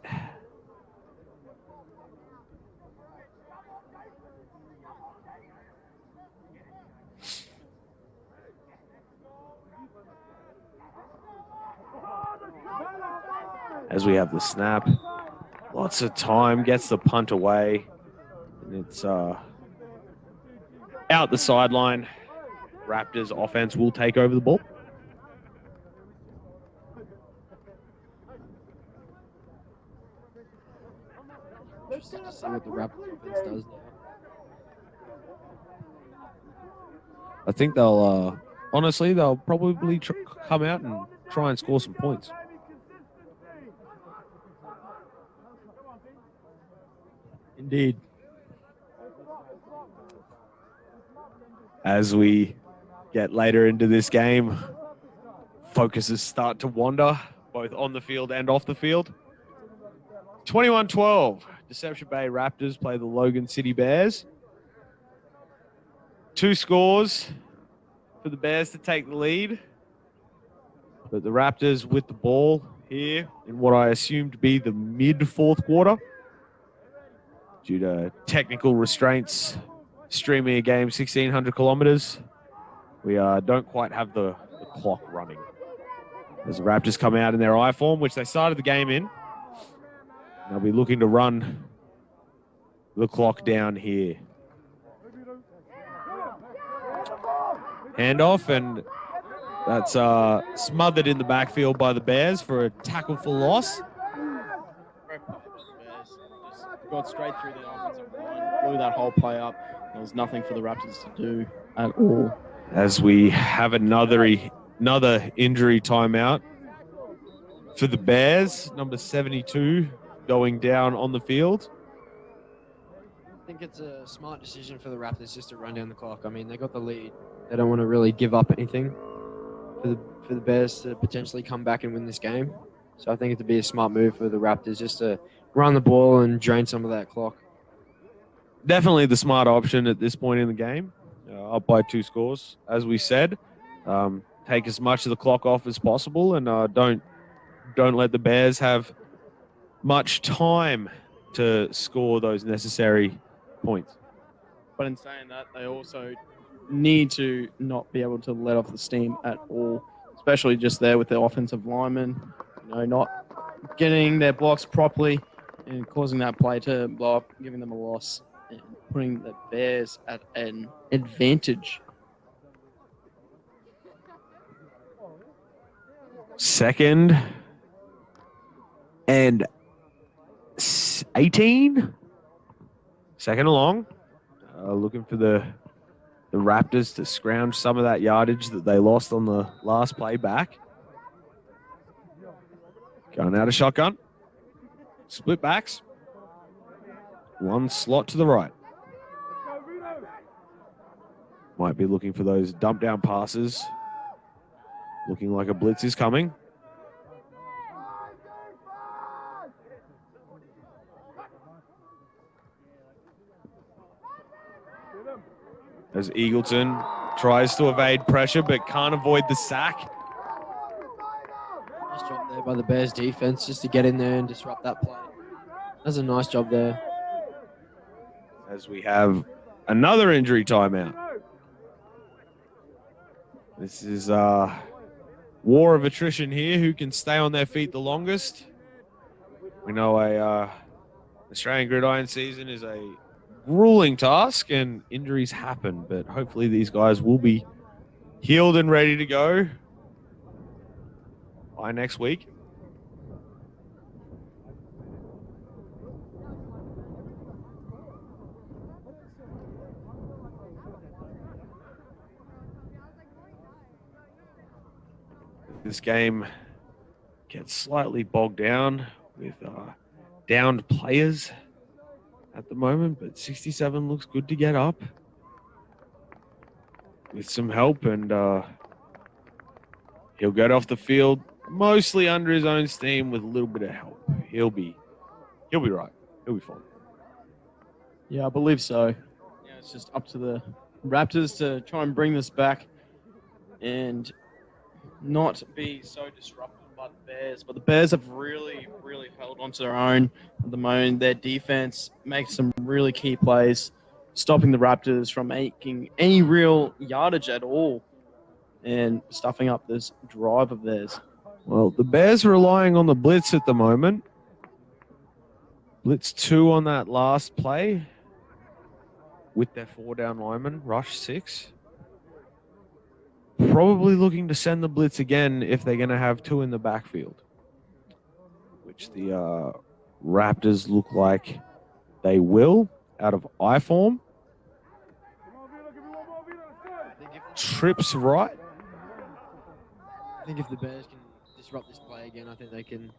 As we have the snap, lots of time, gets the punt away, and it's out the sideline. Raptors offense will take over the ball. Interesting to see what the Raptors offense does now. I think they'll, honestly, they'll probably come out and try and score some points. Indeed. As we get later into this game, focuses start to wander, both on the field and off the field. 21-12, Deception Bay Raptors play the Logan City Bears. 2 scores for the Bears to take the lead. But the Raptors with the ball here in what I assume to be the mid-4th quarter. Due to technical restraints, streaming a game 1,600 kilometers, we don't quite have the clock running. As the Raptors come out in their I form, which they started the game in, they'll be looking to run the clock down here. Handoff, and that's smothered in the backfield by the Bears for a tackle for loss. Got straight through the offensive line, blew that whole play up. There was nothing for the Raptors to do at all. As we have another injury timeout for the Bears, number 72 going down on the field. I think it's a smart decision for the Raptors just to run down the clock. I mean, they got the lead. They don't want to really give up anything for the Bears to potentially come back and win this game. So I think it'd be a smart move for the Raptors just to run the ball and drain some of that clock. Definitely the smart option at this point in the game. Up by 2 scores, as we said. Take as much of the clock off as possible, and don't let the Bears have much time to score those necessary points. But in saying that, they also need to not be able to let off the steam at all, especially just there with the offensive linemen, not getting their blocks properly and causing that play to blow up, giving them a loss, and putting the Bears at an advantage. 2nd and 18. 2nd and long. Looking for the Raptors to scrounge some of that yardage that they lost on the last play back. Going out of shotgun. Split backs. 1 slot to the right. Might be looking for those dump down passes. Looking like a blitz is coming. As Eagleton tries to evade pressure but can't avoid the sack. Nice job there by the Bears defense just to get in there and disrupt that play. That's a nice job there. as we have another injury timeout. This is war of attrition here. Who can stay on their feet the longest? We know a Australian Gridiron season is a grueling task and injuries happen, but hopefully these guys will be healed and ready to go by next week. This game gets slightly bogged down with downed players at the moment, but 67 looks good to get up with some help, and he'll get off the field mostly under his own steam with a little bit of help. He'll be right. He'll be fine. Yeah, I believe so. Yeah, it's just up to the Raptors to try and bring this back and not be so disrupted by the Bears. But the Bears have really, really held onto their own at the moment. Their defense makes some really key plays, stopping the Raptors from making any real yardage at all and stuffing up this drive of theirs. Well, the Bears are relying on the blitz at the moment. Blitz 2 on that last play with their 4-down lineman, rush 6. Probably looking to send the blitz again if they're going to have 2 in the backfield, which the Raptors look like they will out of I form. Trips right. I think if the Bears can disrupt this play again, I think they can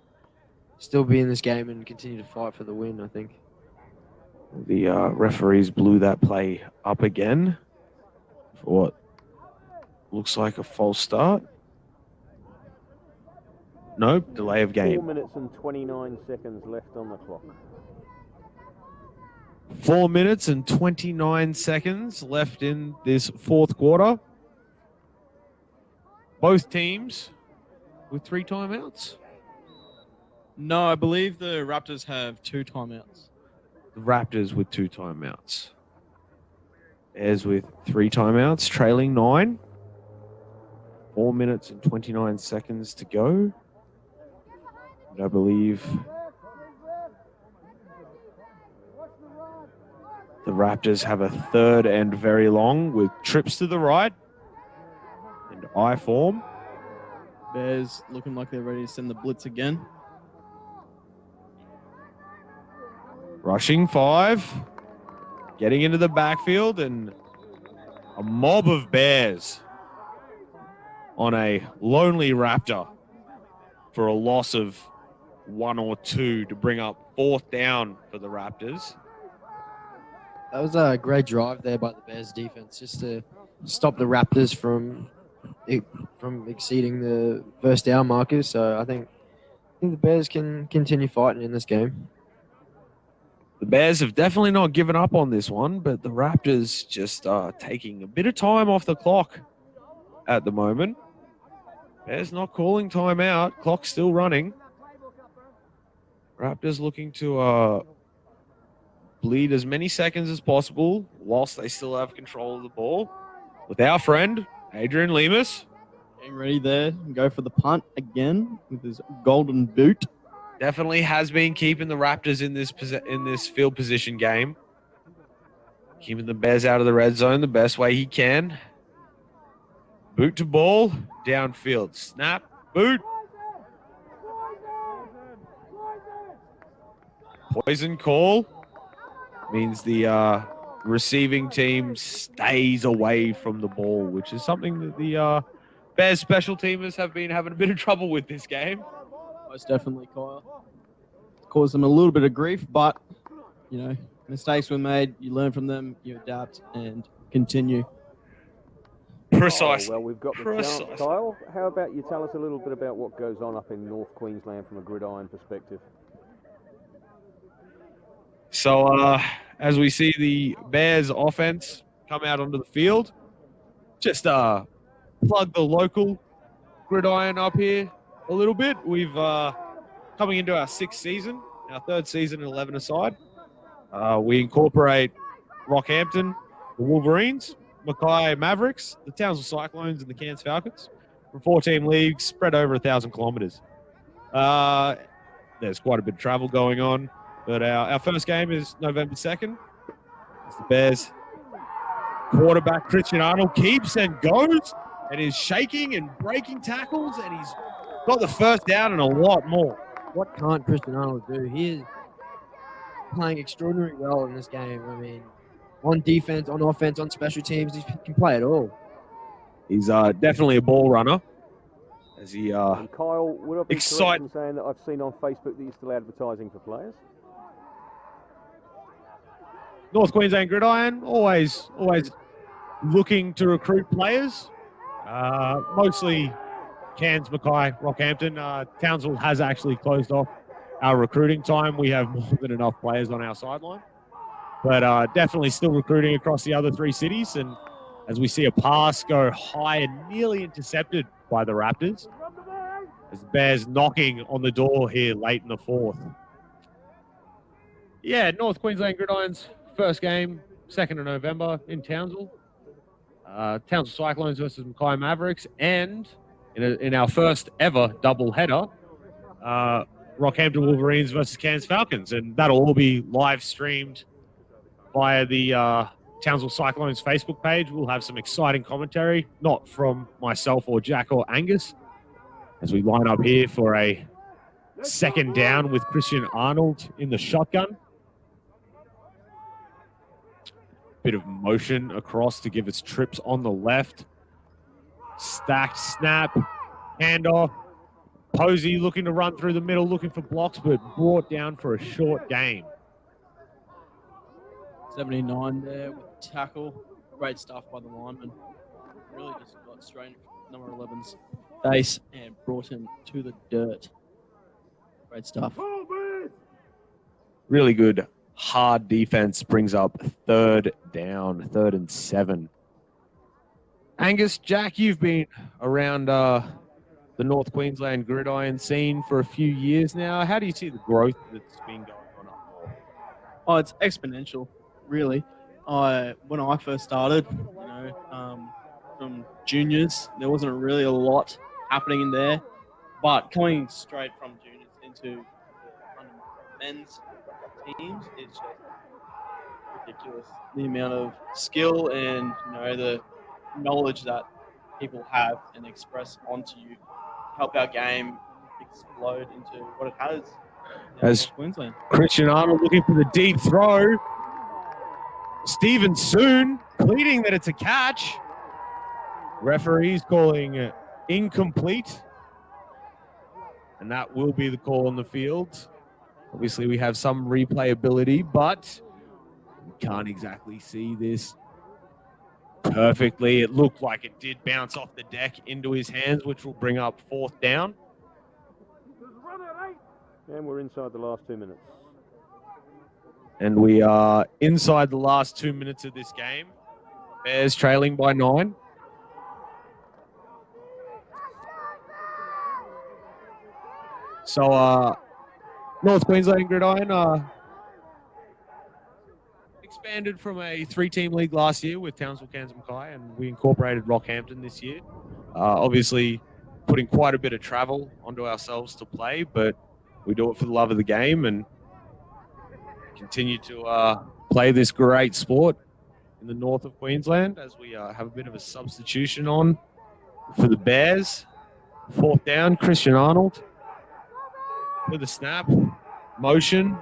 still be in this game and continue to fight for the win, I think. The referees blew that play up again for what looks like a false start. Nope, delay of game. 4 minutes and 29 seconds left on the clock. 4 minutes and 29 seconds left in this fourth quarter. Both teams with 3 timeouts. No, I believe the Raptors have 2 timeouts. The Raptors with 2 timeouts. Bears with 3 timeouts, trailing 9. 4 minutes and 29 seconds to go. And I believe the Raptors have a 3rd and very long with trips to the right and I form. Bears looking like they're ready to send the blitz again. Rushing 5. Getting into the backfield, and a mob of Bears on a lonely Raptor for a loss of 1 or 2 to bring up 4th down for the Raptors. That was a great drive there by the Bears defense, just to stop the Raptors from exceeding the first down markers. So I think the Bears can continue fighting in this game. The Bears have definitely not given up on this one, but the Raptors just are taking a bit of time off the clock at the moment. Bears not calling timeout. Clock's still running. Raptors looking to bleed as many seconds as possible whilst they still have control of the ball. With our friend, Adrian Lemus. Getting ready there and go for the punt again with his golden boot. Definitely has been keeping the Raptors in this field position game. Keeping the Bears out of the red zone the best way he can. Boot to ball, downfield. Snap, boot. Poison call means the receiving team stays away from the ball, which is something that the Bears special teamers have been having a bit of trouble with this game. Most definitely, Kyle. Caused them a little bit of grief, but, you know, mistakes were made. You learn from them, you adapt, and continue. Precisely. Oh, well, we've got the chance. Kyle, how about you tell us a little bit about what goes on up in North Queensland from a gridiron perspective? So, as we see the Bears offense come out onto the field, just plug the local gridiron up here a little bit. We've coming into our 6th season, our 3rd season, 11 aside. We incorporate Rockhampton, the Wolverines, Mackay Mavericks, the Townsville Cyclones, and the Cairns Falcons. From 14 leagues, spread over 1,000 kilometres. There's quite a bit of travel going on, but our first game is November 2nd. It's the Bears. Quarterback Christian Arnold keeps and goes and is shaking and breaking tackles, and he's got the first down and a lot more. What can't Christian Arnold do? He is playing extraordinarily well in this game. I mean, on defense, on offense, on special teams, he can play it all. He's definitely a ball runner. As he And Kyle, would I be correct in saying that I've seen on Facebook that you're still advertising for players? North Queensland Gridiron, always looking to recruit players. Mostly Cairns, Mackay, Rockhampton. Townsville has actually closed off our recruiting time. We have more than enough players on our sideline. But definitely still recruiting across the other three cities. And as we see a pass go high and nearly intercepted by the Raptors, as the Bears knocking on the door here late in the fourth. Yeah, North Queensland Gridiron's first game, 2nd of November in Townsville. Townsville Cyclones versus Mackay Mavericks, and in our first ever double header, Rockhampton Wolverines versus Cairns Falcons, and that'll all be live streamed via the Townsville Cyclones Facebook page. We'll have some exciting commentary, not from myself or Jack or Angus, as we line up here for a second down with Christian Arnold in the shotgun. Bit of motion across to give us trips on the left. Stacked snap, handoff. Posey looking to run through the middle, looking for blocks, but brought down for a short gain. 79 there with the tackle. Great stuff by the lineman. Really just got straight in number 11's face and brought him to the dirt. Great stuff. Really good hard defense brings up third down, 3rd and 7. Angus, Jack, you've been around the North Queensland gridiron scene for a few years now. How do you see the growth that's been going on up north? Oh, it's exponential, really. When I first started, from juniors, there wasn't really a lot happening in there. But coming straight from juniors into men's teams is just ridiculous. The amount of skill and the knowledge that people have and express onto you help our game explode into what it has. As Queensland. Christian Arnold looking for the deep throw. Stephen Soon pleading that it's a catch. Referees calling incomplete. And that will be the call on the field. Obviously, we have some replayability, but we can't exactly see this perfectly. It looked like it did bounce off the deck into his hands, which will bring up 4th down. And we're inside the last 2 minutes. And we are inside the last 2 minutes of this game. Bears trailing by 9. So, North Queensland Gridiron expanded from a 3-team league last year with Townsville, Cairns, and Mackay, and we incorporated Rockhampton this year. Obviously, putting quite a bit of travel onto ourselves to play, but we do it for the love of the game and continue to play this great sport in the north of Queensland as we have a bit of a substitution on for the Bears. 4th down, Christian Arnold with a snap, motion.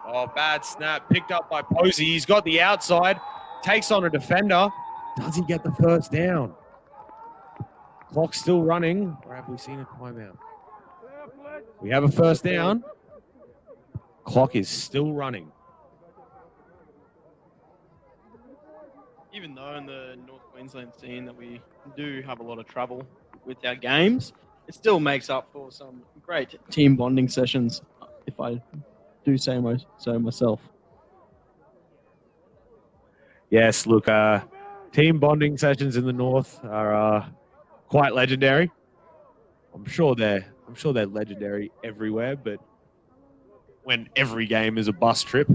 Oh, bad snap, picked up by Posey. He's got the outside, takes on a defender. Does he get the first down? Clock's still running, or have we seen a timeout? We have a first down. Clock is still running. Even though in the North Queensland scene that we do have a lot of trouble with our games, it still makes up for some great team bonding sessions, if I do say so myself. Yes, look, team bonding sessions in the north are quite legendary. I'm sure they're legendary everywhere, but when every game is a bus trip.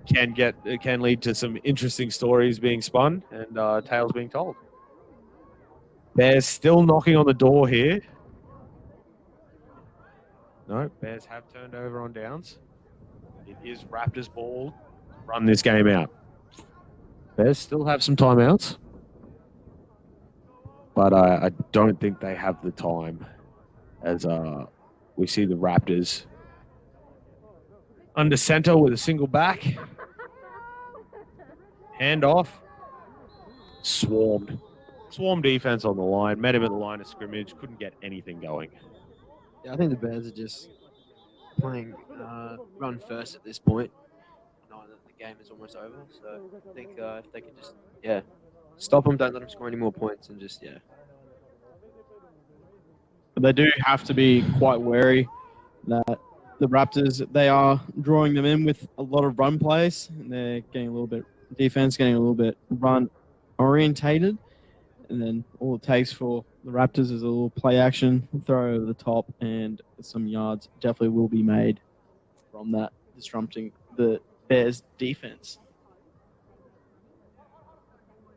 It can lead to some interesting stories being spun and tales being told. Bears still knocking on the door here. No, Bears have turned over on downs. It is Raptors ball to run this game out. Bears still have some timeouts, but I don't think they have the time as we see the Raptors under center with a single back. Hand off. Swarmed. Swarm defense on the line. Met him at the line of scrimmage. Couldn't get anything going. Yeah, I think the Bears are just playing run first at this point. Knowing that the game is almost over. So I think if they can just, stop them, don't let them score any more points, and just, But they do have to be quite wary that the Raptors, they are drawing them in with a lot of run plays, and they're getting a little bit defense, getting a little bit run orientated, and then all it takes for the Raptors is a little play action, throw over the top, and some yards definitely will be made from that, disrupting the Bears' defense.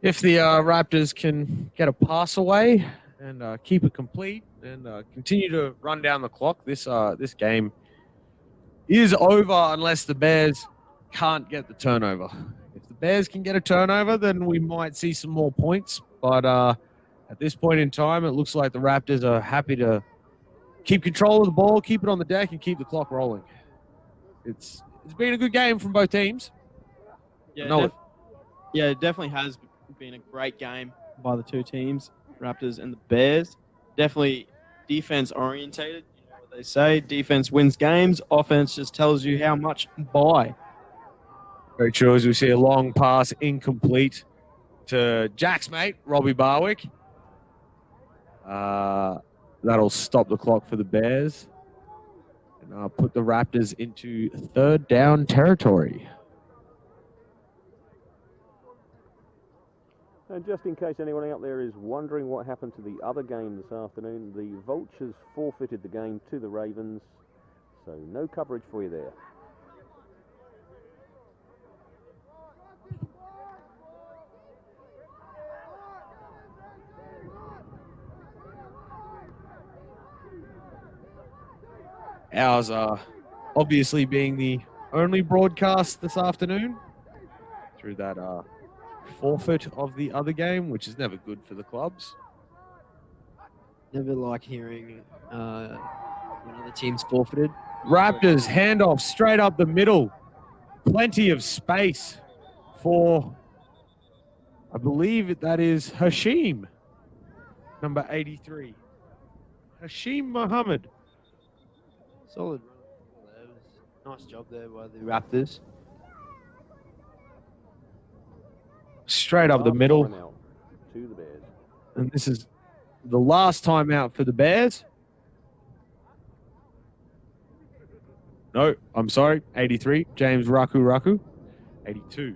If the Raptors can get a pass away and keep it complete and continue to run down the clock, this game is over unless the Bears can't get the turnover. If the Bears can get a turnover, then we might see some more points. But at this point in time, it looks like the Raptors are happy to keep control of the ball, keep it on the deck, and keep the clock rolling. It's been a good game from both teams. Yeah, it definitely has been a great game by the two teams, Raptors and the Bears. Definitely defense orientated. You know what they say, defense wins games. Offense just tells you how much by. Very true. As we see a long pass incomplete to Jack's mate, Robbie Barwick. That'll stop the clock for the Bears and put the Raptors into third down territory. And just in case anyone out there is wondering what happened to the other game this afternoon, the Vultures forfeited the game to the Ravens, so no coverage for you there. Ours are obviously being the only broadcast this afternoon through that forfeit of the other game, which is never good for the clubs. never like hearing when other teams forfeited. Raptors handoff straight up the middle. Plenty of space for, I believe that is Hashim, number 83. Hashim Muhammad. Solid run there. It was nice job there by the Raptors. Straight up the middle. To the Bears. And this is the last time out for the Bears. No, I'm sorry. 83, James Raku. 82,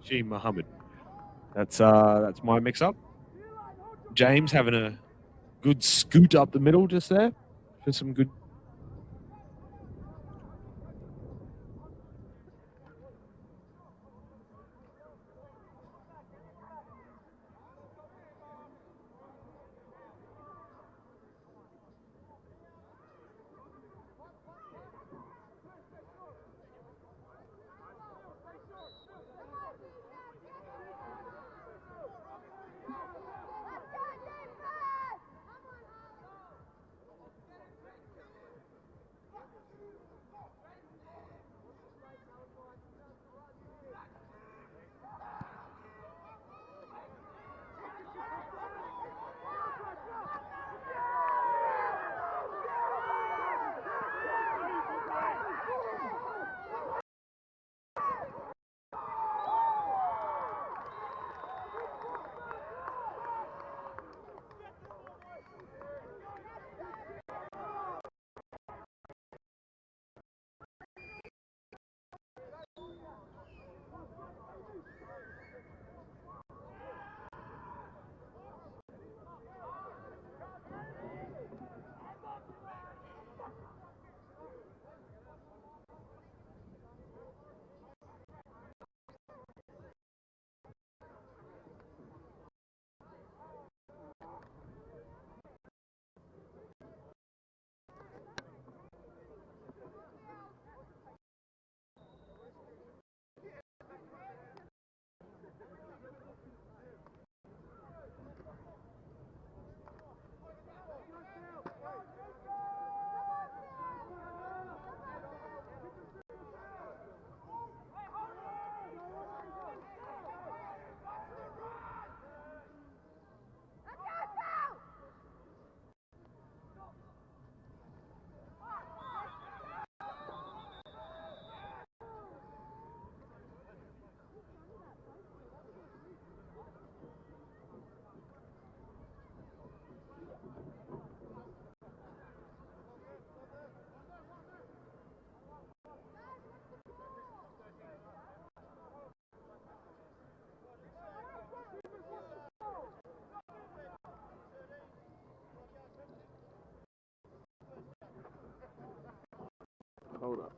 Hashim Muhammad. That's my mix-up. James having a good scoot up the middle just there for some good. Hold up.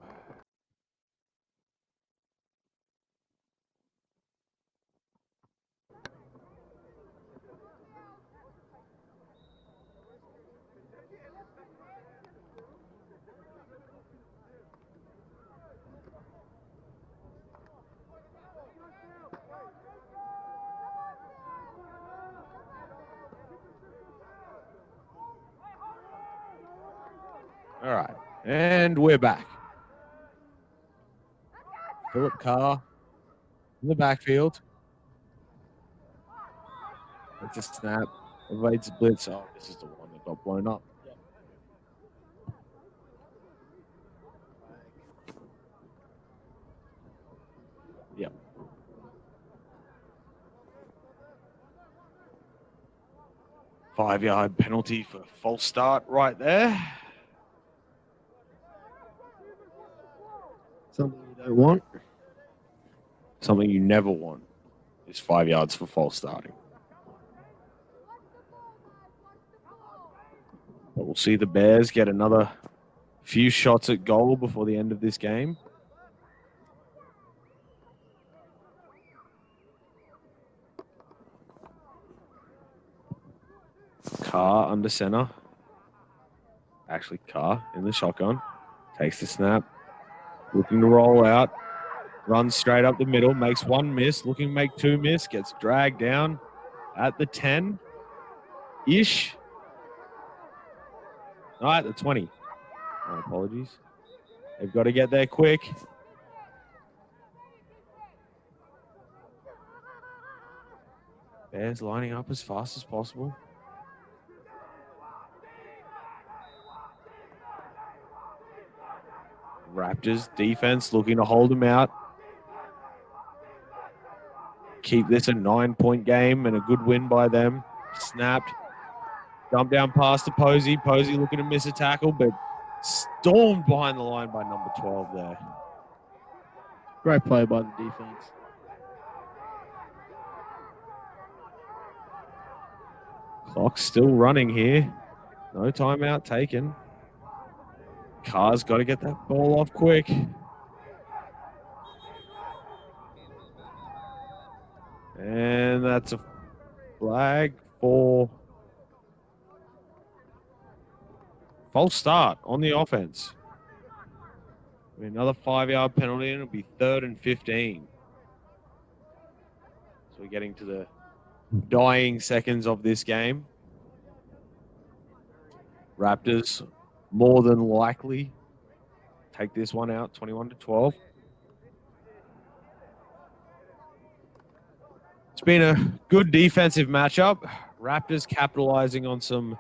All right, and we're back. Philip Carr in the backfield. It's a snap. Evades the blitz. Oh, this is the one that got blown up. Yep. Five-yard penalty for false start right there. Something you don't want. Something you never want is 5 yards for false starting. But we'll see the Bears get another few shots at goal before the end of this game. Carr under center. Actually, Carr in the shotgun. Takes the snap. Looking to roll out. Runs straight up the middle. Makes one miss. Looking to make two miss. Gets dragged down at the 10-ish. No, at the 20. My apologies. They've got to get there quick. Bears lining up as fast as possible. Raptors defense looking to hold them out. Keep this a 9-point game and a good win by them. Snapped. Dump down pass to Posey. Posey looking to miss a tackle, but stormed behind the line by number 12 there. Great play by the defense. Clock's still running here. No timeout taken. Carr's got to get that ball off quick. And that's a flag for false start on the offense. Another 5-yard penalty, and it'll be 3rd and 15. So we're getting to the dying seconds of this game. Raptors more than likely take this one out, 21-12. It's been a good defensive matchup. Raptors capitalizing on some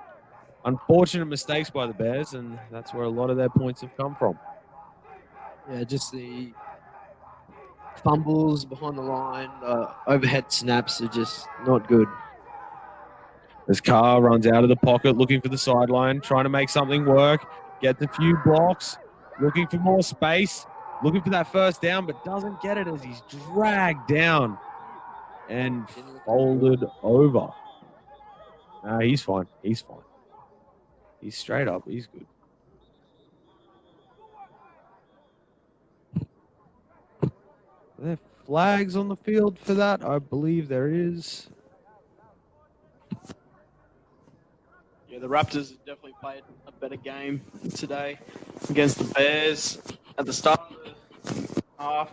unfortunate mistakes by the Bears, and that's where a lot of their points have come from. Yeah, just the fumbles behind the line, overhead snaps are just not good. As Carr runs out of the pocket, looking for the sideline, trying to make something work, gets a few blocks, looking for more space, looking for that first down, but doesn't get it as he's dragged down and folded over. He's fine. He's fine. He's straight up. He's good. Are there flags on the field for that? I believe there is. Yeah, the Raptors have definitely played a better game today against the Bears. At the start of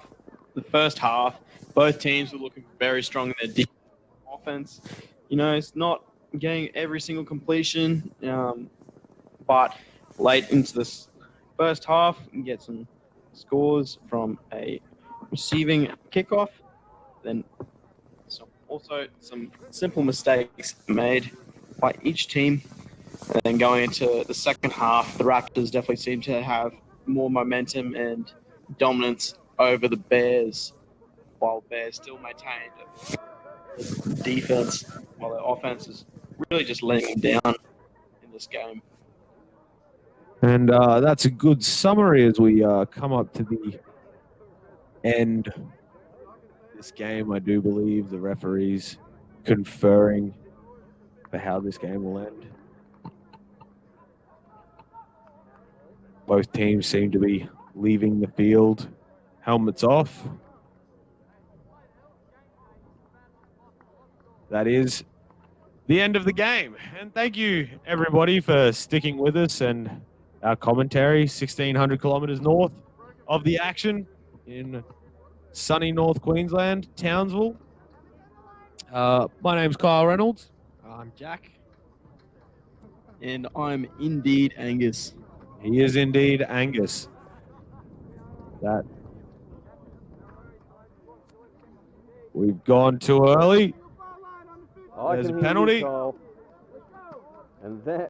the first half, both teams were looking very strong in their offense. You know, it's not getting every single completion, but late into this first half, you get some scores from a receiving kickoff, then also some simple mistakes made by each team. And then going into the second half, the Raptors definitely seem to have more momentum and dominance over the Bears, while Bears still maintained defense, while their offense is really just letting them down in this game. And that's a good summary as we come up to the end of this game. I do believe the referees conferring for how this game will end. Both teams seem to be leaving the field. Helmets off. That is the end of the game. And thank you, everybody, for sticking with us and our commentary. 1,600 kilometers north of the action in sunny North Queensland, Townsville. My name's Kyle Reynolds. I'm Jack. And I'm indeed Angus. He is indeed Angus. That we've gone too early. I There's can a hear you, penalty. Kyle. And that